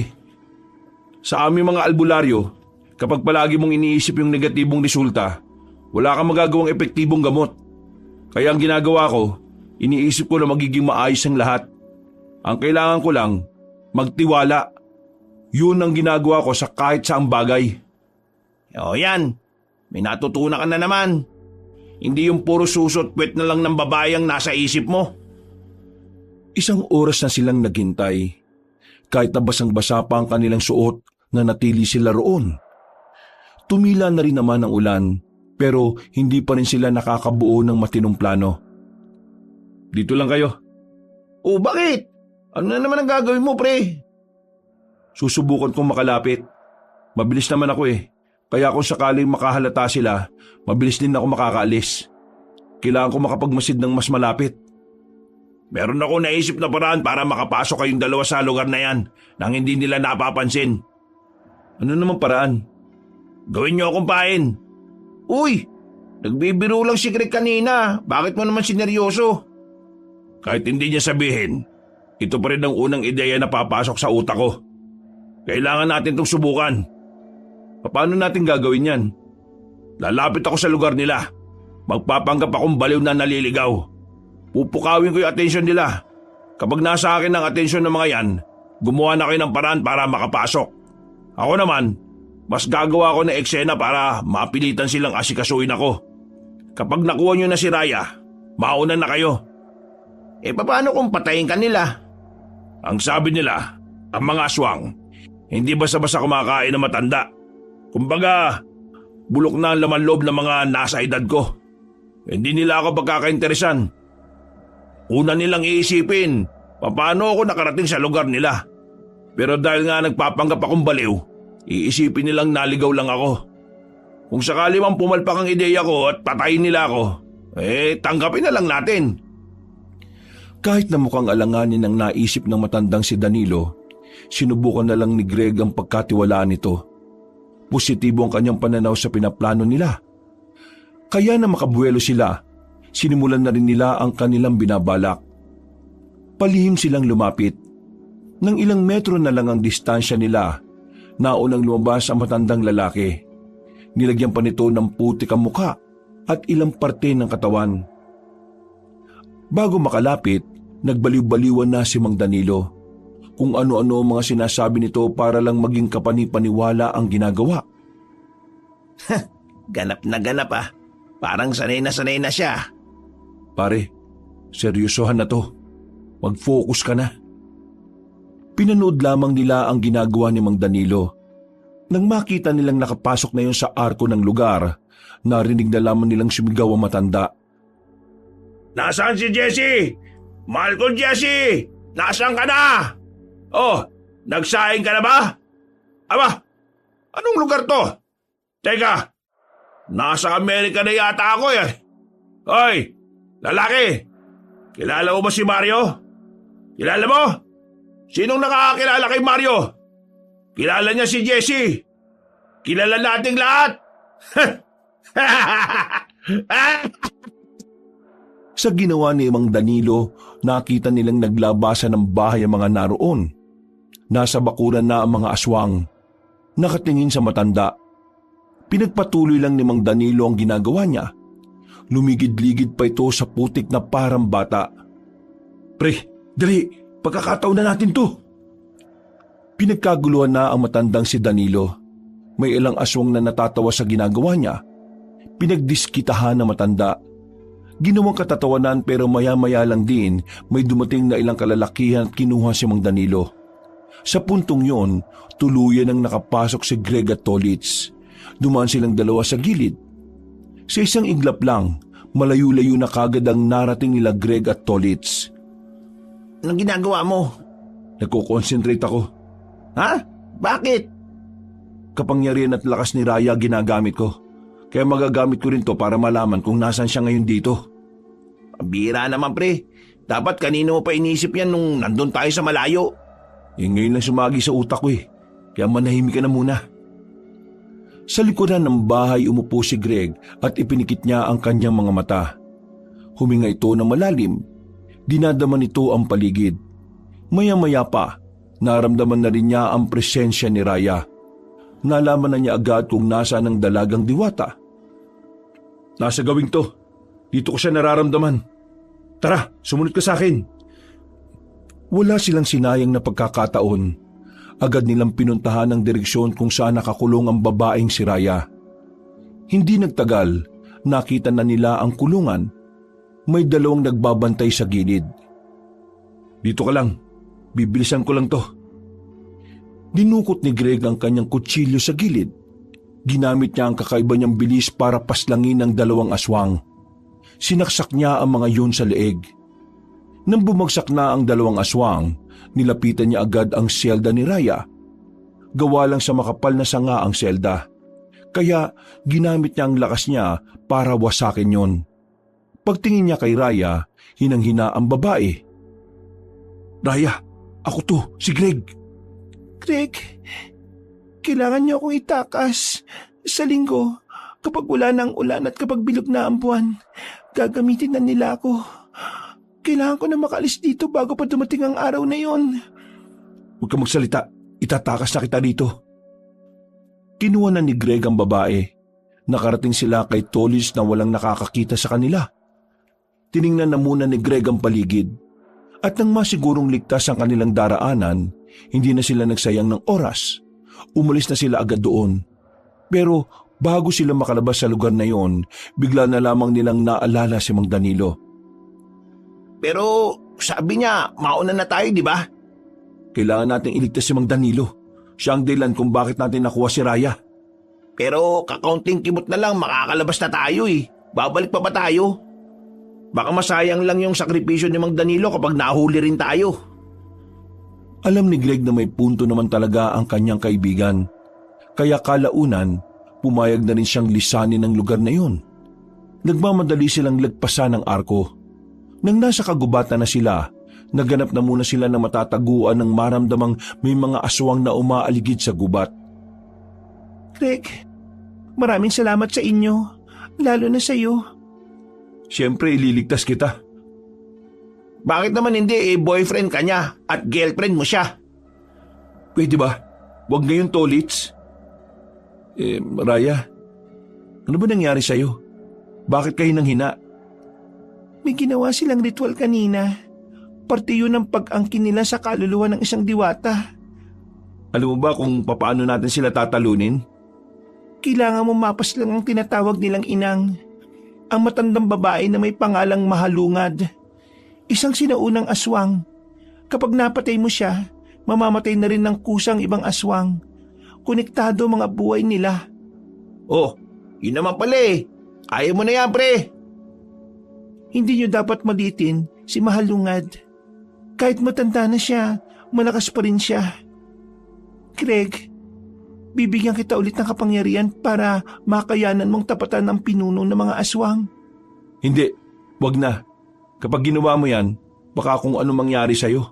Sa aming mga albularyo, kapag palagi mong iniisip yung negatibong resulta, wala kang magagawang epektibong gamot. Kaya ang ginagawa ko, iniisip ko na magiging maayos ang lahat. Ang kailangan ko lang, magtiwala. Yun ang ginagawa ko sa kahit saang bagay. O yan, may natutunan ka na naman. Hindi yung puro susot puwet na lang ng babae ang nasa isip mo. Isang oras na silang naghintay. Kahit na basang-basa pa ang kanilang suot na natili sila roon. Tumila na rin naman ang ulan, pero hindi pa rin sila nakakabuo ng matinong plano. Dito lang kayo. O bakit? Ano na naman ang gagawin mo, pre? Susubukan kong makalapit. Mabilis naman ako Kaya kung sakaling makahalata sila, mabilis din ako makakaalis. Kailangan ko makapagmasid ng mas malapit. Meron ako naisip na paraan para makapasok kayong dalawa sa lugar na yan nang hindi nila napapansin. Ano namang paraan? Gawin niyo akong pain. Uy, nagbibiro lang si Greg kanina. Bakit mo naman sineryoso? Kahit hindi niya sabihin, ito pa rin ang unang ideya na papasok sa utak ko. Kailangan natin itong subukan. Paano natin gagawin yan? Lalapit ako sa lugar nila. Magpapanggap akong baliw na naliligaw. Pupukawin ko yung atensyon nila. Kapag nasa akin ang atensyon ng mga yan, gumawa na kayo ng paraan para makapasok. Ako naman, mas gagawa ko ng eksena para mapilitan silang asikasuin ako. Kapag nakuha nyo na si Raya, mauna na kayo. Paano kung patayin ka nila? Ang sabi nila, ang mga aswang, hindi basta-basta kumakain ng matanda. Kumbaga, bulok na ang laman loob ng mga nasa edad ko. Hindi nila ako pagkakainteresan. Una nilang iisipin, paano ako nakarating sa lugar nila. Pero dahil nga nagpapanggap akong baliw, iisipin nilang naligaw lang ako. Kung sakali mang pumalpak ang ideya ko at patayin nila ako, tanggapin na lang natin. Kahit na mukhang alanganin ang naisip ng matandang si Danilo, sinubukan na lang ni Greg ang pagkatiwalaan nito. Positibo ang kanyang pananaw sa pinaplano nila. Kaya na makabuelo sila, sinimulan na rin nila ang kanilang binabalak. Palihim silang lumapit. Nang ilang metro na lang ang distansya nila, naunang lumabas ang matandang lalaki. Nilagyan pa nito ng putik ang muka at ilang parte ng katawan. Bago makalapit, nagbaliw-baliwan na si Mang Danilo. Kung ano-ano ang mga sinasabi nito para lang maging kapani-paniwala ang ginagawa. Ganap na ganap ah. Parang sanay na siya. Pare, seryosohan na to. Mag-focus ka na. Pinanood lamang nila ang ginagawa ni Mang Danilo. Nang makita nilang nakapasok na yun sa arko ng lugar, narinig na lamang nilang sumigaw ang matanda. Nasaan si Jessie? Mahal ko Jessie! Nasaan ka na? Oh, nagsaing ka na ba? Aba, anong lugar to? Teka, nasa Amerika na yata ako eh. Hoy, lalaki! Kilala mo ba si Mario? Kilala mo? Sinong nakakakilala kay Mario? Kilala niya si Jessie. Kilala nating lahat. Sa ginawa ni Mang Danilo, nakita nilang naglabasan ng bahay ang mga naroon. Nasa bakuran na ang mga aswang. Nakatingin sa matanda. Pinagpatuloy lang ni Mang Danilo ang ginagawa niya. Lumigid-ligid pa ito sa putik na parang bata. Pre, dali, pagkakataon na natin to. Pinagkaguluhan na ang matandang si Danilo. May ilang aswang na natatawa sa ginagawa niya. Pinagdiskitahan ng matanda. Ginawang katatawanan pero maya-maya lang din may dumating na ilang kalalakihan at kinuha si Mang Danilo. Sa puntong yon, tuluyan ang nakapasok si Greg at Tolitz. Dumaan silang dalawa sa gilid. Sa isang iglap lang, malayo-layo na kagad ang narating nila Greg at Tolitz. Anong ginagawa mo? Nagko-concentrate ako. Ha? Bakit? Kapangyarihan at lakas ni Raya ginagamit ko. Kaya magagamit ko rin to para malaman kung nasan siya ngayon dito. Bira naman pre. Dapat kanino mo pa inisip yan nung nandun tayo sa malayo. Ngayon lang sumagi sa utak ko eh. Kaya manahimik ka na muna. Sa likuran ng bahay umupo si Greg at ipinikit niya ang kanyang mga mata. Huminga ito ng malalim. Dinadaman nito ang paligid. Maya-maya pa, naramdaman na rin niya ang presensya ni Raya. Nalaman na niya agad kung nasaan ang dalagang diwata. Nasa gawing to. Dito ko siya nararamdaman. Tara, sumunod ka sa akin. Wala silang sinayang na pagkakataon. Agad nilang pinuntahan ang direksyon kung saan nakakulong ang babaeng si Raya. Hindi nagtagal, nakita na nila ang kulungan. May dalawang nagbabantay sa gilid. Dito ka lang, bibilisan ko lang to. Dinukot ni Greg ang kanyang kutsilyo sa gilid. Ginamit niya ang kakaiba niyang bilis para paslangin ang dalawang aswang. Sinaksak niya ang mga yun sa leeg. Nang bumagsak na ang dalawang aswang, nilapitan niya agad ang selda ni Raya. Gawa lang sa makapal na sanga ang selda. Kaya ginamit niya ang lakas niya para wasakin yon. Pagtingin niya kay Raya, hinang-hina ang babae. Raya, ako to, si Greg. Greg, kailangan niyo akong itakas. Sa linggo, kapag wala na ang ulan at kapag bilog na ang buwan, gagamitin na nila ako. Kailangan ko na makaalis dito bago pa dumating ang araw na yon. Huwag ka magsalita, itatakas na kita dito. Kinuha na ni Greg ang babae. Nakarating sila kay Tolitz na walang nakakakita sa kanila. Tiningnan na muna ni Greg ang paligid. At nang masigurong ligtas ang kanilang daraanan, hindi na sila nagsayang ng oras. umalis na sila agad doon. Pero bago sila makalabas sa lugar na yon, bigla na lamang nilang naalala si Mang Danilo. Pero sabi niya, mauna na tayo, di ba? Kailangan nating iligtas si Mang Danilo. Siya ang dahilan kung bakit natin nakuha si Raya. Pero kakaunting kimot na lang, makakalabas na tayo eh. Babalik pa ba tayo? Baka masayang lang yung sakripisyo ni Mang Danilo kapag nahuli rin tayo. Alam ni Greg na may punto naman talaga ang kanyang kaibigan. Kaya kalaunan, pumayag na rin siyang lisanin ng lugar na yun. Nagmamadali silang lagpasan ng arko. Nang nasa kagubatan na sila, naganap na muna sila ng matataguan ng maramdamang may mga aswang na umaaligid sa gubat. Greg, maraming salamat sa inyo, lalo na sa iyo. Siyempre, ililigtas kita. Bakit naman hindi boyfriend ka niya at girlfriend mo siya? Pwede ba? Huwag ngayon, Tolits. Raya, ano ba nangyari sa'yo? Bakit kayo nang hina? May ginawa silang ritual kanina. Parte yun ng pag-angkin nila sa kaluluwa ng isang diwata. Alam mo ba kung paano natin sila tatalunin? Kailangan mo mapas lang ang tinatawag nilang inang. Ang matandang babae na may pangalang Mahalungad. Isang sinaunang aswang. Kapag napatay mo siya, mamamatay na rin ng kusang ibang aswang. Konektado mga buhay nila. Oh, yun naman pala eh. Ayaw mo na yan, pre. Hindi niyo dapat malitin si Mahalungad. Kahit matanda na siya, malakas pa rin siya. Greg, bibigyan kita ulit ng kapangyarihan para makayanan mong tapatan ang pinuno ng mga aswang. Hindi, wag na. Kapag ginawa mo yan, baka kung ano mangyari sa'yo.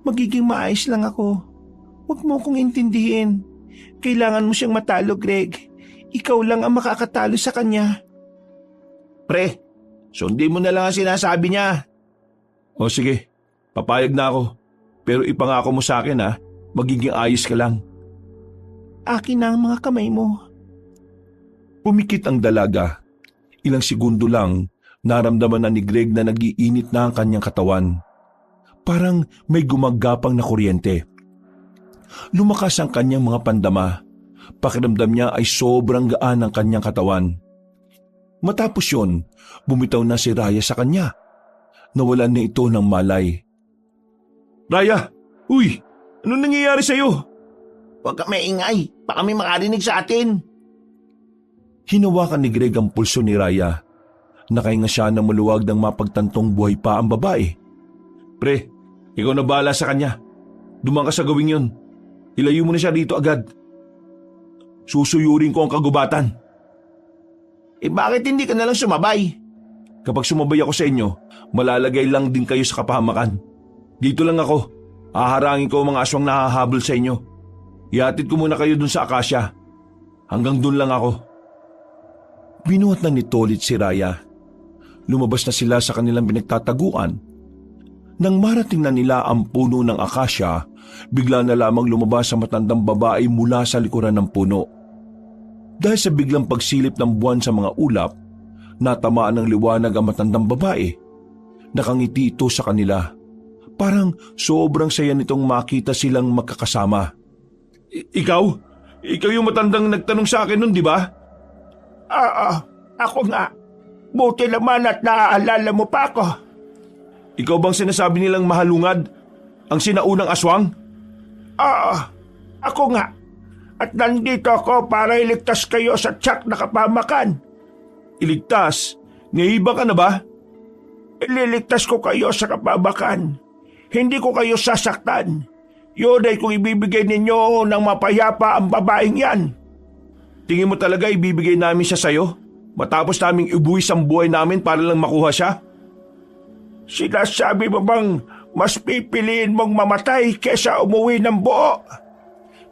Magiging maayos lang ako. Huwag mo kong intindihin. Kailangan mo siyang matalo, Greg. Ikaw lang ang makakatalo sa kanya. Pre, sundin mo na lang ang sinasabi niya. O sige, papayag na ako. Pero ipangako mo sa akin magiging ayos ka lang. Akin na ang mga kamay mo. Pumikit ang dalaga. Ilang segundo lang, naramdaman na ni Greg na nagiinit na ang kanyang katawan. Parang may gumagapang na kuryente. Lumakas ang kanyang mga pandama. Pakiramdam niya ay sobrang gaan ang kanyang katawan. Matapos yun, bumitaw na si Raya sa kanya. Nawalan na ito ng malay. Raya! Uy! Anong nangyayari sa'yo? Huwag ka maingay. Baka may makarinig sa atin. Hinawakan ni Greg ang pulso ni Raya. Nakahinga siya na maluwag ng mapagtantong buhay pa ang babae. Pre, ikaw na bahala sa kanya. Dumang ka sa gawing yun. Ilayo mo na siya dito agad. Susuyurin ko ang kagubatan. Bakit hindi ka nalang sumabay? Kapag sumabay ako sa inyo, malalagay lang din kayo sa kapahamakan. Dito lang ako. Haharangin ko ang mga aswang nahahabol sa inyo. Ihatid ko muna kayo dun sa akasya. Hanggang dun lang ako. Binuhat na ni Tolit si Raya. Lumabas na sila sa kanilang pinagtataguan. Nang marating na nila ang puno ng akasya, bigla na lamang lumabas ang matandang babae mula sa likuran ng puno. Dahil sa biglang pagsilip ng buwan sa mga ulap, natamaan ng liwanag ang matandang babae. Nakangiti ito sa kanila. Parang sobrang saya nitong makita silang magkakasama. Ikaw? Ikaw yung matandang nagtanong sa akin nun, di ba? Ako nga. Buti naman at naaalala mo pa ako. Ikaw bang sinasabi nilang Mahalungad? Ang sinaunang aswang? Ako nga. At nandito ako para iligtas kayo sa tiyak na kapamakan. Iligtas? Nahiba ka na ba? Ililigtas ko kayo sa kapamakan. Hindi ko kayo sasaktan. Yun ay kung ibibigay ninyo ng mapayapa ang babaeng yan. Tingin mo talaga ibibigay namin siya sa'yo? Matapos naming ibuwis ang buhay namin para lang makuha siya? Sinasabi mo bang mas pipiliin mong mamatay kaysa umuwi ng buo?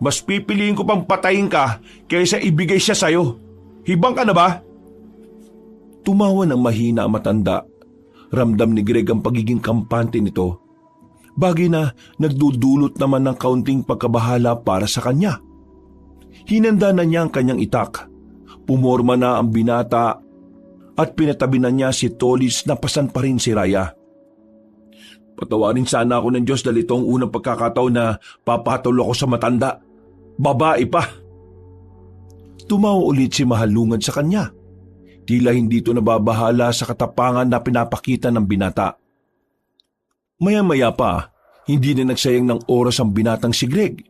Mas pipiliin ko pang patayin ka kaysa ibigay siya sa'yo. Hibang ka na ba? Tumawa ng mahina ang matanda. Ramdam ni Greg ang pagiging kampante nito. Bagay na nagdudulot naman ng kaunting pagkabahala para sa kanya. Hinanda na niya ang kanyang itak. Pumorma na ang binata at pinatabi na niya si Tolis na pasan pa rin si Raya. Patawarin sana ako ng Diyos dahil itong unang pagkakataon na papatol ako sa matanda. babae pa. Tumawa ulit si Mahalungad sa kanya. Tila hindi ito nababahala sa katapangan na pinapakita ng binata. Maya-maya pa, hindi na nagsayang ng oras ang binatang si Greg.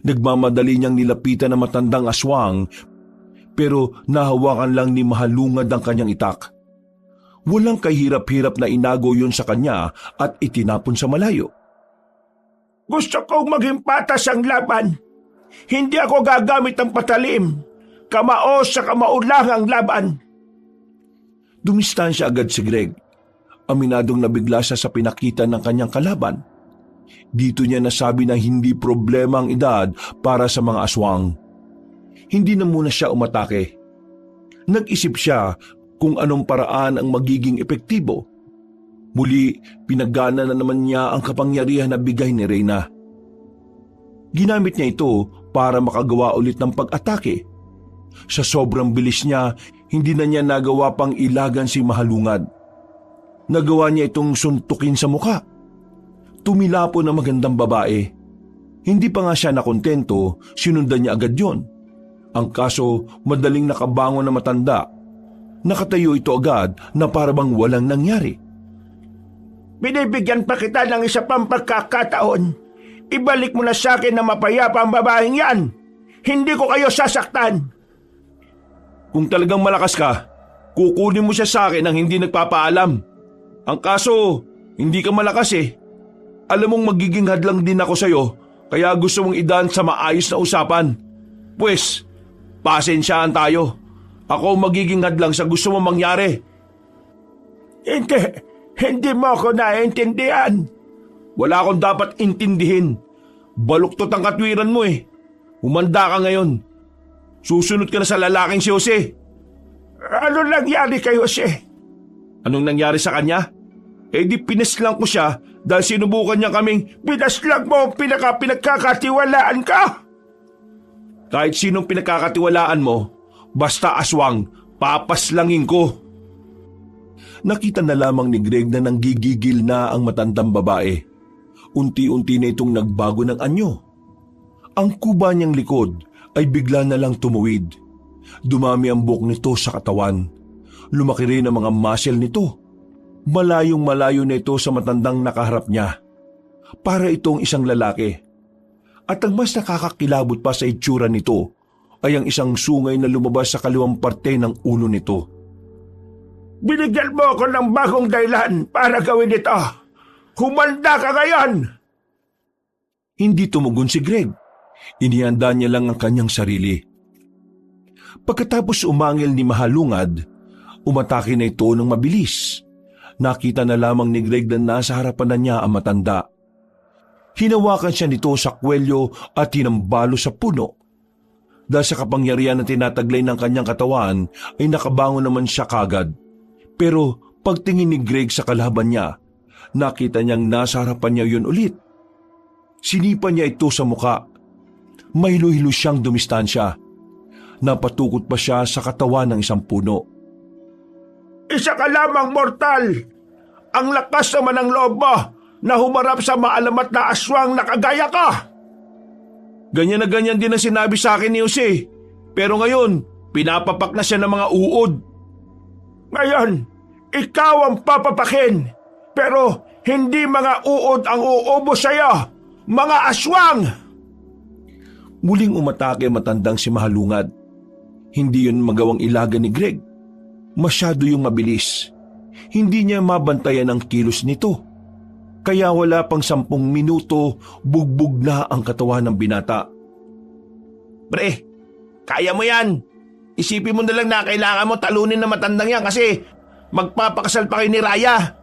Nagmamadali niyang nilapitan ang matandang aswang, pero nahawakan lang ni Mahalungad ang kanyang itak. Walang kahirap-hirap na inago yun sa kanya at itinapon sa malayo. Gusto kong maging patas ang laban. Hindi ako gagamit ng patalim. Kamao sa kamao lang ang laban. Dumistansya agad si Greg. Aminadong nabigla siya sa pinakita ng kanyang kalaban. Dito niya nasabi na hindi problema ang edad para sa mga aswang. Hindi na muna siya umatake. Nag-isip siya kung anong paraan ang magiging epektibo. Muli, pinagana na naman niya ang kapangyarihan na bigay ni Reyna. Ginamit niya ito para makagawa ulit ng pag-atake. Sa sobrang bilis niya, hindi na niya nagawa pang ilagan si Mahalungad. Nagawa niya itong suntukin sa muka. Tumilapo na magandang babae. Hindi pa nga siya nakontento, sinundan niya agad yon. Ang kaso, madaling nakabangon na matanda. Nakatayo ito agad na parabang walang nangyari. Binibigyan pa kita ng isa pang pagkakataon. Ibalik mo na sa akin na mapayapa ang babaeng yan. Hindi ko kayo sasaktan. Kung talagang malakas ka, kukunin mo siya sa akin nang hindi nagpapaalam. Ang kaso, hindi ka malakas eh. Alam mong magiging hadlang din ako sa'yo, kaya gusto mong idaan sa maayos na usapan. Pwes, pasensyaan tayo. Ako magiging hadlang sa gusto mong mangyari. Hindi mo ako naiintindihan. Wala akong dapat intindihin. Baluktot ang katwiran mo eh. Humanda ka ngayon. Susunod ka na sa lalaking si Jose. Ano nangyari kay Jose? Anong nangyari sa kanya? Eh di pinaslang ko siya dahil sinubukan niya kaming Pinaslang mo ang pinagkakatiwalaan ka? kahit sinong pinagkakatiwalaan mo, basta aswang, papaslangin ko. Nakita na lamang ni Greg na nanggigigil na ang matandang babae. Unti-unti na itong nagbago ng anyo. Ang kuba niyang likod ay bigla na lang tumuwid. Dumami ang buhok nito sa katawan. Lumaki rin ang mga muscle nito. Malayong malayo na ito sa matandang nakaharap niya. Para itong isang lalaki. At ang mas nakakakilabot pa sa itsura nito ay ang isang sungay na lumabas sa kaliwang parte ng ulo nito. Binigyan mo ako ng bagong dahilan para gawin ito. Humanda ka ngayon! Hindi tumugon si Greg. Inihanda niya lang ang kanyang sarili. Pagkatapos umangil ni Mahalungad, umatake na ito ng mabilis. Nakita na lamang ni Greg na nasa harapan na niya ang matanda. Hinawakan siya nito sa kwelyo at tinambalo sa puno. Dahil sa kapangyarihan na tinataglay ng kanyang katawan ay nakabangon naman siya kagad. Pero pagtingin ni Greg sa kalaban niya, nakita niyang nasa harapan niya yun ulit. Sinipa niya ito sa muka. May hilo-hilo siyang dumistansya. Napatukot pa siya sa katawan ng isang puno. Isa ka lamang mortal! Ang lakas naman ng loob mo na humarap sa maalamat na aswang na kagaya ka! Ganyan na ganyan din ang sinabi sa akin ni Jose. Pero ngayon, pinapapak na siya ng mga uod. Ngayon, ikaw ang papapakin. Pero hindi mga uod ang uubo sa'yo, mga aswang! Muling umatake matandang si Mahalungad. Hindi yun magawang ilaga ni Greg. Masyado yung mabilis. Hindi niya mabantayan ang kilos nito. Kaya wala pang 10 minuto, bugbog na ang katawan ng binata. Pre, kaya mo yan. Isipin mo na lang na kailangan mo talunin na matandang yan kasi magpapakasal pa kayo ni Raya.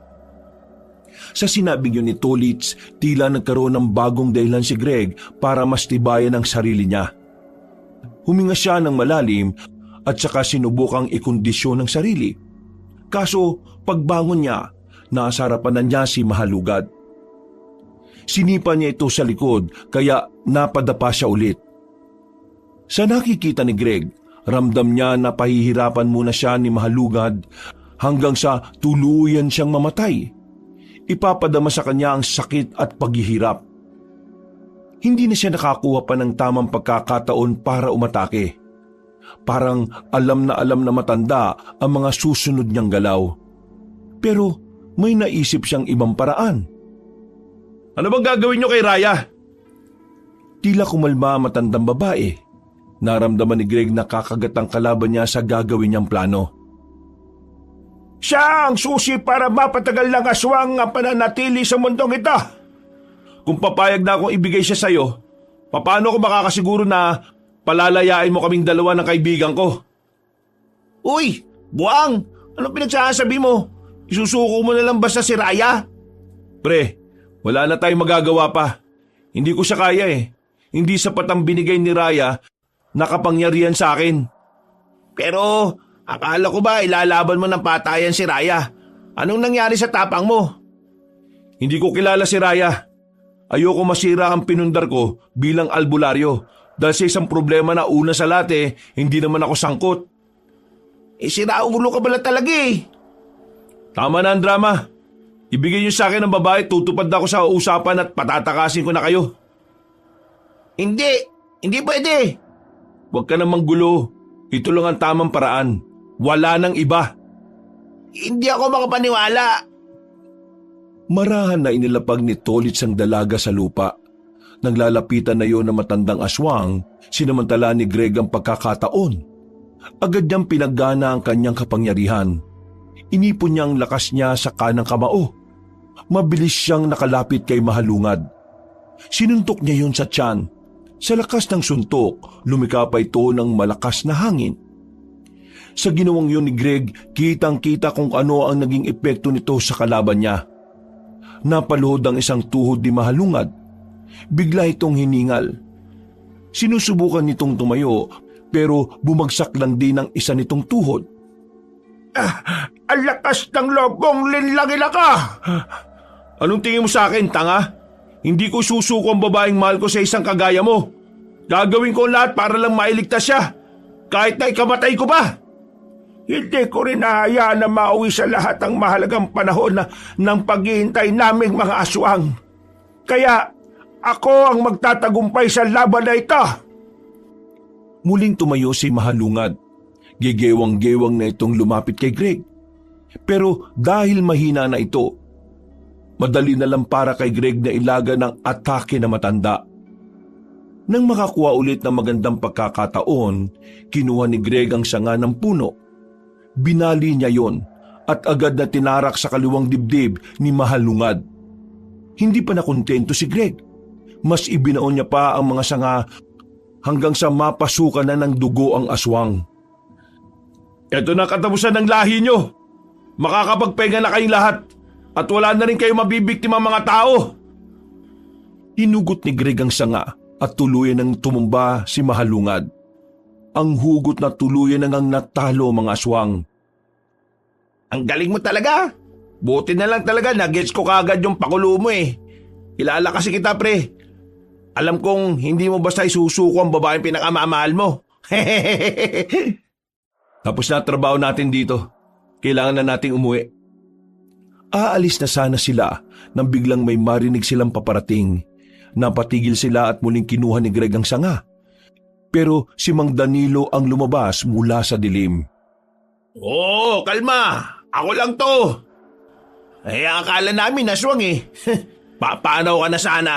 Sa sinabing yun ni Tolitz, tila nagkaroon ng bagong dahilan si Greg para mas tibayan ang sarili niya. Huminga siya ng malalim at saka sinubukang ikondisyon ng sarili. Kaso pagbangon niya, nasa harapan na niya si Mahalungad. Sinipa niya ito sa likod kaya napadapa siya ulit. Sa nakikita ni Greg, ramdam niya na pahihirapan muna siya ni Mahalungad hanggang sa tuluyan siyang mamatay. Ipapadama sa kanya ang sakit at paghihirap. Hindi na siya nakakuha pa ng tamang pagkakataon para umatake. Parang alam na matanda ang mga susunod niyang galaw. Pero may naisip siyang ibang paraan. Ano bang gagawin niyo kay Raya? Tila kumalma ang matandang babae. Naramdaman ni Greg na kakagat ang kalaban niya sa gagawin niyang plano. Siya ang susi para mapatagal ng aswang ang pananatili sa mundong ito. Kung papayag na akong ibigay siya sa'yo, paano ko makakasiguro na palalayain mo kaming dalawa ng kaibigan ko? Uy, buwang! Anong pinagsasabi mo? Isusuko mo na lang basta si Raya? Pre, wala na tayong magagawa pa. Hindi ko siya kaya eh. Hindi sapat ang binigay ni Raya na kapangyarihan sa akin. Pero akala ko ba ilalaban mo ng patayan si Raya? Anong nangyari sa tapang mo? Hindi ko kilala si Raya. Ayoko masira ang pinundar ko bilang albularyo dahil sa isang problema na una sa lahat hindi naman ako sangkot. Sira ulo ka pala talaga eh. Tama na ang drama. Ibigay niyo sa akin ang babae, tutupad ako sa usapan at patatakasin ko na kayo. Hindi pwede. Huwag ka namang gulo. Ito lang ang tamang paraan. Wala nang iba. Hindi ako makapaniwala. Marahan na inilapag ni Tolits ang dalaga sa lupa. Naglalapitan na yon ng matandang aswang, sinamantala ni Greg ang pagkakataon. Agad niyang pinaggana ang kanyang kapangyarihan. Inipon niya ang lakas niya sa kanang kamao. Mabilis siyang nakalapit kay Mahalungad. Sinuntok niya yon sa tiyan. Sa lakas ng suntok, lumikapa ito ng malakas na hangin. Sa ginawang yun ni Greg, kitang-kita kung ano ang naging epekto nito sa kalaban niya. Napaluhod ang isang tuhod ni Mahalungad. Bigla itong hiningal. Sinusubukan nitong tumayo, pero bumagsak lang din ang isa nitong tuhod. Ang lakas ng loob kong linlangila ka! Anong tingin mo sa akin, tanga? Hindi ko susuko ang babaeng mahal ko sa isang kagaya mo. Gagawin ko lahat para lang mailigtas siya. Kahit na ikamatay ko pa. Hindi ko rin nahayaan na mauwi sa lahat ang mahalagang panahon ng paghihintay naming mga aswang. Kaya ako ang magtatagumpay sa laban na ito. Muling tumayo si Mahalungad. Gigewang-gewang na itong lumapit kay Greg. Pero dahil mahina na ito, madali na lang para kay Greg na ilaga ng atake na matanda. Nang makakuha ulit ng magandang pagkakataon, kinuha ni Greg ang sanga ng puno. Binali niya yon at agad na tinarak sa kaliwang dibdib ni Mahalungad. Hindi pa nakontento si Greg. Mas ibinaon niya pa ang mga sanga hanggang sa mapasukan na ng dugo ang aswang. Ito na katapusan ng lahi niyo. Makakapagpahinga na kayong lahat at wala na rin kayo mabibiktima mga tao. Hinugot ni Greg ang sanga at tuluyan ng tumumba si Mahalungad. Ang hugot na tuluyan nang natalo mga aswang. Ang galing mo talaga. Buti na lang talaga na-gets ko kagad yung pakulo mo eh. Kilala kasi kita pre. Alam kong hindi mo basta isusuko ang babaeng pinakamamahal mo. Tapos na trabaho natin dito. Kailangan na nating umuwi. Aalis na sana sila nang biglang may marinig silang paparating. Napatigil sila at muling kinuha ni Greg ang sanga. Pero si Mang Danilo ang lumabas mula sa dilim. Oo, kalma. Ako lang to. Akala namin aswang eh. Papaanaw ka na sana.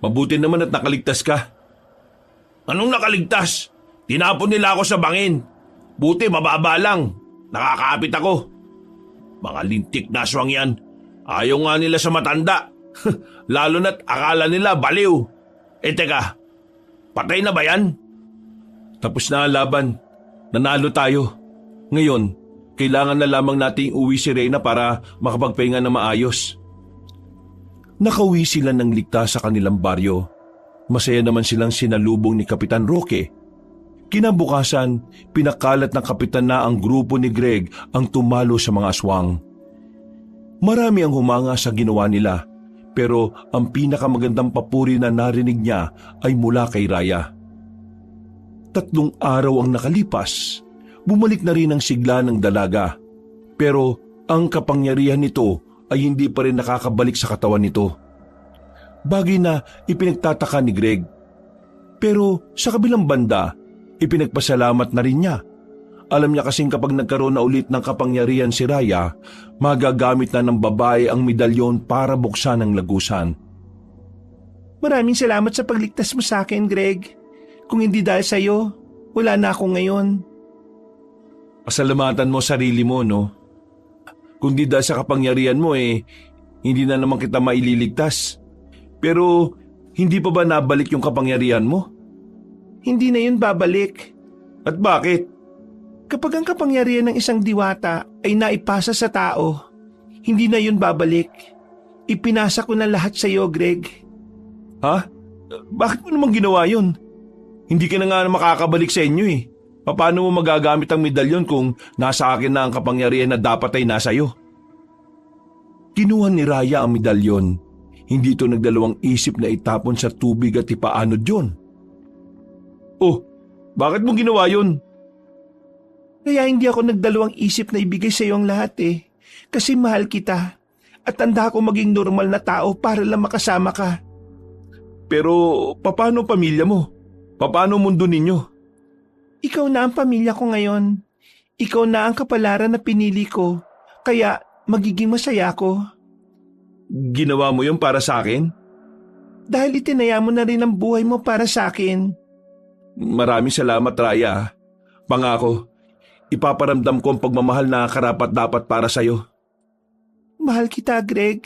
Mabuti naman at nakaligtas ka. Anong nakaligtas? Tinapon nila ako sa bangin. Buti mababa lang. Nakakaapit ako. Mga lintik na aswang yan. Ayaw nga nila sa matanda. Lalo na't akala nila baliw. Teka. Patay na ba yan? Tapos na ang laban. Nanalo tayo. Ngayon, kailangan na lamang nating uwi si Reyna para makapagpahinga na maayos. Nakauwi sila ng ligtas sa kanilang baryo. Masaya naman silang sinalubong ni Kapitan Roque. Kinabukasan, pinakalat ng kapitan na ang grupo ni Greg ang tumalo sa mga aswang. Marami ang humanga sa ginawa nila. Pero ang pinakamagandang papuri na narinig niya ay mula kay Raya. 3 araw ang nakalipas, bumalik na rin ang sigla ng dalaga. Pero ang kapangyarihan nito ay hindi pa rin nakakabalik sa katawan nito. Bagay na ipinagtataka ni Greg. Pero sa kabilang banda, ipinagpasalamat na rin niya. Alam niya kasing kapag nagkaroon na ulit ng kapangyarihan si Raya, magagamit na ng babae ang medalyon para buksan ang lagusan. Maraming salamat sa pagligtas mo sa akin, Greg. Kung hindi dahil sa'yo, wala na ako ngayon. Pasalamatan mo sarili mo, no? Kung di dahil sa kapangyarihan mo hindi na naman kita maililigtas. Pero hindi pa ba nabalik yung kapangyarihan mo? Hindi na yun babalik. At bakit? Kapag ang kapangyarihan ng isang diwata ay naipasa sa tao, hindi na yun babalik. Ipinasa ko na lahat sa iyo, Greg. Ha? Bakit mo naman ginawa yun? Hindi ka na nga makakabalik sa inyo eh. Paano mo magagamit ang medalyon kung nasa akin na ang kapangyarihan na dapat ay nasa iyo? Kinuha ni Raya ang medalyon. Hindi ito nagdalawang isip na itapon sa tubig at ipaanod yun. Oh, bakit mo ginawa yun? Kaya hindi ako nagdalawang isip na ibigay sa iyo ang lahat Kasi mahal kita at tanda ko maging normal na tao para lang makasama ka. Pero paano pamilya mo? Paano mundo ninyo? Ikaw na ang pamilya ko ngayon. Ikaw na ang kapalaran na pinili ko. Kaya magiging masaya ko. Ginawa mo yun para sa akin? Dahil itinaya mo na rin ang buhay mo para sa akin. Maraming salamat, Raya. Pangako, ipaparamdam ko ang pagmamahal na karapat-dapat para sa'yo. Mahal kita, Greg.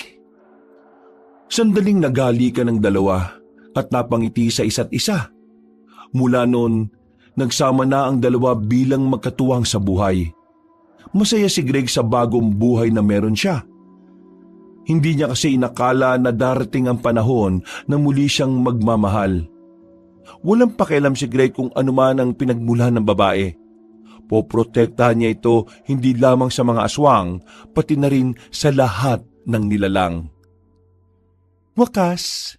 Sandaling nagali ka ng dalawa at napangiti sa isa't isa. Mula noon, nagsama na ang dalawa bilang magkatuwang sa buhay. Masaya si Greg sa bagong buhay na meron siya. Hindi niya kasi inakala na darating ang panahon na muli siyang magmamahal. Walang pakialam si Greg kung ano man ang pinagmulan ng babae. Poprotektahan niya ito hindi lamang sa mga aswang, pati na rin sa lahat ng nilalang. Wakas,